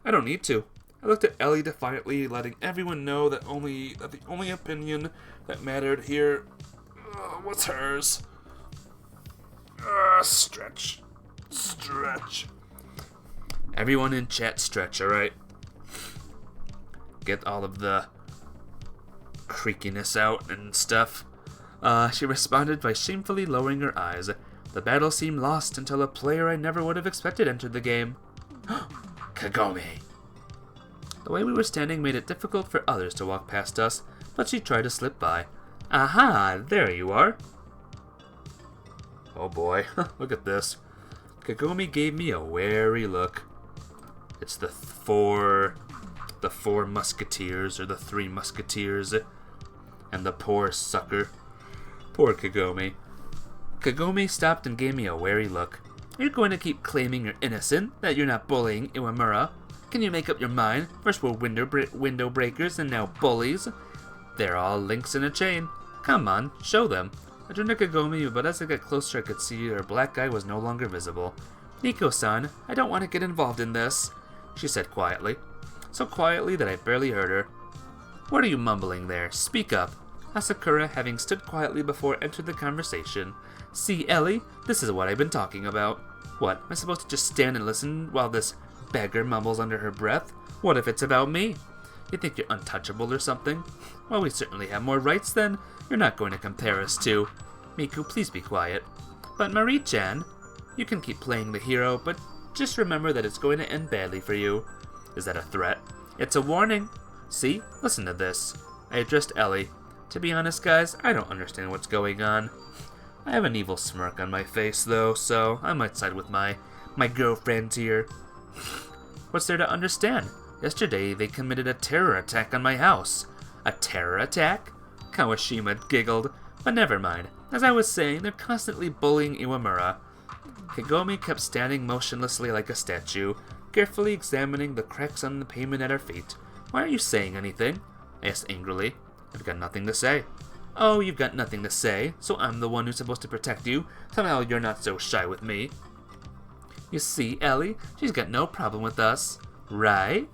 I don't need to. I looked at Ellie defiantly, letting everyone know that the only opinion that mattered here was hers. Stretch. Everyone in chat stretch, alright? Get all of the creakiness out and stuff. She responded by shamefully lowering her eyes. The battle seemed lost until a player I never would have expected entered the game. Kagome. The way we were standing made it difficult for others to walk past us, but she tried to slip by. Aha, there you are. Oh boy, look at this. Kagome gave me a wary look. It's the four musketeers, or the three musketeers, and the poor sucker. Poor Kagome. Kagome stopped and gave me a wary look. Are you going to keep claiming you're innocent, that you're not bullying Iwamura? Can you make up your mind? First we're window breakers, and now bullies. They're all links in a chain. Come on, show them. I turned to Kagome, but as I got closer I could see her black eye was no longer visible. Nico-san, I don't want to get involved in this, she said quietly. So quietly that I barely heard her. What are you mumbling there? Speak up. Asakura, having stood quietly before, entered the conversation. See, Ellie, this is what I've been talking about. What, am I supposed to just stand and listen while this beggar mumbles under her breath? What if it's about me? You think you're untouchable or something? Well, we certainly have more rights than you're not going to compare us to. Miku, please be quiet. But Marie-chan, you can keep playing the hero, but just remember that it's going to end badly for you. Is that a threat? It's a warning. See? Listen to this. I addressed Ellie. To be honest, guys, I don't understand what's going on. I have an evil smirk on my face, though, so I might side with my girlfriend here. What's there to understand? Yesterday, they committed a terror attack on my house. A terror attack? Kawashima giggled. But never mind. As I was saying, they're constantly bullying Iwamura. Kagome kept standing motionlessly like a statue, carefully examining the cracks on the pavement at her feet. Why aren't you saying anything? I asked angrily. I've got nothing to say. Oh, you've got nothing to say, so I'm the one who's supposed to protect you. Somehow you're not so shy with me. You see, Ellie, she's got no problem with us. Right?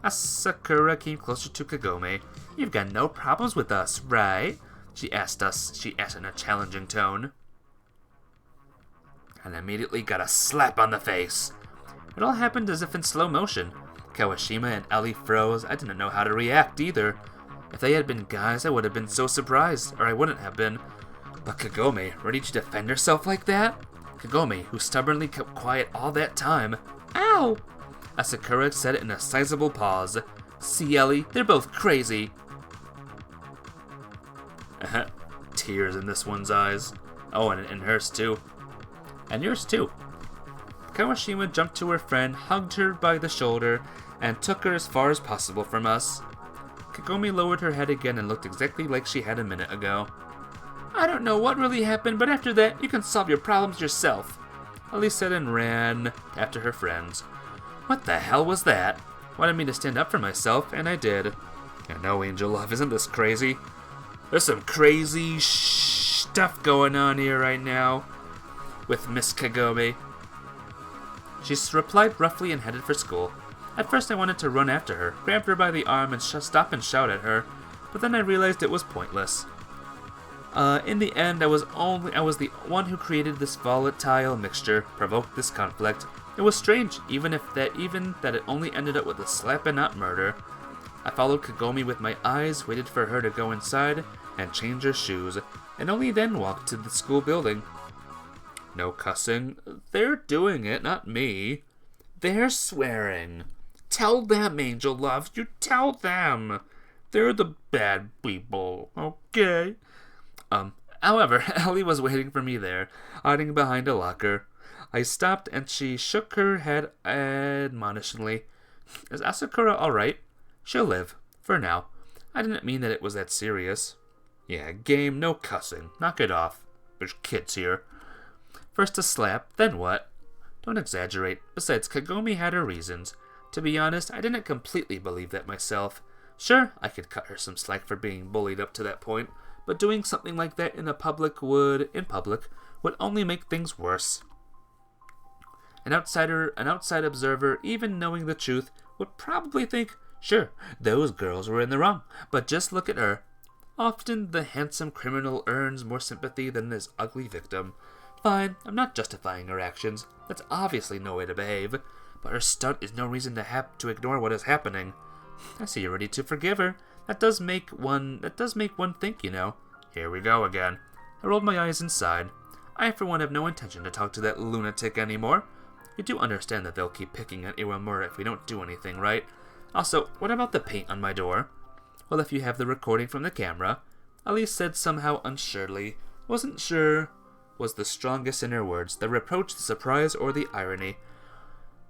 Asakura came closer to Kagome. You've got no problems with us, right? She asked in a challenging tone. And immediately got a slap on the face. It all happened as if in slow motion. Kawashima and Ellie froze. I didn't know how to react either. If they had been guys, I would have been so surprised, or I wouldn't have been. But Kagome, ready to defend herself like that? Kagome, who stubbornly kept quiet all that time. Ow! Asakura said it in a sizable pause. See, Ellie, they're both crazy. Tears in this one's eyes. Oh, and in hers too. And yours too. Kawashima jumped to her friend, hugged her by the shoulder, and took her as far as possible from us. Kagome lowered her head again and looked exactly like she had a minute ago. I don't know what really happened, but after that, you can solve your problems yourself. Ellie said and ran after her friends. What the hell was that? Wanted me to stand up for myself, and I did. I know, Angel Love, isn't this crazy? There's some crazy stuff going on here right now with Miss Kagome. She replied roughly and headed for school. At first I wanted to run after her, grab her by the arm and stop and shout at her, but then I realized it was pointless. In the end, I was the one who created this volatile mixture, provoked this conflict. It was strange, even that it only ended up with a slap and not murder. I followed Kagome with my eyes, waited for her to go inside and change her shoes, and only then walked to the school building. No cussing. They're doing it, not me. They're swearing. Tell them, Angel Love. You tell them. They're the bad people, okay? However, Ellie was waiting for me there, hiding behind a locker. I stopped and she shook her head admonishingly. Is Asakura alright? She'll live. For now. I didn't mean that it was that serious. Yeah, game, no cussing. Knock it off. There's kids here. First a slap, then what? Don't exaggerate. Besides, Kagome had her reasons. To be honest, I didn't completely believe that myself. Sure, I could cut her some slack for being bullied up to that point, but doing something like that in public would only make things worse. An outside observer, even knowing the truth, would probably think, sure, those girls were in the wrong, but just look at her. Often the handsome criminal earns more sympathy than his ugly victim. Fine, I'm not justifying her actions. That's obviously no way to behave. But her stunt is no reason to ignore what is happening. I see you're ready to forgive her. That does make one think, you know. Here we go again. I rolled my eyes inside. I, for one, have no intention to talk to that lunatic anymore. You do understand that they'll keep picking at Iwamura if we don't do anything, right? Also, what about the paint on my door? Well, if you have the recording from the camera. Ellie said somehow unsurely. Wasn't sure was the strongest in her words, the reproach, the surprise, or the irony.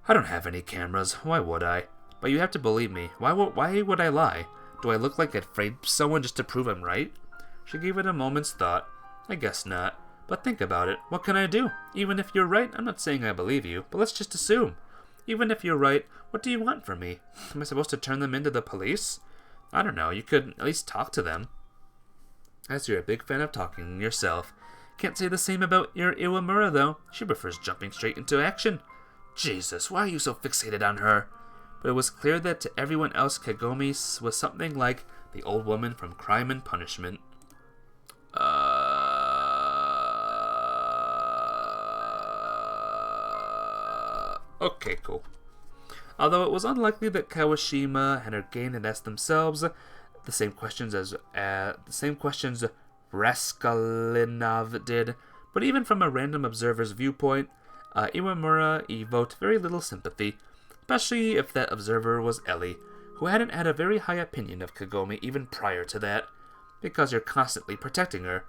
I don't have any cameras. Why would I? But you have to believe me. Why would I lie? Do I look like I'd framed someone just to prove I'm right? She gave it a moment's thought. I guess not. But think about it. What can I do? Even if you're right, I'm not saying I believe you, but let's just assume. Even if you're right, what do you want from me? Am I supposed to turn them into the police? I don't know. You could at least talk to them. As you're a big fan of talking yourself. Can't say the same about your Iwamura, though. She prefers jumping straight into action. Jesus, why are you so fixated on her? But it was clear that to everyone else, Kagome was something like the old woman from Crime and Punishment. Okay, cool. Although it was unlikely that Kawashima and her gang had asked themselves the same questions Raskolnikov did, but even from a random observer's viewpoint, Iwamura evoked very little sympathy, especially if that observer was Ellie, who hadn't had a very high opinion of Kagome even prior to that, because you're constantly protecting her.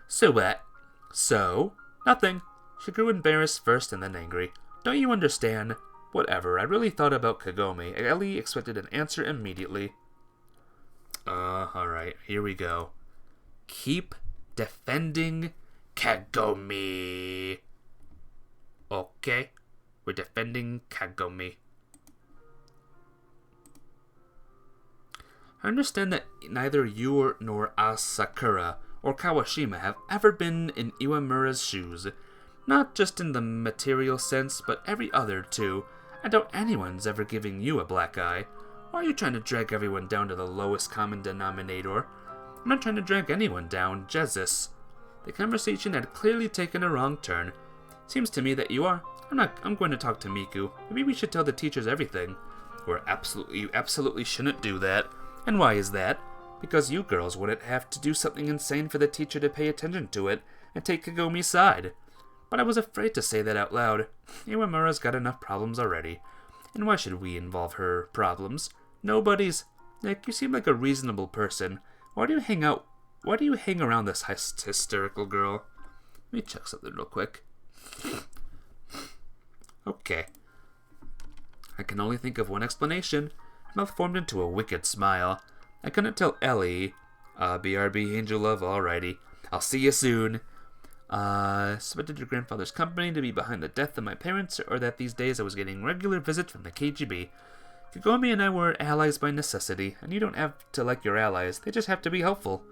So what? So? Nothing. She grew embarrassed first and then angry. Don't you understand? Whatever, I really thought about Kagome. Ellie expected an answer immediately. Alright, here we go. Keep defending Kagome. Okay, we're defending Kagome. I understand that neither you nor Asakura or Kawashima have ever been in Iwamura's shoes. Not just in the material sense, but every other too. I doubt anyone's ever giving you a black eye. Why are you trying to drag everyone down to the lowest common denominator? I'm not trying to drag anyone down, Jesus. The conversation had clearly taken a wrong turn. Seems to me that you are. I'm going to talk to Miku. Maybe we should tell the teachers everything. You absolutely shouldn't do that. And why is that? Because you girls wouldn't have to do something insane for the teacher to pay attention to it and take Kagome's side. But I was afraid to say that out loud. Iwamura's got enough problems already. And why should we involve her problems? Nobody's. Nick, you seem like a reasonable person. Why do you hang around this hysterical girl? Let me check something real quick. Okay. I can only think of one explanation. My mouth formed into a wicked smile. I couldn't tell Ellie. BRB, Angel Love, alrighty. I'll see you soon. Suspected your grandfather's company to be behind the death of my parents, or that these days I was getting regular visits from the KGB. Kagome and I were allies by necessity, and you don't have to like your allies, they just have to be helpful.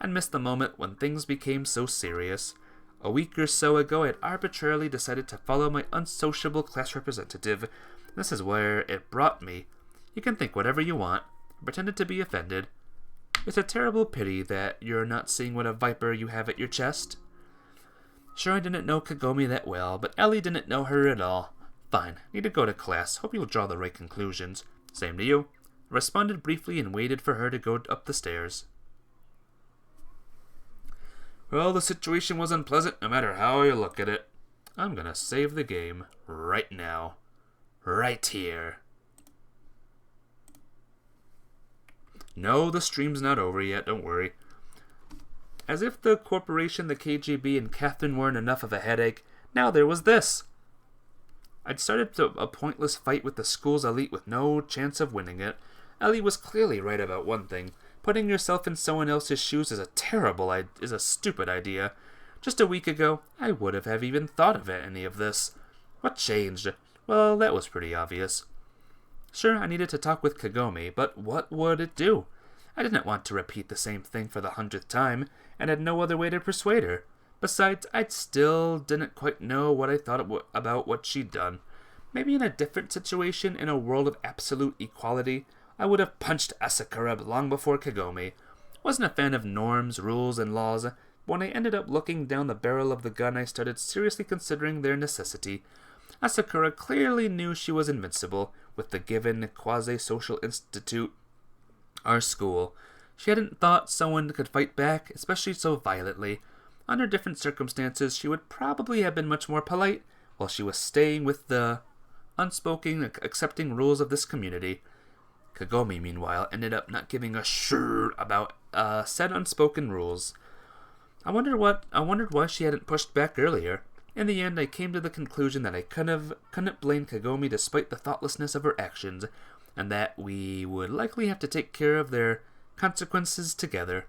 I missed the moment when things became so serious. A week or so ago, I had arbitrarily decided to follow my unsociable class representative. This is where it brought me. You can think whatever you want. I pretended to be offended. It's a terrible pity that you're not seeing what a viper you have at your chest. Sure, I didn't know Kagome that well, but Ellie didn't know her at all. Fine, need to go to class. Hope you'll draw the right conclusions. Same to you. I responded briefly and waited for her to go up the stairs. Well, the situation was unpleasant no matter how you look at it. I'm gonna save the game right now. Right here. No, the stream's not over yet, don't worry. As if the corporation, the KGB, and Catherine weren't enough of a headache, now there was this. I'd started a pointless fight with the school's elite with no chance of winning it. Ellie was clearly right about one thing. Putting yourself in someone else's shoes is a stupid idea. Just a week ago, I would have even thought of any of this. What changed? Well, that was pretty obvious. Sure, I needed to talk with Kagome, but what would it do? I didn't want to repeat the same thing for the 100th time, and had no other way to persuade her. Besides, I still didn't quite know what I thought about what she'd done. Maybe in a different situation, in a world of absolute equality, I would have punched Asakura long before Kagome. Wasn't a fan of norms, rules, and laws, but when I ended up looking down the barrel of the gun, I started seriously considering their necessity. Asakura clearly knew she was invincible, with the given quasi-social institute, our school. She hadn't thought someone could fight back, especially so violently. Under different circumstances, she would probably have been much more polite, while she was staying with the unspoken, accepting rules of this community. Kagome, meanwhile, ended up not giving a shit about said unspoken rules. I wondered why she hadn't pushed back earlier. In the end, I came to the conclusion that I couldn't blame Kagome despite the thoughtlessness of her actions, and that we would likely have to take care of their consequences together.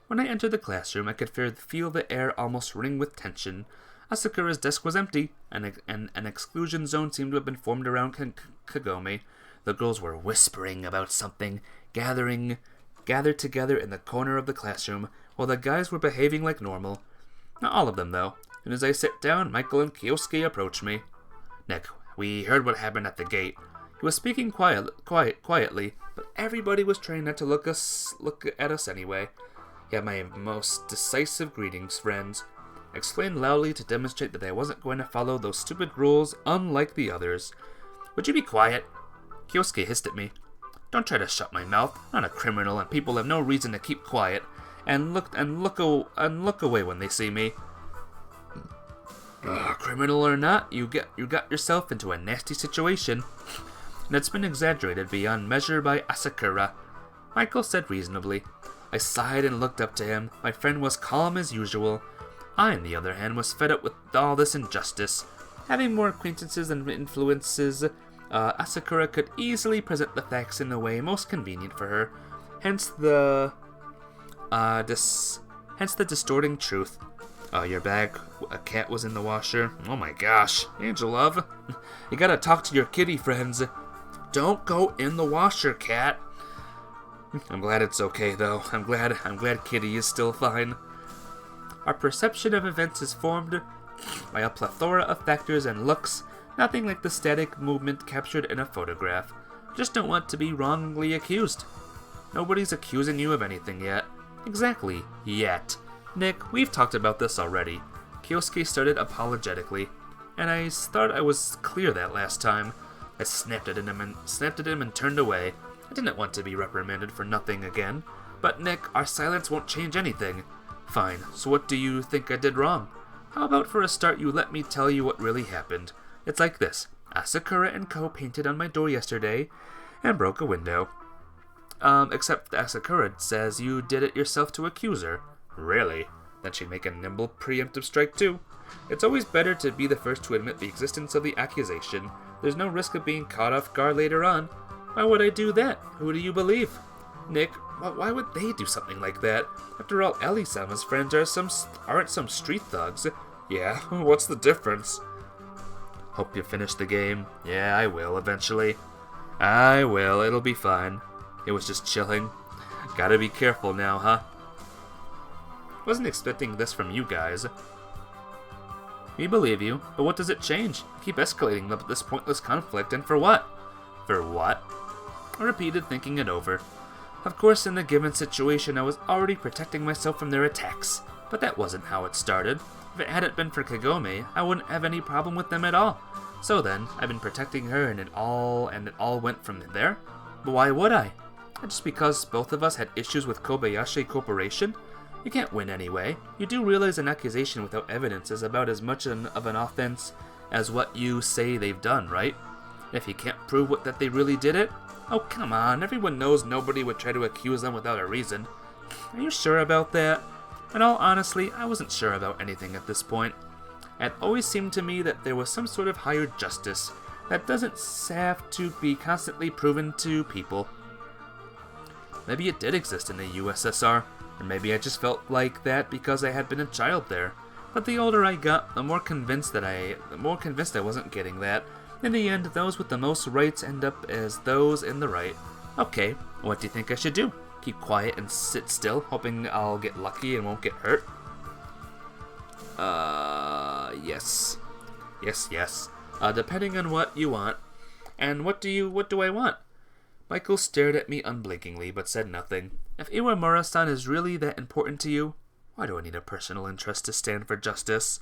When I entered the classroom, I could feel the air almost ring with tension. Asakura's desk was empty, and an exclusion zone seemed to have been formed around Kagome. The girls were whispering about something, gathered together in the corner of the classroom, while the guys were behaving like normal. Not all of them, though. And as I sat down, Michael and Kyosuke approached me. Nick, we heard what happened at the gate. He was speaking quietly, but everybody was trying not to look at us anyway. Yeah, my most decisive greetings, friends. I explained loudly to demonstrate that I wasn't going to follow those stupid rules, unlike the others. Would you be quiet? Kyosuke hissed at me. Don't try to shut my mouth. I'm not a criminal, and people have no reason to keep quiet. And look away when they see me. Criminal or not, you got yourself into a nasty situation, and it's been exaggerated beyond measure by Asakura, Michael said reasonably. I sighed and looked up to him. My friend was calm as usual. I, on the other hand, was fed up with all this injustice. Having more acquaintances and influences, Asakura could easily present the facts in the way most convenient for her. Hence the distorting truth. Your bag, a cat was in the washer. Oh my gosh, Angel Love, you gotta talk to your kitty friends. Don't go in the washer, cat. I'm glad it's okay though. I'm glad Kitty is still fine. Our perception of events is formed by a plethora of factors and looks, nothing like the static movement captured in a photograph. Just don't want to be wrongly accused. Nobody's accusing you of anything yet. Exactly, yet. Nick, we've talked about this already. Kyosuke started apologetically, and I thought I was clear that last time. I snapped at him and turned away. I didn't want to be reprimanded for nothing again. But Nick, our silence won't change anything. Fine, so what do you think I did wrong? How about for a start you let me tell you what really happened? It's like this. Asakura and Co. painted on my door yesterday and broke a window. Except Asakura says you did it yourself to accuse her. Really? Then she'd make a nimble preemptive strike too. It's always better to be the first to admit the existence of the accusation. There's no risk of being caught off guard later on. Why would I do that? Who do you believe? Nick, why would they do something like that? After all, Ellie-sama's friends aren't some street thugs. Yeah, what's the difference? Hope you finish the game. Yeah, I will, eventually. I will, it'll be fine. It was just chilling. Gotta be careful now, huh? Wasn't expecting this from you guys. We believe you, but what does it change? Keep escalating this pointless conflict, and for what? For what? I repeated, thinking it over. Of course, in the given situation, I was already protecting myself from their attacks, but that wasn't how it started. If it hadn't been for Kagome, I wouldn't have any problem with them at all. So then, I've been protecting her, and it all went from there? But why would I? Just because both of us had issues with Kobayashi Corporation? You can't win anyway. You do realize an accusation without evidence is about as much of an offense as what you say they've done, right? If you can't prove that they really did it? Oh, come on, everyone knows nobody would try to accuse them without a reason. Are you sure about that? In all honesty, I wasn't sure about anything at this point. It always seemed to me that there was some sort of higher justice that doesn't have to be constantly proven to people. Maybe it did exist in the USSR, or maybe I just felt like that because I had been a child there. But the older I got, the more convinced I wasn't getting that. In the end, those with the most rights end up as those in the right. Okay, what do you think I should do? Keep quiet and sit still, hoping I'll get lucky and won't get hurt? Yes. Yes. Depending on what you want. And what do I want? Michael stared at me unblinkingly, but said nothing. If Iwamura-san is really that important to you, why do I need a personal interest to stand for justice?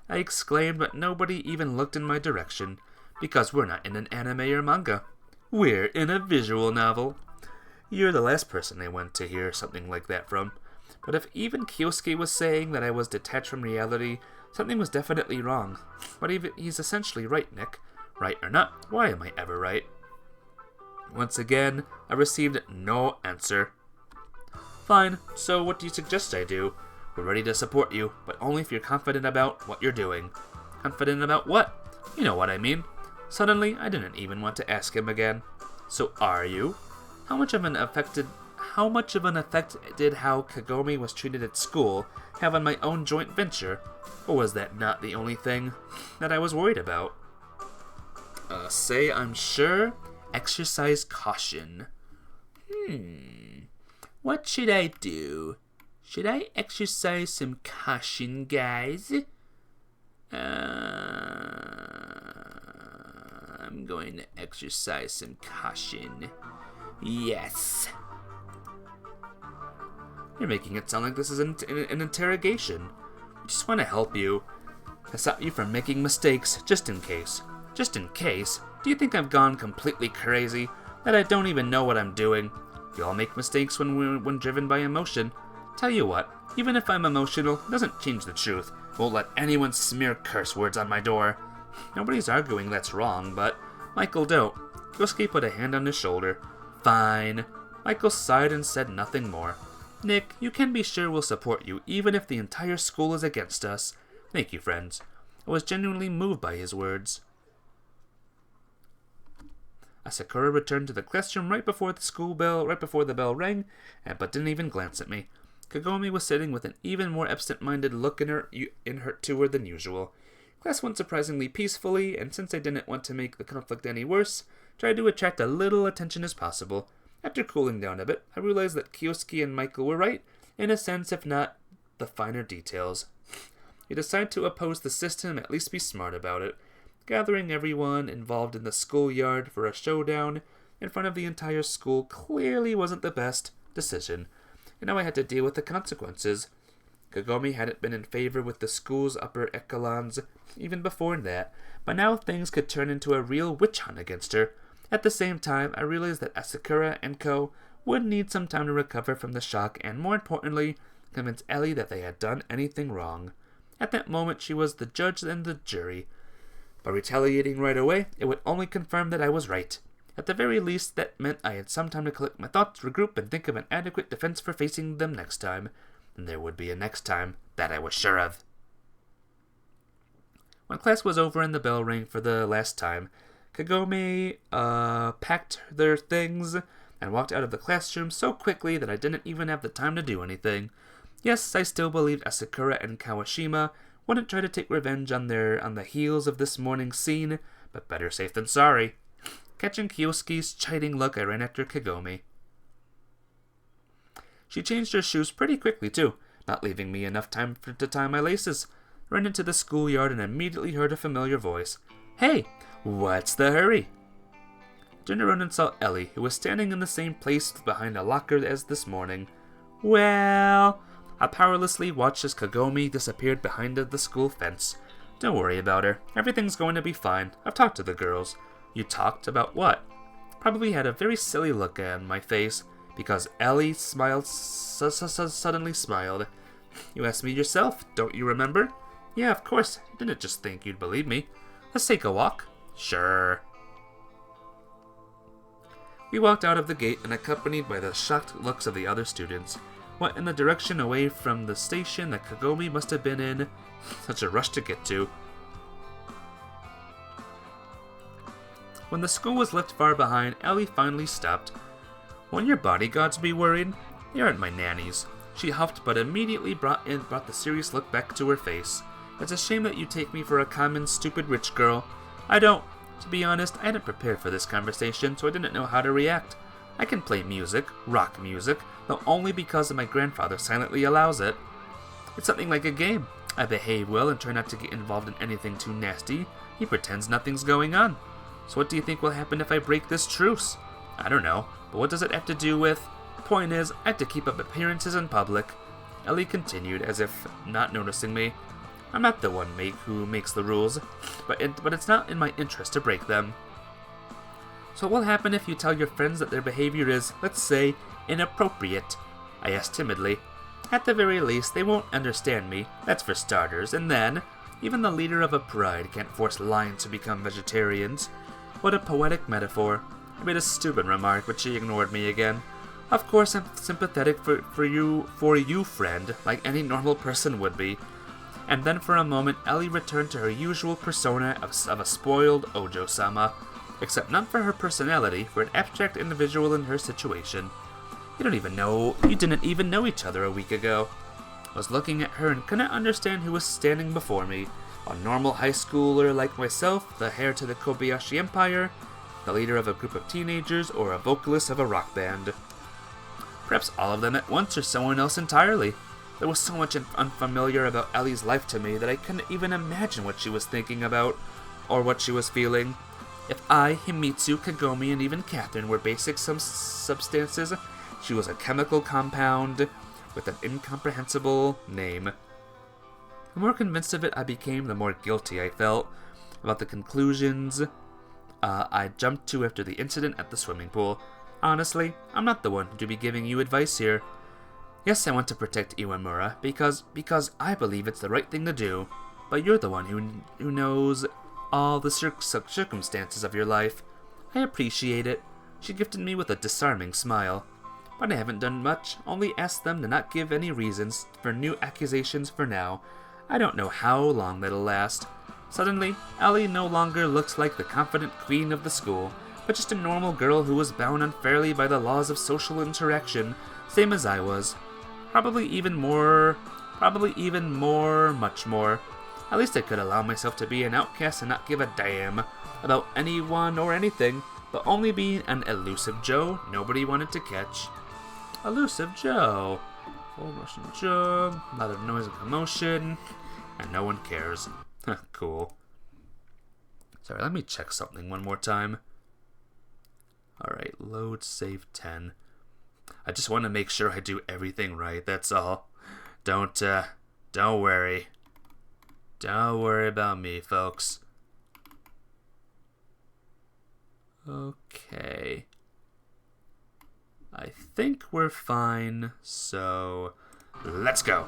I exclaimed, but nobody even looked in my direction. Because we're not in an anime or manga. We're in a visual novel. You're the last person I want to hear something like that from. But if even Kyosuke was saying that I was detached from reality, something was definitely wrong. But he's essentially right, Nick. Right or not, why am I ever right? Once again, I received no answer. Fine, so what do you suggest I do? We're ready to support you, but only if you're confident about what you're doing. Confident about what? You know what I mean. Suddenly, I didn't even want to ask him again. So are you? How much of an effect did how Kagome was treated at school have on my own joint venture? Or was that not the only thing that I was worried about? Say I'm sure. Exercise caution. What should I do? Should I exercise some caution, guys? I'm going to exercise some caution. Yes. You're making it sound like this is an interrogation. I just want to help you. I stop you from making mistakes, just in case. Just in case? Do you think I've gone completely crazy? That I don't even know what I'm doing? We all make mistakes when driven by emotion. Tell you what, even if I'm emotional, it doesn't change the truth. Won't let anyone smear curse words on my door. Nobody's arguing that's wrong, but Michael don't. Yosuke put a hand on his shoulder. Fine. Michael sighed and said nothing more. Nick, you can be sure we'll support you, even if the entire school is against us. Thank you, friends. I was genuinely moved by his words. Asakura returned to the classroom right before the bell rang, but didn't even glance at me. Kagome was sitting with an even more absent-minded look in her toward than usual. Class went surprisingly peacefully, and since I didn't want to make the conflict any worse, tried to attract a little attention as possible. After cooling down a bit, I realized that Kyosuke and Michael were right, in a sense, if not the finer details. You decide to oppose the system, at least be smart about it. Gathering everyone involved in the schoolyard for a showdown in front of the entire school clearly wasn't the best decision, and now I had to deal with the consequences. Kagome hadn't been in favor with the school's upper echelons even before that, but now things could turn into a real witch hunt against her. At the same time, I realized that Asakura and Co. would need some time to recover from the shock and, more importantly, convince Ellie that they had done anything wrong. At that moment, she was the judge and the jury. By retaliating right away, it would only confirm that I was right. At the very least, that meant I had some time to collect my thoughts, regroup, and think of an adequate defense for facing them next time. And there would be a next time, that I was sure of. When class was over and the bell rang for the last time, Kagome packed their things and walked out of the classroom so quickly that I didn't even have the time to do anything. Yes, I still believed Asakura and Kawashima wouldn't try to take revenge on the heels of this morning's scene, but better safe than sorry. Catching Kyosuke's chiding look, I ran after Kagome. She changed her shoes pretty quickly, too, not leaving me enough time to tie my laces. I ran into the schoolyard and immediately heard a familiar voice. "Hey, what's the hurry?" I turned around and saw Ellie, who was standing in the same place behind a locker as this morning. Well, I powerlessly watched as Kagome disappeared behind the school fence. Don't worry about her. Everything's going to be fine. I've talked to the girls. You talked about what? Probably had a very silly look on my face, because Ellie suddenly smiled. You asked me yourself, don't you remember? Yeah, of course. Didn't just think you'd believe me. Let's take a walk. Sure. We walked out of the gate and, accompanied by the shocked looks of the other students, went in the direction away from the station that Kagome must have been in such a rush to get to. When the school was left far behind, Ellie finally stopped. Won't your bodyguards be worried? They aren't my nannies. She huffed, but immediately brought the serious look back to her face. It's a shame that you take me for a common, stupid rich girl. To be honest, I hadn't prepared for this conversation, so I didn't know how to react. I can play music, rock music, though only because my grandfather silently allows it. It's something like a game. I behave well and try not to get involved in anything too nasty. He pretends nothing's going on. So what do you think will happen if I break this truce? I don't know, but what does it have to do with? Point is, I have to keep up appearances in public. Ellie continued, as if not noticing me. I'm not the one who makes the rules, but it's not in my interest to break them. So what will happen if you tell your friends that their behavior is, let's say, inappropriate? I asked timidly. At the very least, they won't understand me, that's for starters, and then, even the leader of a pride can't force lions to become vegetarians. What a poetic metaphor. I made a stupid remark, but she ignored me again. Of course, I'm sympathetic for you, friend, like any normal person would be. And then for a moment, Ellie returned to her usual persona of a spoiled Ojo-sama, except not for her personality, for an abstract individual in her situation. You didn't even know each other a week ago. I was looking at her and couldn't understand who was standing before me. A normal high schooler like myself, the heir to the Kobayashi Empire, the leader of a group of teenagers, or a vocalist of a rock band. Perhaps all of them at once, or someone else entirely. There was so much unfamiliar about Ellie's life to me that I couldn't even imagine what she was thinking about, or what she was feeling. If I, Himitsu, Kagome, and even Catherine were basic substances, she was a chemical compound with an incomprehensible name. The more convinced of it I became, the more guilty I felt about the conclusions I jumped to after the incident at the swimming pool. Honestly, I'm not the one to be giving you advice here. Yes, I want to protect Iwamura because I believe it's the right thing to do, but you're the one who knows all the circumstances of your life. I appreciate it. She gifted me with a disarming smile. But I haven't done much, only asked them to not give any reasons for new accusations for now. I don't know how long that'll last. Suddenly, Ellie no longer looked like the confident queen of the school, but just a normal girl who was bound unfairly by the laws of social interaction, same as I was. Probably even more, much more. At least I could allow myself to be an outcast and not give a damn about anyone or anything, but only be an elusive Joe nobody wanted to catch. Elusive Joe. Old Russian Joe, a lot of noise and commotion, and no one cares. Cool. Sorry, let me check something one more time. Alright, load save 10. I just want to make sure I do everything right, that's all. Don't worry. Don't worry about me, folks. Okay. I think we're fine, so let's go.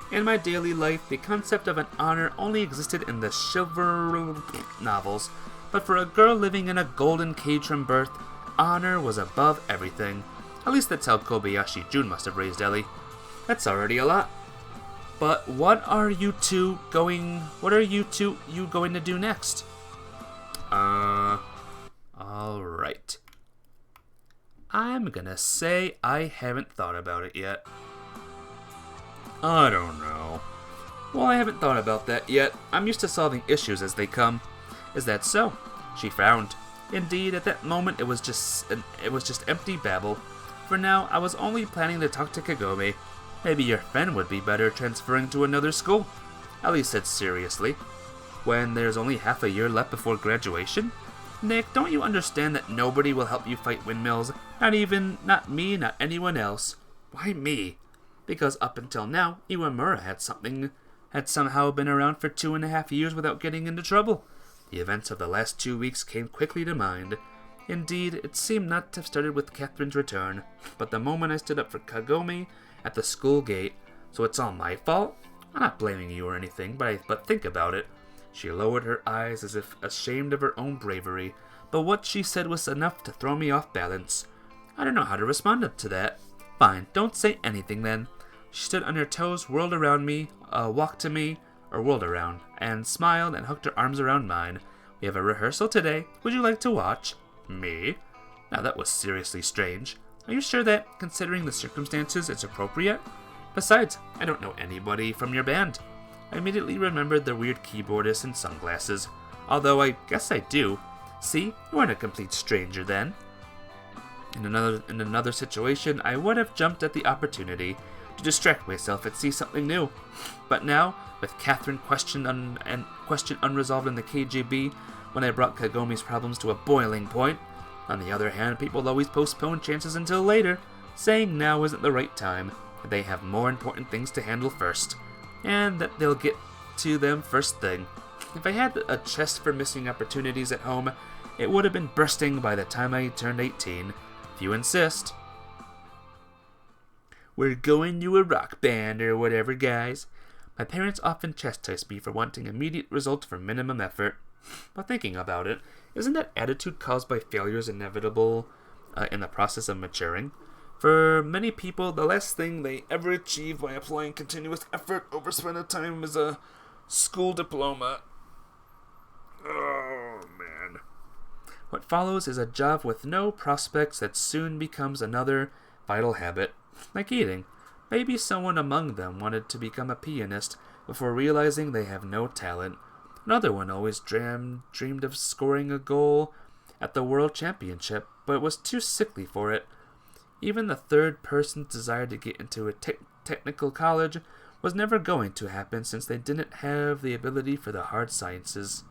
In my daily life, the concept of an honor only existed in the chivalry novels, but for a girl living in a golden cage from birth, honor was above everything. At least that's how Kobayashi Jun must have raised Ellie. That's already a lot. But what are you two going to do next? Alright. I'm gonna say I haven't thought about it yet. I don't know. Well, I haven't thought about that yet. I'm used to solving issues as they come. Is that so? She frowned. Indeed, at that moment it was just empty babble. For now, I was only planning to talk to Kagome. Maybe your friend would be better transferring to another school. Ellie said seriously. When there's only half a year left before graduation? Nick, don't you understand that nobody will help you fight windmills? Not me, not anyone else. Why me? Because up until now, Iwamura had somehow been around for 2.5 years without getting into trouble. The events of the last 2 weeks came quickly to mind. Indeed, it seemed not to have started with Catherine's return, but the moment I stood up for Kagome at the school gate. So it's all my fault? I'm not blaming you or anything, but think about it. She lowered her eyes as if ashamed of her own bravery, but what she said was enough to throw me off balance. I don't know how to respond to that. Fine, don't say anything then. She stood on her toes, whirled around me, walked to me, or whirled around, and smiled and hooked her arms around mine. We have a rehearsal today. Would you like to watch? Me? Now that was seriously strange. Are you sure that, considering the circumstances, it's appropriate? Besides, I don't know anybody from your band. I immediately remembered the weird keyboardist and sunglasses. Although I guess I do. See, you aren't a complete stranger then. In another situation, I would have jumped at the opportunity to distract myself and see something new. But now, with Catherine question unresolved in the KGB, when I brought Kagome's problems to a boiling point. On the other hand, people always postpone chances until later, saying now isn't the right time, that they have more important things to handle first, and that they'll get to them first thing. If I had a chest for missing opportunities at home, it would have been bursting by the time I turned 18, if you insist. We're going to a rock band or whatever, guys. My parents often chastised me for wanting immediate results for minimum effort. But thinking about it, isn't that attitude caused by failures inevitable in the process of maturing? For many people, the last thing they ever achieve by applying continuous effort over span of time is a school diploma. Oh, man. What follows is a job with no prospects that soon becomes another vital habit, like eating. Maybe someone among them wanted to become a pianist before realizing they have no talent. Another one always dreamed of scoring a goal at the World Championship, but was too sickly for it. Even the third person's desire to get into a technical college was never going to happen since they didn't have the ability for the hard sciences.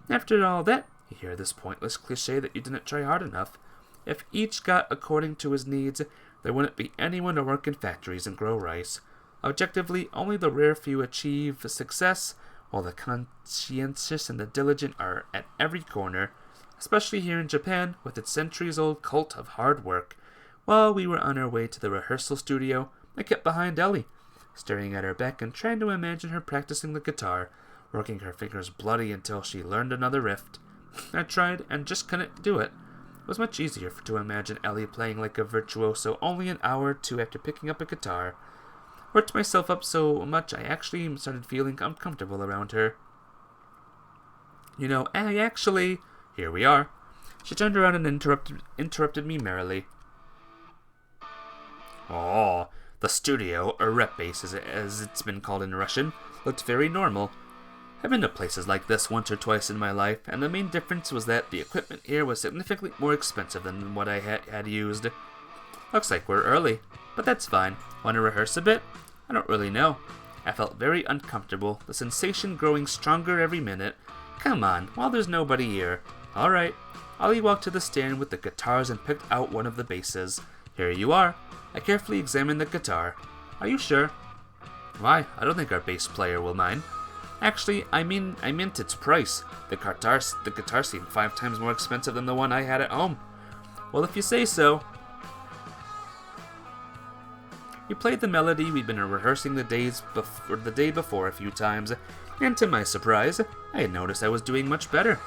After all that, you hear this pointless cliche that you didn't try hard enough. If each got according to his needs, there wouldn't be anyone to work in factories and grow rice. Objectively, only the rare few achieve success, while the conscientious and the diligent are at every corner, especially here in Japan with its centuries-old cult of hard work. While we were on our way to the rehearsal studio, I kept behind Ellie, staring at her back and trying to imagine her practicing the guitar, working her fingers bloody until she learned another riff. I tried and just couldn't do it. It was much easier to imagine Ellie playing like a virtuoso only an hour or two after picking up a guitar. Worked myself up so much I actually started feeling uncomfortable around her. Here we are. She turned around and interrupted me merrily. Oh, the studio, or rep base as it's been called in Russian, looked very normal. I've been to places like this once or twice in my life, and the main difference was that the equipment here was significantly more expensive than what I had used. Looks like we're early, but that's fine. Want to rehearse a bit? I don't really know. I felt very uncomfortable, the sensation growing stronger every minute. Come on, while there's nobody here. Alright. Ollie walked to the stand with the guitars and picked out one of the basses. Here you are. I carefully examined the guitar. Are you sure? Why, I don't think our bass player will mind. Actually, I meant its price. The guitar seemed 5 times more expensive than the one I had at home. Well, if you say so. We played the melody we'd been rehearsing the day before a few times, and to my surprise, I had noticed I was doing much better.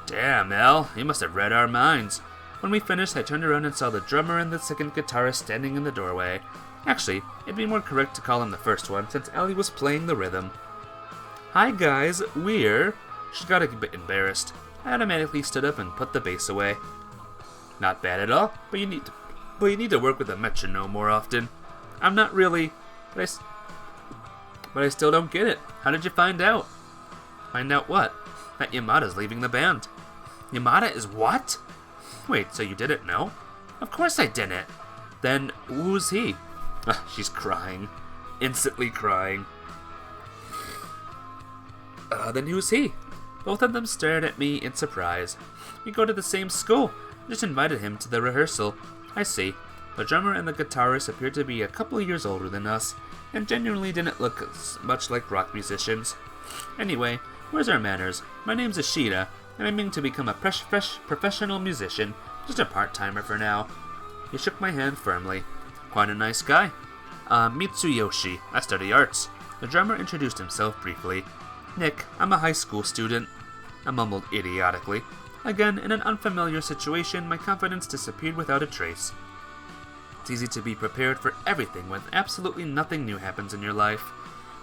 Damn, El, you must have read our minds. When we finished, I turned around and saw the drummer and the second guitarist standing in the doorway. Actually, it'd be more correct to call him the first one, since Ellie was playing the rhythm. Hi guys, we're... She got a bit embarrassed. I automatically stood up and put the bass away. Not bad at all, but you need to work with a metronome more often. I'm not really, but I still don't get it. How did you find out? Find out what? That Yamada's leaving the band. Yamada is what? Wait, so you didn't know? Of course I didn't. Then who's he? She's crying. Instantly crying. Then who's he? Both of them stared at me in surprise. We go to the same school. Just invited him to the rehearsal. I see. The drummer and the guitarist appeared to be a couple of years older than us, and genuinely didn't look much like rock musicians. Anyway, where's our manners? My name's Ishida, and I'm aiming to become a professional musician, just a part-timer for now. He shook my hand firmly. Quite a nice guy. Mitsuyoshi. I study arts. The drummer introduced himself briefly. Nick, I'm a high school student. I mumbled idiotically. Again, in an unfamiliar situation, my confidence disappeared without a trace. It's easy to be prepared for everything when absolutely nothing new happens in your life.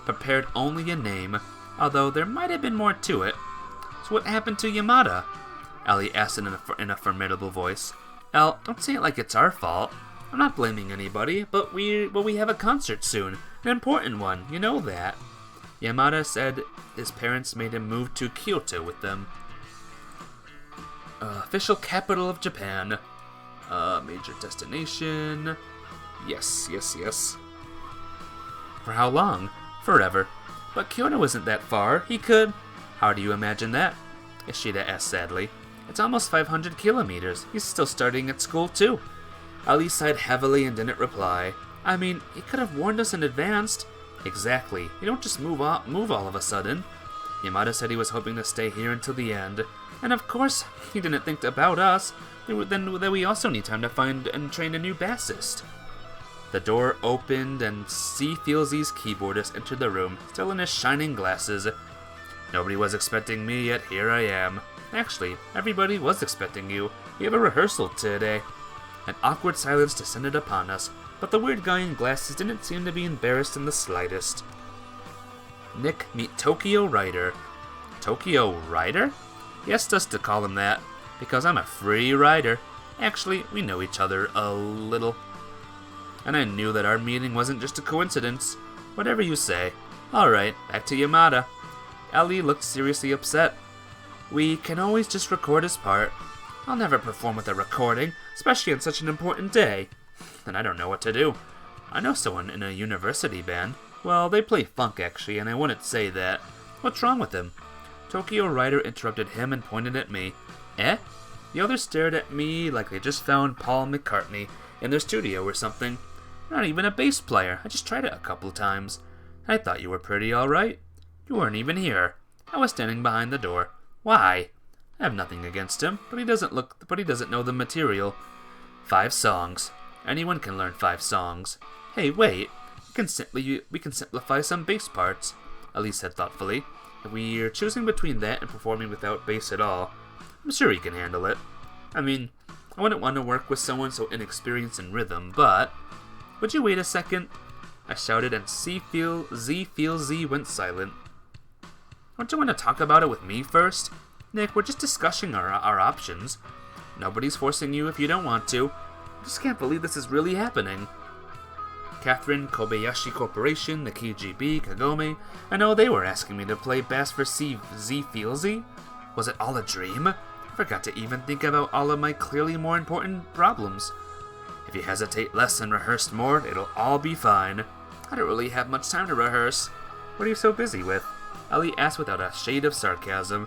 Prepared only in name, although there might have been more to it. So what happened to Yamada? Ellie asked in a formidable voice. Elle, don't say it like it's our fault. I'm not blaming anybody, but we have a concert soon. An important one, you know that. Yamada said his parents made him move to Kyoto with them. Official capital of Japan. Major destination. Yes. For how long? Forever. But Kyoto isn't that far. He could... How do you imagine that? Ishida asked sadly. It's almost 500 kilometers. He's still starting at school, too. Ali sighed heavily and didn't reply. I mean, he could have warned us in advance. Exactly. You don't just move all of a sudden. Yamada said he was hoping to stay here until the end. And of course, he didn't think about us. Then we also need time to find and train a new bassist. The door opened and C. Fielzy's keyboardist entered the room, still in his shining glasses. Nobody was expecting me, yet here I am. Actually, everybody was expecting you. We have a rehearsal today. An awkward silence descended upon us, but the weird guy in glasses didn't seem to be embarrassed in the slightest. Nick, meet Tokyo Rider. Tokyo Rider? He asked us to call him that, because I'm a free rider. Actually, we know each other a little. And I knew that our meeting wasn't just a coincidence. Whatever you say. Alright, back to Yamada. Ellie looked seriously upset. We can always just record his part. I'll never perform with a recording, especially on such an important day. And I don't know what to do. I know someone in a university band. Well, they play funk actually, and I wouldn't say that. What's wrong with him? Tokyo Rider interrupted him and pointed at me. Eh? The others stared at me like they just found Paul McCartney in their studio or something. Not even a bass player. I just tried it a couple times. I thought you were pretty alright. You weren't even here. I was standing behind the door. Why? I have nothing against him, but he doesn't know the material. 5 songs. Anyone can learn 5 songs. Hey, wait. We can simplify some bass parts, Ellie said thoughtfully. If we're choosing between that and performing without bass at all, I'm sure he can handle it. I mean, I wouldn't want to work with someone so inexperienced in rhythm, but... Would you wait a second? I shouted, and Z went silent. Don't you want to talk about it with me first? Nick, we're just discussing our options. Nobody's forcing you if you don't want to. I just can't believe this is really happening. Catherine, Kobayashi Corporation, the KGB, Kagome, I know they were asking me to play bass for Z Fielzy. Was it all a dream? I forgot to even think about all of my clearly more important problems. If you hesitate less and rehearse more, it'll all be fine. I don't really have much time to rehearse. What are you so busy with? Ellie asked without a shade of sarcasm.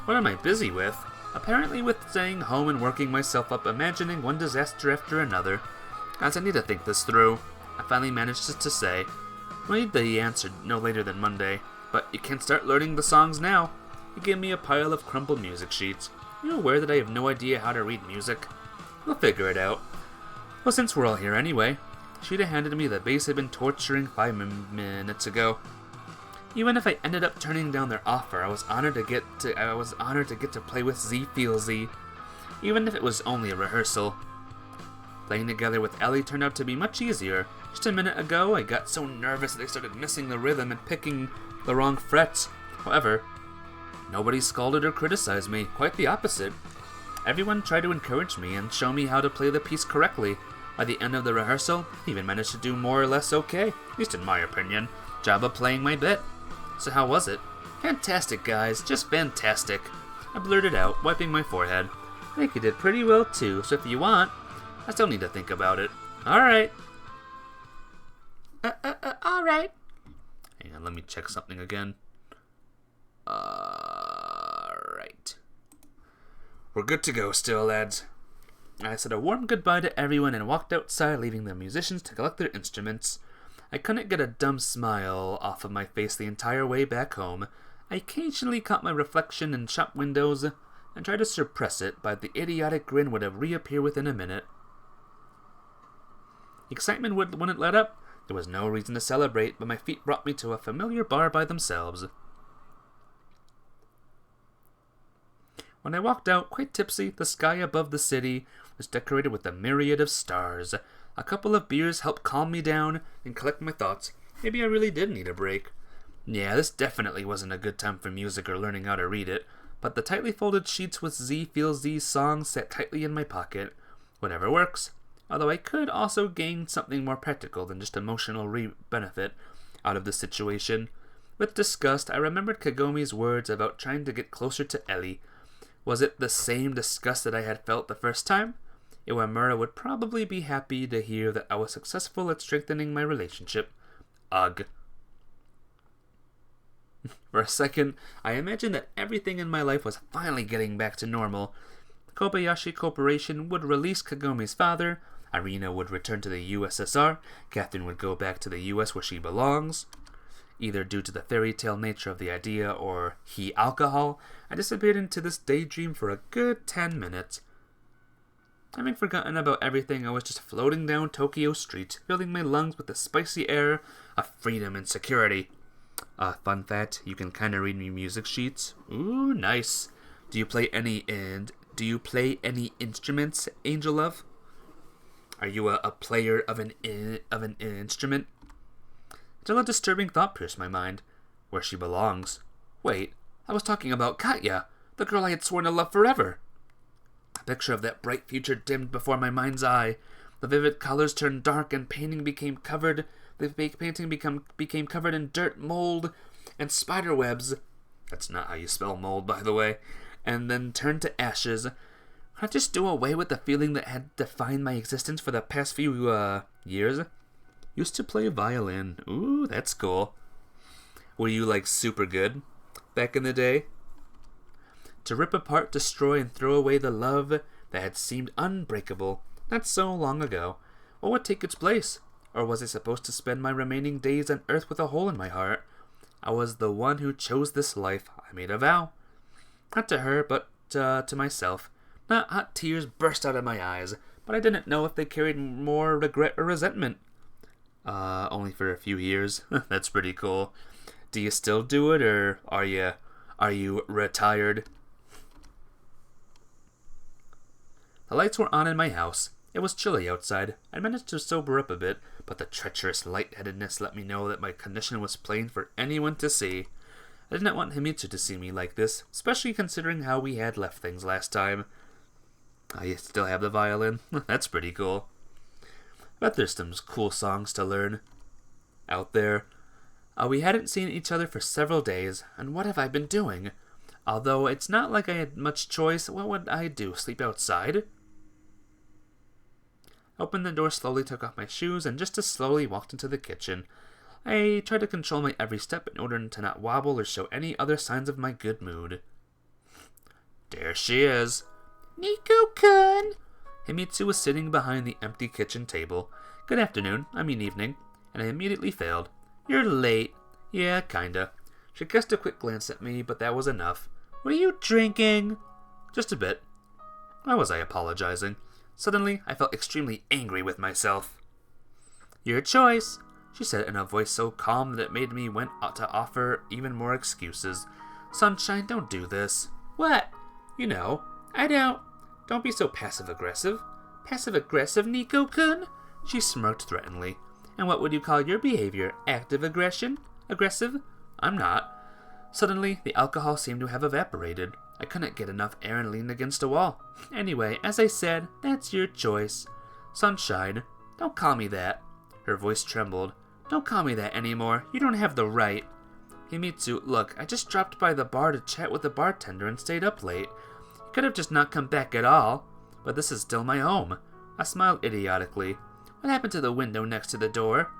What am I busy with? Apparently with staying home and working myself up, imagining one disaster after another. As I need to think this through, I finally managed to say, he answered no later than Monday, but you can start learning the songs now. He gave me a pile of crumpled music sheets. Are you aware that I have no idea how to read music? We'll figure it out. Well, since we're all here anyway, She'd handed me the bass I'd been torturing 5 minutes ago. Even if I ended up turning down their offer, I was honored to get to play with Z Fielzy, even if it was only a rehearsal. Playing together with Ellie turned out to be much easier. Just a minute ago, I got so nervous that I started missing the rhythm and picking the wrong frets. However, Nobody scolded or criticized me, quite the opposite. Everyone tried to encourage me and show me how to play the piece correctly. By the end of the rehearsal, I even managed to do more or less okay, at least in my opinion. Job of playing my bit. So how was it? Fantastic, guys, just fantastic. I blurted out, wiping my forehead. I think you did pretty well too, so if you want, I still need to think about it. Alright. Alright. Hang on, let me check something again. Alright. We're good to go still, lads. I said a warm goodbye to everyone and walked outside, leaving the musicians to collect their instruments. I couldn't get a dumb smile off of my face the entire way back home. I occasionally caught my reflection in shop windows and tried to suppress it, but the idiotic grin would have reappeared within a minute. Excitement wouldn't let up. There was no reason to celebrate, but my feet brought me to a familiar bar by themselves. When I walked out, quite tipsy, the sky above the city was decorated with a myriad of stars. A couple of beers helped calm me down and collect my thoughts. Maybe I really did need a break. Yeah, this definitely wasn't a good time for music or learning how to read it, but the tightly folded sheets with Z Feels These songs sat tightly in my pocket. Whatever works. Although I could also gain something more practical than just emotional benefit out of the situation. With disgust, I remembered Kagome's words about trying to get closer to Ellie. Was it the same disgust that I had felt the first time? Iwamura would probably be happy to hear that I was successful at strengthening my relationship. Ugh. For a second, I imagined that everything in my life was finally getting back to normal. The Kobayashi Corporation would release Kagome's father, Irina would return to the USSR, Catherine would go back to the US where she belongs. Either due to the fairy tale nature of the idea or alcohol, I disappeared into this daydream for a good 10 minutes. Having forgotten about everything, I was just floating down Tokyo Street, filling my lungs with the spicy air of freedom and security. Fun fact, you can kind of read me music sheets. Ooh, nice. Do you play any instruments, Angel Love? Are you a player of an instrument? Until a disturbing thought pierced my mind. Where she belongs. Wait, I was talking about Katya, the girl I had sworn to love forever. A picture of that bright future dimmed before my mind's eye. The vivid colors turned dark and painting became covered. The fake painting became covered in dirt, mold, and spider webs. That's not how you spell mold, by the way. And then turned to ashes. Can I just do away with the feeling that had defined my existence for the past few, years? Used to play violin. Ooh, that's cool. Were you, super good back in the day? To rip apart, destroy, and throw away the love that had seemed unbreakable not so long ago. What would take its place? Or was I supposed to spend my remaining days on earth with a hole in my heart? I was the one who chose this life. I made a vow. Not to her, but to myself. Not hot tears burst out of my eyes, but I didn't know if they carried more regret or resentment. Only for a few years. That's pretty cool. Do you still do it, or are you retired? The lights were on in my house. It was chilly outside. I managed to sober up a bit, but the treacherous lightheadedness let me know that my condition was plain for anyone to see. I did not want Himitsu to see me like this, especially considering how we had left things last time. I still have the violin. That's pretty cool. Bet there's some cool songs to learn out there. We hadn't seen each other for several days, and what have I been doing? Although it's not like I had much choice, what would I do, sleep outside? I opened the door slowly, took off my shoes, and just as slowly walked into the kitchen. I tried to control my every step in order to not wobble or show any other signs of my good mood. There she is. Nico-kun! Himitsu was sitting behind the empty kitchen table. Good afternoon, evening, and I immediately failed. You're late. Yeah, kinda. She cast a quick glance at me, but that was enough. What are you drinking? Just a bit. Why was I apologizing? Suddenly, I felt extremely angry with myself. Your choice, she said in a voice so calm that it made me want to offer even more excuses. Sunshine, don't do this. What? You know, I don't. Don't be so passive-aggressive. Passive-aggressive, Nico-kun? She smirked threateningly. And what would you call your behavior? Active aggression? Aggressive? I'm not. Suddenly, the alcohol seemed to have evaporated. I couldn't get enough air and leaned against a wall. Anyway, as I said, that's your choice. Sunshine, don't call me that. Her voice trembled. Don't call me that anymore. You don't have the right. Himitsu, look, I just dropped by the bar to chat with the bartender and stayed up late. You could have just not come back at all. But this is still my home. I smiled idiotically. What happened to the window next to the door?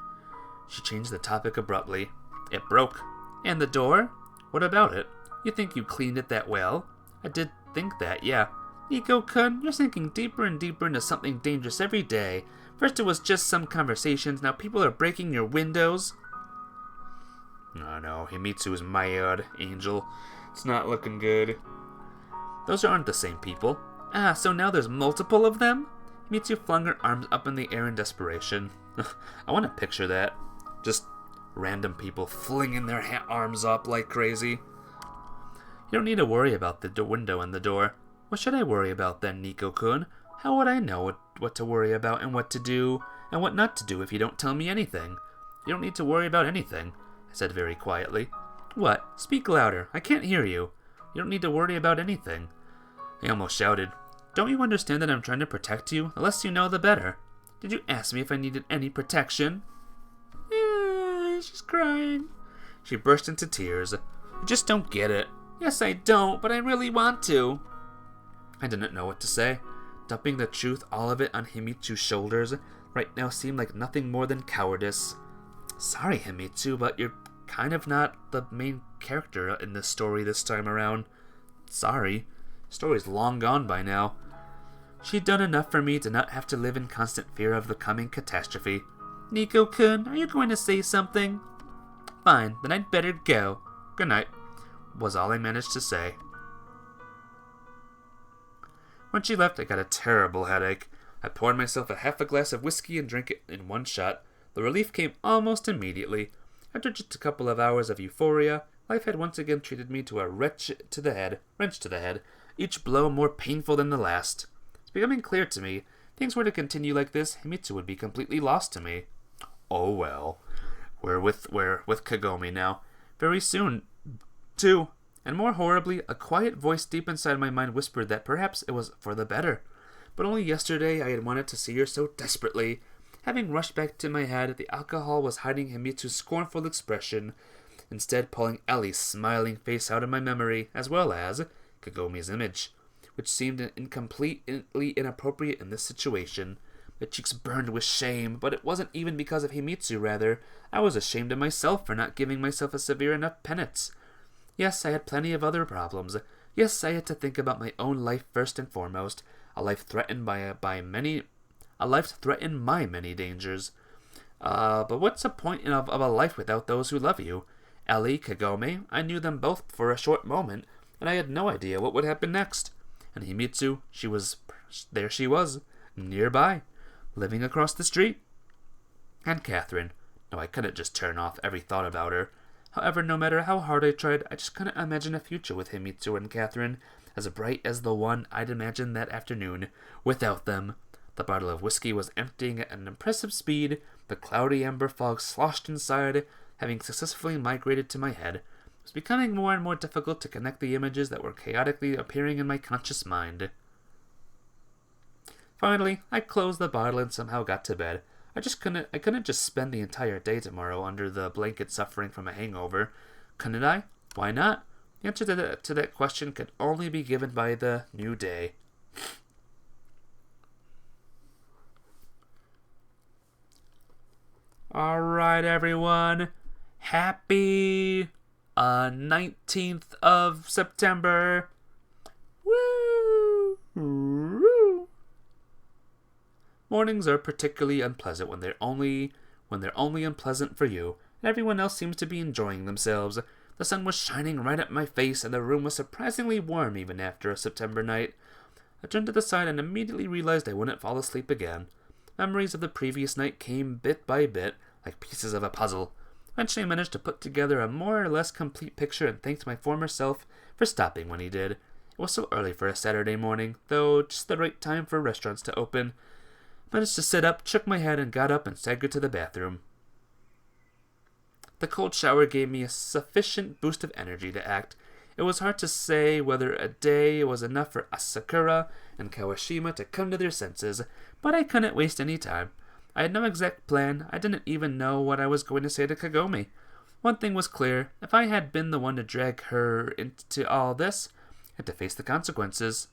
She changed the topic abruptly. It broke. And the door? What about it? You think you cleaned it that well? I did think that, yeah. Nico-kun, you're sinking deeper and deeper into something dangerous every day. First it was just some conversations, now people are breaking your windows. Oh no, Himitsu is mad, Angel. It's not looking good. Those aren't the same people. Ah, so now there's multiple of them? Himitsu flung her arms up in the air in desperation. I want to picture that. Just random people flinging their arms up like crazy. You don't need to worry about the window and the door. What should I worry about then, Nico-kun? How would I know what to worry about and what to do and what not to do if you don't tell me anything? You don't need to worry about anything, I said very quietly. What? Speak louder. I can't hear you. You don't need to worry about anything. I almost shouted. Don't you understand that I'm trying to protect you? The less you know, the better. Did you ask me if I needed any protection? She's crying. She burst into tears. You just don't get it. Yes, I don't, but I really want to. I didn't know what to say. Dumping the truth, all of it, on Himitsu's shoulders right now seemed like nothing more than cowardice. Sorry, Himitsu, but you're kind of not the main character in this story this time around. Sorry. The story's long gone by now. She'd done enough for me to not have to live in constant fear of the coming catastrophe. Nico-kun, are you going to say something? Fine, then I'd better go. Good night, was all I managed to say. When she left, I got a terrible headache. I poured myself half a glass of whiskey and drank it in one shot. The relief came almost immediately. After just a couple of hours of euphoria, life had once again treated me to a wrench to the head, each blow more painful than the last. It's becoming clear to me, if things were to continue like this, Himitsu would be completely lost to me. Oh well. We're with Kagome now. Very soon, too. And more horribly, a quiet voice deep inside my mind whispered that perhaps it was for the better. But only yesterday I had wanted to see her so desperately. Having rushed back to my head, the alcohol was hiding Himitsu's scornful expression, instead pulling Ellie's smiling face out of my memory, as well as Kagome's image, which seemed completely inappropriate in this situation. My cheeks burned with shame, but it wasn't even because of Himitsu, rather. I was ashamed of myself for not giving myself a severe enough penance. Yes, I had plenty of other problems. Yes, I had to think about my own life first and foremost, a life threatened my many dangers. But what's the point of a life without those who love you? Ellie, Kagome, I knew them both for a short moment, and I had no idea what would happen next. And Himitsu, she was, nearby, living across the street. And Catherine. No, I couldn't just turn off every thought about her. However, no matter how hard I tried, I just couldn't imagine a future with Himitsu and Catherine, as bright as the one I'd imagined that afternoon, without them. The bottle of whiskey was emptying at an impressive speed, the cloudy amber fog sloshed inside, having successfully migrated to my head. It was becoming more and more difficult to connect the images that were chaotically appearing in my conscious mind. Finally, I closed the bottle and somehow got to bed. I couldn't just spend the entire day tomorrow under the blanket suffering from a hangover. Couldn't I? Why not? The answer to that question could only be given by the new day. Alright, everyone. Happy 19th of September. Woo! Mornings are particularly unpleasant when they're only unpleasant for you, and everyone else seems to be enjoying themselves. The sun was shining right at my face, and the room was surprisingly warm even after a September night. I turned to the side and immediately realized I wouldn't fall asleep again. Memories of the previous night came bit by bit, like pieces of a puzzle. Eventually I managed to put together a more or less complete picture and thanked my former self for stopping when he did. It was so early for a Saturday morning, though just the right time for restaurants to open. I managed to sit up, shook my head, and got up and staggered to the bathroom. The cold shower gave me a sufficient boost of energy to act. It was hard to say whether a day was enough for Asakura and Kawashima to come to their senses, but I couldn't waste any time. I had no exact plan. I didn't even know what I was going to say to Kagome. One thing was clear. If I had been the one to drag her into all this, I had to face the consequences.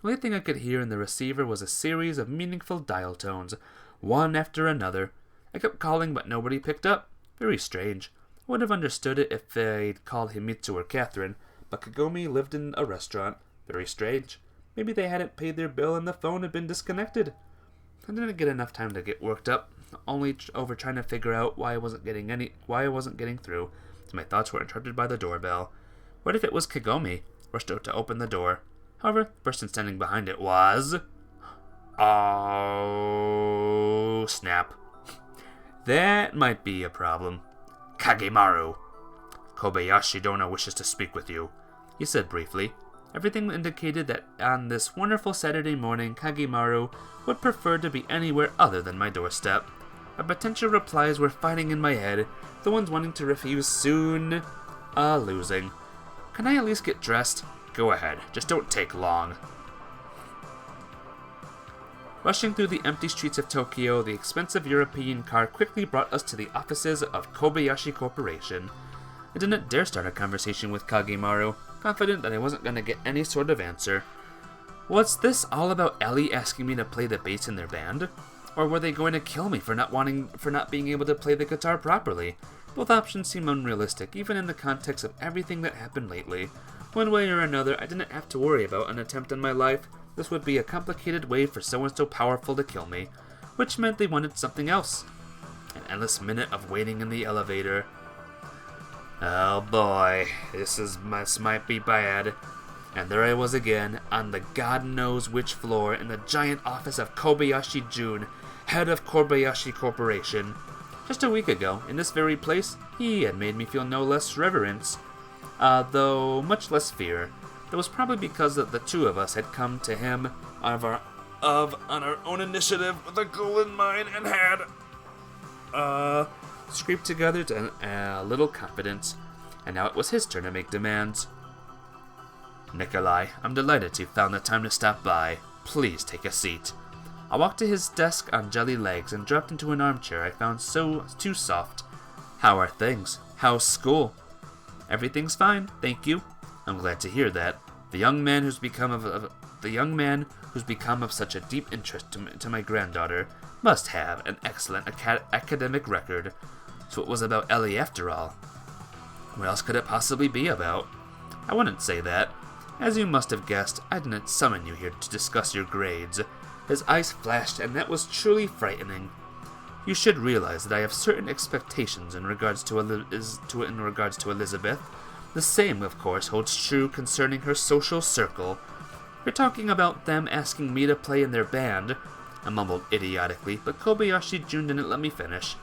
The only thing I could hear in the receiver was a series of meaningful dial tones, one after another. I kept calling, but nobody picked up. Very strange. I would have understood it if they'd called Himitsu or Catherine, but Kagome lived in a restaurant. Very strange. Maybe they hadn't paid their bill and the phone had been disconnected. I didn't get enough time to get worked up, only over trying to figure out why I wasn't getting through, so my thoughts were interrupted by the doorbell. What if it was Kagome? Rushed out to open the door. However, the person standing behind it was... Oh, snap. That might be a problem. Kagemaru. Kobayashi Dona wishes to speak with you, he said briefly. Everything indicated that on this wonderful Saturday morning, Kagemaru would prefer to be anywhere other than my doorstep. My potential replies were fighting in my head, the ones wanting to refuse soon, losing. Can I at least get dressed? Go ahead, just don't take long. Rushing through the empty streets of Tokyo, the expensive European car quickly brought us to the offices of Kobayashi Corporation. I didn't dare start a conversation with Kagemaru, confident that I wasn't going to get any sort of answer. Was this all about Ellie asking me to play the bass in their band? Or were they going to kill me for not being able to play the guitar properly? Both options seem unrealistic, even in the context of everything that happened lately. One way or another, I didn't have to worry about an attempt on my life. This would be a complicated way for someone so powerful to kill me, which meant they wanted something else. An endless minute of waiting in the elevator. Oh boy, this might be bad. And there I was again, on the god knows which floor, in the giant office of Kobayashi Jun, head of Kobayashi Corporation. Just a week ago, in this very place, he had made me feel no less reverence, though much less fear. It was probably because the two of us had come to him on our own initiative with a goal in mind and had scraped together to a little confidence, and now it was his turn to make demands. Nikolai, I'm delighted you found the time to stop by. Please take a seat. I walked to his desk on jelly legs and dropped into an armchair I found too soft. How are things? How's school? Everything's fine, thank you. I'm glad to hear that. The young man who's become of such a deep interest to my granddaughter must have an excellent academic record. So it was about Ellie after all. What else could it possibly be about? I wouldn't say that. As you must have guessed, I didn't summon you here to discuss your grades. His eyes flashed, and that was truly frightening. You should realize that I have certain expectations in regards to Elizabeth. The same, of course, holds true concerning her social circle. You're talking about them asking me to play in their band. I mumbled idiotically, but Kobayashi Jun didn't let me finish.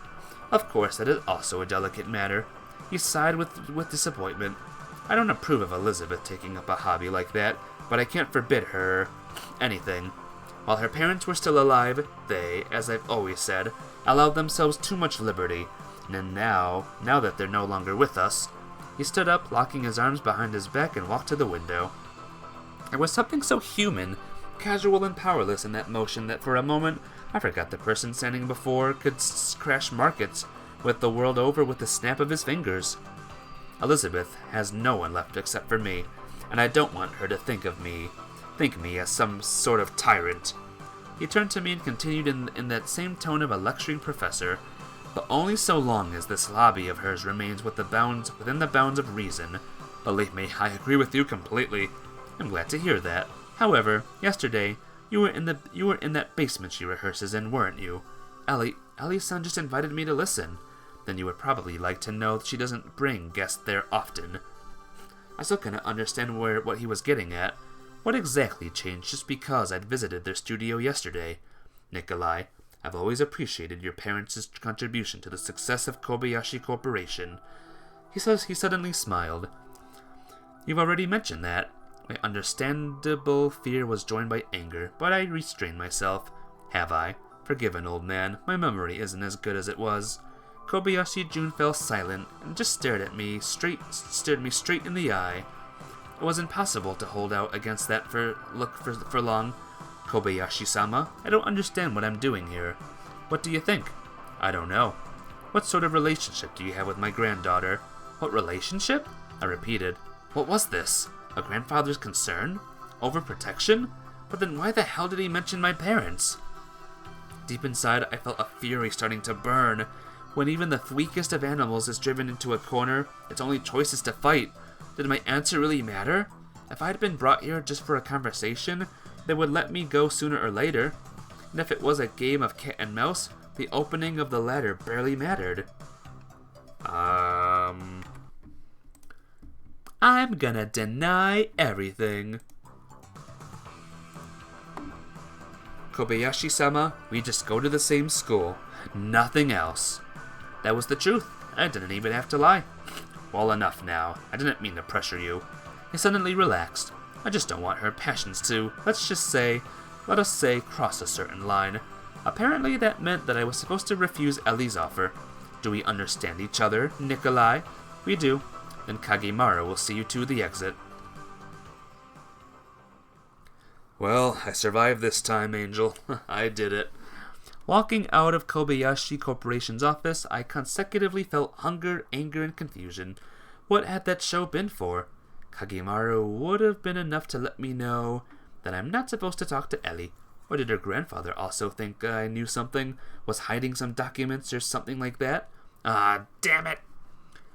Of course, that is also a delicate matter. He sighed with disappointment. I don't approve of Elizabeth taking up a hobby like that, but I can't forbid her anything. While her parents were still alive, they, as I've always said, allowed themselves too much liberty, and now that they're no longer with us... He stood up, locking his arms behind his back, and walked to the window. There was something so human, casual and powerless in that motion that for a moment I forgot the person standing before could crash markets with the world over with the snap of his fingers. Elizabeth has no one left except for me, and I don't want her to think me as some sort of tyrant. He turned to me and continued in that same tone of a lecturing professor, but only so long as this hobby of hers remains within the bounds of reason. Believe me, I agree with you completely. I'm glad to hear that. However, yesterday, you were in that basement she rehearses in, weren't you? Ellie's son just invited me to listen. Then you would probably like to know that she doesn't bring guests there often. I still couldn't understand what he was getting at. What exactly changed just because I'd visited their studio yesterday? Nikolai, I've always appreciated your parents' contribution to the success of Kobayashi Corporation. He suddenly smiled. You've already mentioned that. My understandable fear was joined by anger, but I restrained myself. Have I? Forgive an old man. My memory isn't as good as it was. Kobayashi Jun fell silent and just stared me straight in the eye. It was impossible to hold out against that look for long. Kobayashi-sama, I don't understand what I'm doing here. What do you think? I don't know. What sort of relationship do you have with my granddaughter? What relationship? I repeated. What was this? A grandfather's concern? Overprotection? But then why the hell did he mention my parents? Deep inside, I felt a fury starting to burn. When even the weakest of animals is driven into a corner, its only choice is to fight. Did my answer really matter? If I had been brought here just for a conversation, they would let me go sooner or later. And if it was a game of cat and mouse, the opening of the ladder barely mattered. I'm gonna deny everything. Kobayashi-sama, we just go to the same school. Nothing else. That was the truth. I didn't even have to lie. Well, enough now. I didn't mean to pressure you. He suddenly relaxed. I just don't want her passions to, let us say, cross a certain line. Apparently that meant that I was supposed to refuse Ellie's offer. Do we understand each other, Nikolai? We do. Then Kagemaru will see you to the exit. Well, I survived this time, Angel. I did it. Walking out of Kobayashi Corporation's office, I consecutively felt hunger, anger, and confusion. What had that show been for? Kagemaru would have been enough to let me know that I'm not supposed to talk to Ellie. Or did her grandfather also think I knew something? Was hiding some documents or something like that? Ah, damn it!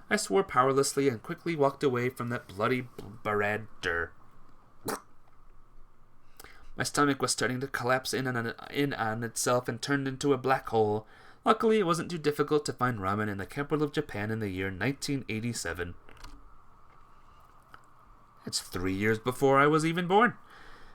I swore powerlessly and quickly walked away from that bloody Barad-dur. My stomach was starting to collapse in on itself and turned into a black hole. Luckily, it wasn't too difficult to find ramen in the capital of Japan in the year 1987. It's 3 years before I was even born.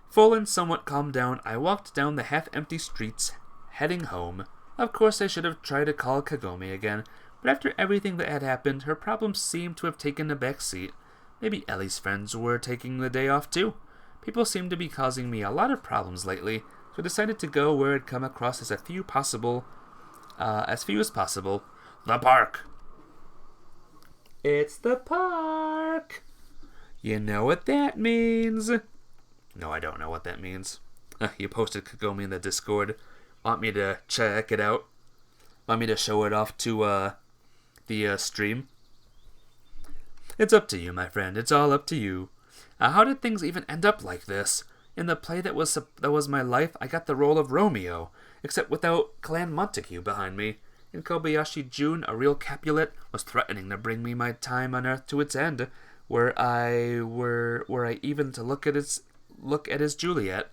Full and somewhat calmed down, I walked down the half-empty streets, heading home. Of course, I should have tried to call Kagome again, but after everything that had happened, her problems seemed to have taken a back seat. Maybe Ellie's friends were taking the day off too. People seem to be causing me a lot of problems lately, so I decided to go where I'd come across as few as possible. The park! It's the park! You know what that means. No, I don't know what that means. You posted Kagome in the Discord. Want me to check it out? Want me to show it off to, the stream? It's up to you, my friend. It's all up to you. How did things even end up like this? In the play that was my life, I got the role of Romeo, except without Clan Montague behind me. In Kobayashi Jun, a real Capulet was threatening to bring me my time on Earth to its end, were I even to look at his Juliet.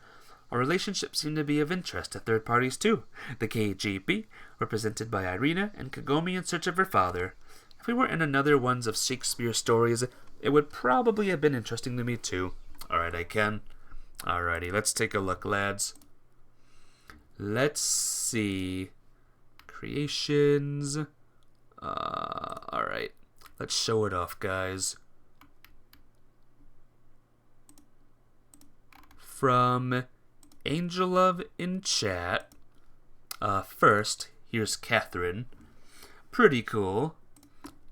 Our relationship seemed to be of interest to third parties too. The KGB, represented by Irina, and Kagome in search of her father. If we were in another ones of Shakespeare stories, it would probably have been interesting to me too. Alright, I can. Alrighty, let's take a look, lads. Let's see. Creations. Alright. Let's show it off, guys. From Angel Love in chat. First, here's Catherine. Pretty cool.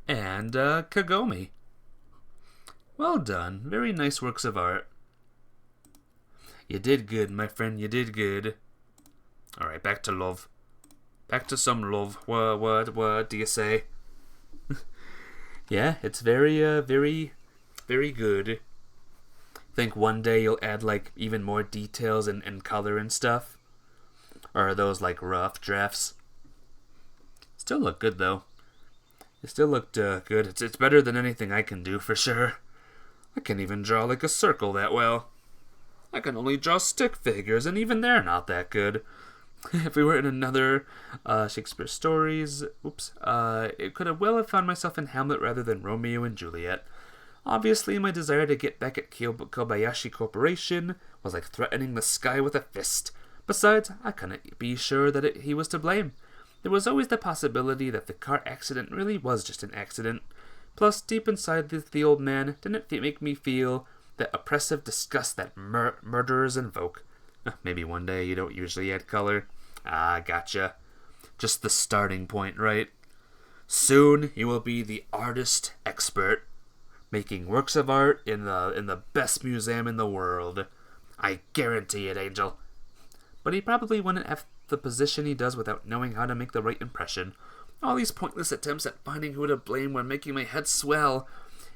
And Kagome. Well done. Very nice works of art. You did good, my friend. You did good. Alright, back to love. Back to some love. What do you say? Yeah, it's very good. Think one day you'll add, like, even more details and color and stuff? Or are those, like, rough drafts? Still look good, though. It still looked good. It's better than anything I can do, for sure. I can't even draw, like, a circle that well. I can only draw stick figures, and even they're not that good. If we were in another Shakespeare stories, it could have well have found myself in Hamlet rather than Romeo and Juliet. Obviously, my desire to get back at Kobayashi Corporation was like threatening the sky with a fist. Besides, I couldn't be sure that he was to blame. There was always the possibility that the car accident really was just an accident. Plus, deep inside the old man didn't make me feel that oppressive disgust that murderers invoke. Maybe one day you don't usually add color. Ah, gotcha. Just the starting point, right? Soon you will be the artist expert, making works of art in the best museum in the world. I guarantee it, Angel. But he probably wouldn't have the position he does without knowing how to make the right impression. All these pointless attempts at finding who to blame were making my head swell.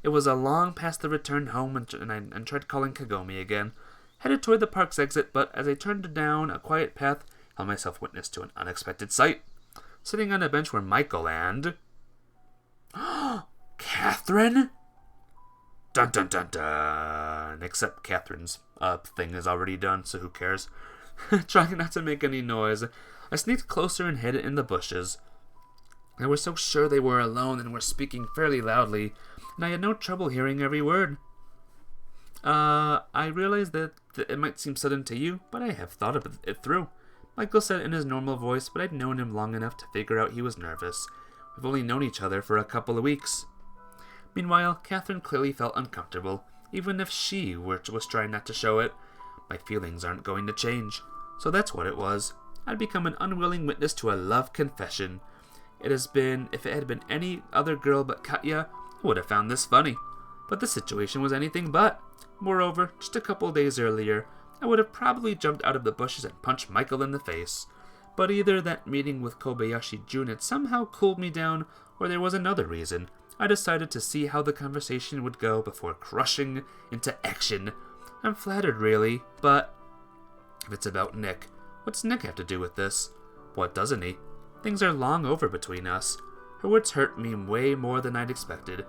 It was a long past the return home, and I tried calling Kagome again. Headed toward the park's exit, but as I turned down a quiet path, I found myself witness to an unexpected sight. Sitting on a bench were Michael and... Catherine? Dun dun dun dun. Except Catherine's thing is already done, so who cares? Trying not to make any noise, I sneaked closer and hid in the bushes. I was so sure they were alone and were speaking fairly loudly, and I had no trouble hearing every word. I realized that it might seem sudden to you, but I have thought of it through. Michael said in his normal voice, but I'd known him long enough to figure out he was nervous. We've only known each other for a couple of weeks. Meanwhile, Catherine clearly felt uncomfortable, even if she was trying not to show it. My feelings aren't going to change. So that's what it was. I'd become an unwilling witness to a love confession. If it had been any other girl but Katya, I would have found this funny. But the situation was anything but. Moreover, just a couple days earlier, I would have probably jumped out of the bushes and punched Michael in the face. But either that meeting with Kobayashi Jun had somehow cooled me down, or there was another reason. I decided to see how the conversation would go before crushing into action. I'm flattered, really, but if it's about Nick, what's Nick have to do with this? What doesn't he? Things are long over between us. Her words hurt me way more than I'd expected.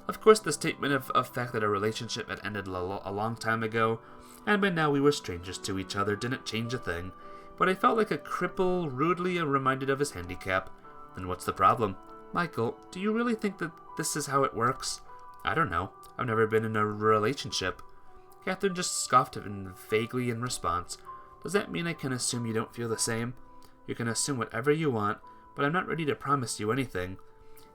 Of course, the statement of fact that our relationship had ended a long time ago, and by now we were strangers to each other, didn't change a thing. But I felt like a cripple, rudely reminded of his handicap. Then what's the problem? Michael, do you really think that this is how it works? I don't know. I've never been in a relationship. Catherine just scoffed vaguely in response. Does that mean I can assume you don't feel the same? You can assume whatever you want, but I'm not ready to promise you anything.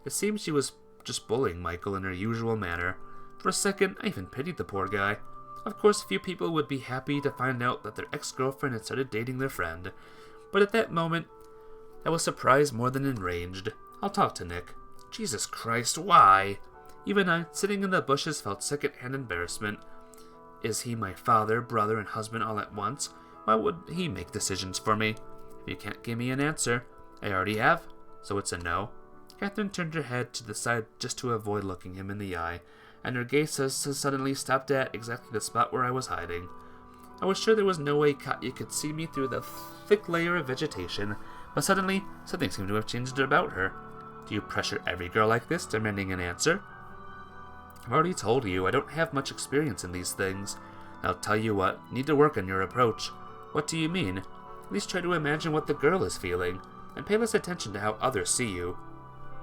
It seems she was just bullying Michael in her usual manner. For a second, I even pitied the poor guy. Of course, few people would be happy to find out that their ex-girlfriend had started dating their friend. But at that moment, I was surprised more than enraged. I'll talk to Nick. Jesus Christ, why? Even I, sitting in the bushes, felt second-hand embarrassment. Is he my father, brother, and husband all at once? Why would he make decisions for me? If you can't give me an answer, I already have, so it's a no. Catherine turned her head to the side just to avoid looking him in the eye, and her gaze suddenly stopped at exactly the spot where I was hiding. I was sure there was no way Katya could see me through the thick layer of vegetation, but suddenly, something seemed to have changed about her. Do you pressure every girl like this, demanding an answer? I've already told you, I don't have much experience in these things. I'll tell you what, need to work on your approach. What do you mean? At least try to imagine what the girl is feeling, and pay less attention to how others see you.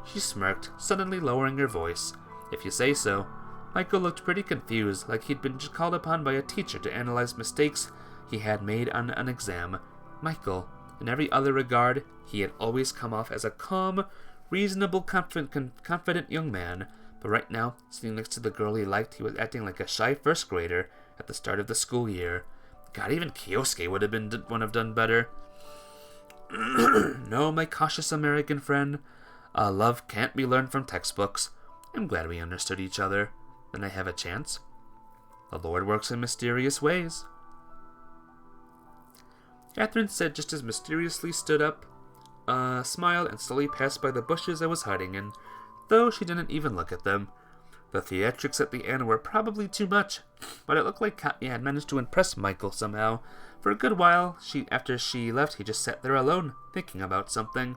She smirked, suddenly lowering her voice. If you say so. Michael looked pretty confused, like he'd been called upon by a teacher to analyze mistakes he had made on an exam. Michael, in every other regard, he had always come off as a calm, reasonable, confident young man, but right now, sitting next to the girl he liked, he was acting like a shy first grader at the start of the school year. God, even Kyosuke would have done better. No, my cautious American friend. Love can't be learned from textbooks. I'm glad we understood each other. Then I have a chance. The Lord works in mysterious ways. Catherine said just as mysteriously stood up, smiled, and slowly passed by the bushes I was hiding in, though she didn't even look at them. The theatrics at the end were probably too much, but it looked like Katya had managed to impress Michael somehow. For a good while, after she left, he just sat there alone, thinking about something.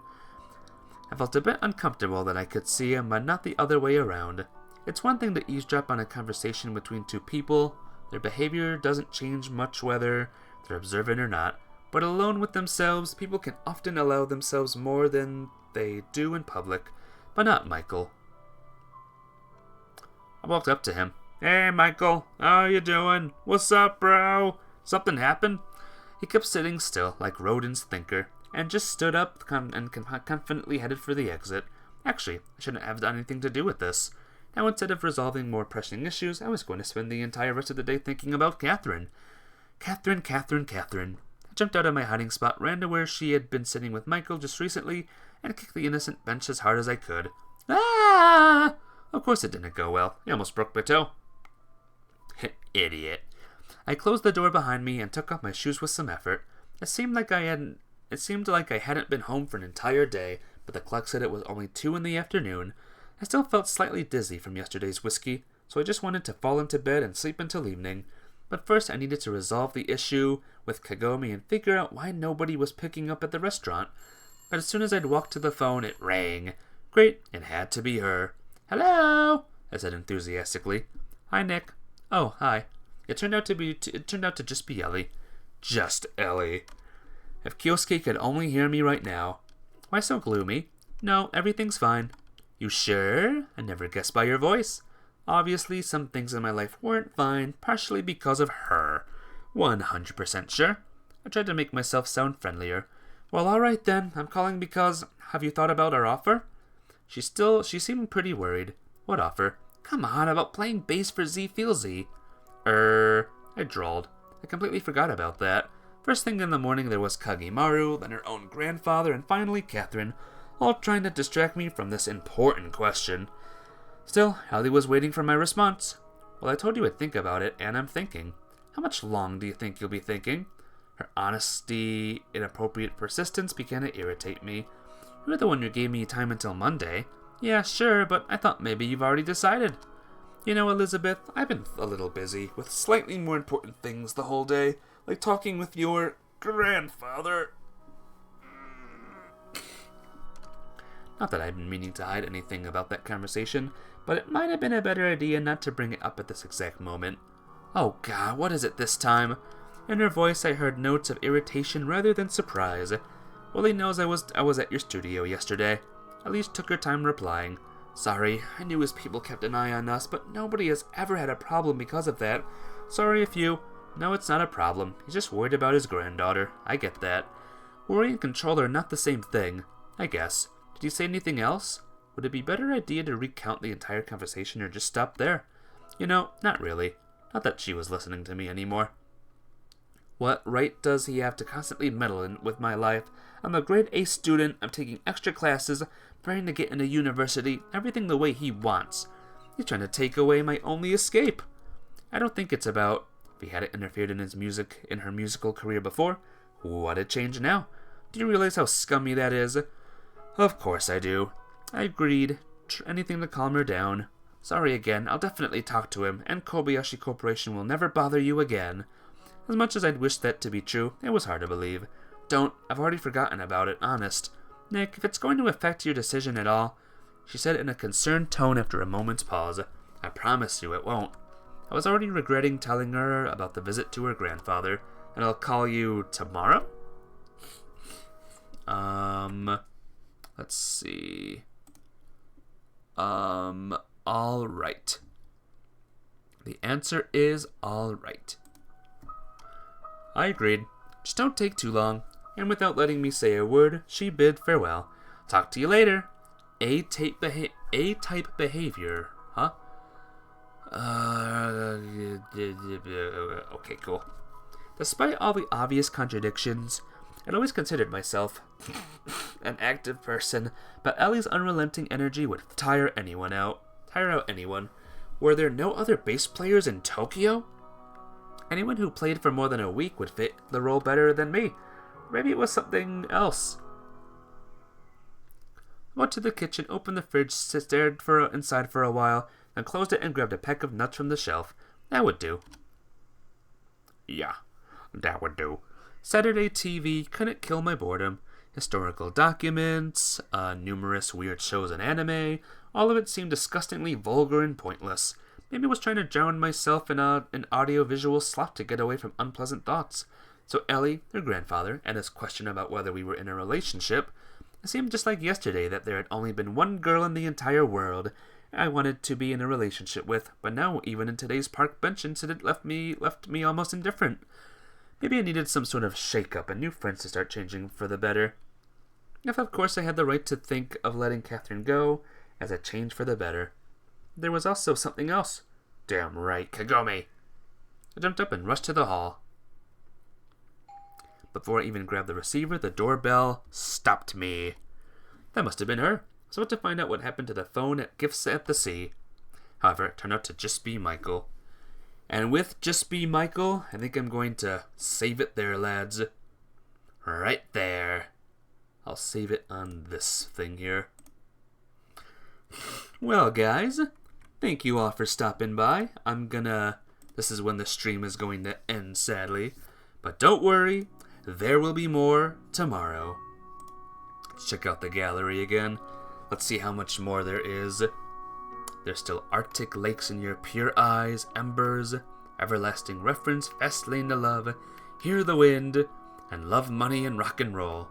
I felt a bit uncomfortable that I could see him, but not the other way around. It's one thing to eavesdrop on a conversation between two people. Their behavior doesn't change much whether they're observant or not, but alone with themselves, people can often allow themselves more than they do in public, but not Michael. I walked up to him. Hey, Michael, how you doing? What's up, bro? Something happened? He kept sitting still, like rodents thinker, and just stood up and confidently headed for the exit. Actually, I shouldn't have anything to do with this. Now, instead of resolving more pressing issues, I was going to spend the entire rest of the day thinking about Catherine. Catherine. I jumped out of my hiding spot, ran to where she had been sitting with Michael just recently, and kicked the innocent bench as hard as I could. Ah! Of course it didn't go well. I almost broke my toe. Idiot. I closed the door behind me and took off my shoes with some effort. It seemed like I hadn't been home for an entire day, but the clock said it was only 2 in the afternoon. I still felt slightly dizzy from yesterday's whiskey, so I just wanted to fall into bed and sleep until evening. But first I needed to resolve the issue with Kagome and figure out why nobody was picking up at the restaurant. But as soon as I'd walked to the phone, it rang. Great, it had to be her. Hello, I said enthusiastically. Hi, Nick. Oh, hi. It turned out to just be Ellie. Just Ellie. If Kyosuke could only hear me right now. Why so gloomy? No, everything's fine. You sure? I never guessed by your voice. Obviously, some things in my life weren't fine, partially because of her. 100% sure. I tried to make myself sound friendlier. Well, alright then. I'm calling because... Have you thought about our offer? She seemed pretty worried. What offer? Come on, about playing bass for Z Feelsy. I drawled. I completely forgot about that. First thing in the morning there was Kagemaru, then her own grandfather, and finally Catherine, all trying to distract me from this important question. Still, Ellie was waiting for my response. Well, I told you I'd think about it, and I'm thinking. How much long do you think you'll be thinking? Her honesty, inappropriate persistence began to irritate me. You're the one who gave me time until Monday. Yeah, sure, but I thought maybe you've already decided. You know, Elizabeth, I've been a little busy with slightly more important things the whole day, like talking with your grandfather. Not that I've been meaning to hide anything about that conversation, but it might have been a better idea not to bring it up at this exact moment. Oh God, what is it this time? In her voice I heard notes of irritation rather than surprise. Well, he knows I was at your studio yesterday. Elise took her time replying. Sorry, I knew his people kept an eye on us, but nobody has ever had a problem because of that. Sorry if you... No, it's not a problem. He's just worried about his granddaughter. I get that. Worry and control are not the same thing, I guess. Did he say anything else? Would it be a better idea to recount the entire conversation or just stop there? You know, not really. Not that she was listening to me anymore. What right does he have to constantly meddle with my life? I'm a grade A student, I'm taking extra classes, trying to get into university, everything the way he wants. He's trying to take away my only escape. I don't think it's about if he hadn't interfered in her musical career before, what'd change now? Do you realize how scummy that is? Of course I do. I agreed. Anything to calm her down. Sorry again, I'll definitely talk to him, and Kobayashi Corporation will never bother you again. As much as I'd wish that to be true, it was hard to believe. Don't. I've already forgotten about it, honest. Nick, if it's going to affect your decision at all, she said in a concerned tone after a moment's pause, I promise you it won't. I was already regretting telling her about the visit to her grandfather, and I'll call you tomorrow? Let's see. Alright. The answer is alright. I agreed. Just don't take too long. And without letting me say a word, she bid farewell. Talk to you later. A-type behavior, huh? Okay, cool. Despite all the obvious contradictions, I'd always considered myself an active person, but Ellie's unrelenting energy would tire out anyone. Were there no other bass players in Tokyo? Anyone who played for more than a week would fit the role better than me. Maybe it was something else. I went to the kitchen, opened the fridge, stared inside for a while, then closed it and grabbed a pack of nuts from the shelf. That would do. Yeah, that would do. Saturday TV couldn't kill my boredom. Historical documents, numerous weird shows and anime, all of it seemed disgustingly vulgar and pointless. Maybe I was trying to drown myself in an audio-visual slop to get away from unpleasant thoughts. So Ellie, her grandfather, and his question about whether we were in a relationship, it seemed just like yesterday that there had only been one girl in the entire world I wanted to be in a relationship with, but now even in today's park bench incident left me almost indifferent. Maybe I needed some sort of shake-up and new friends to start changing for the better. If of course I had the right to think of letting Catherine go as a change for the better. There was also something else. Damn right, Kagome! I jumped up and rushed to the hall. Before I even grabbed the receiver, the doorbell stopped me. That must have been her. So I went to find out what happened to the phone at Gifts at the Sea. However, it turned out to just be Michael. And with just be Michael, I think I'm going to save it there, lads. Right there. I'll save it on this thing here. Well, guys, thank you all for stopping by. This is when the stream is going to end, sadly. But don't worry, there will be more tomorrow. Let's check out the gallery again. Let's see how much more there is. There's still Arctic lakes in your pure eyes, embers, everlasting reference, fast lane to love, hear the wind, and love, money, and rock and roll.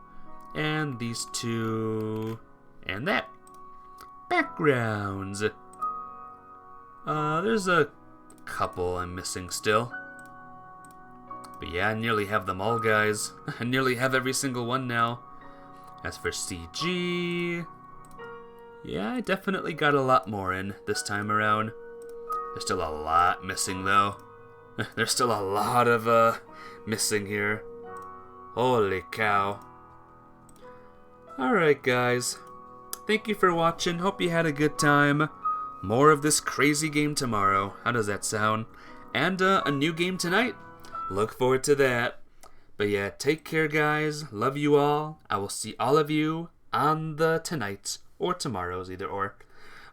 And these two, and that. Backgrounds. There's a couple I'm missing still. But yeah, I nearly have them all, guys. I nearly have every single one now. As for CG, yeah, I definitely got a lot more in this time around. There's still a lot missing, though. There's still a lot of missing here. Holy cow. Alright, guys. Thank you for watching. Hope you had a good time. More of this crazy game tomorrow. How does that sound? And a new game tonight. Look forward to that. But yeah, take care, guys. Love you all. I will see all of you on the tonight or tomorrow's, either or.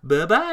Bye-bye.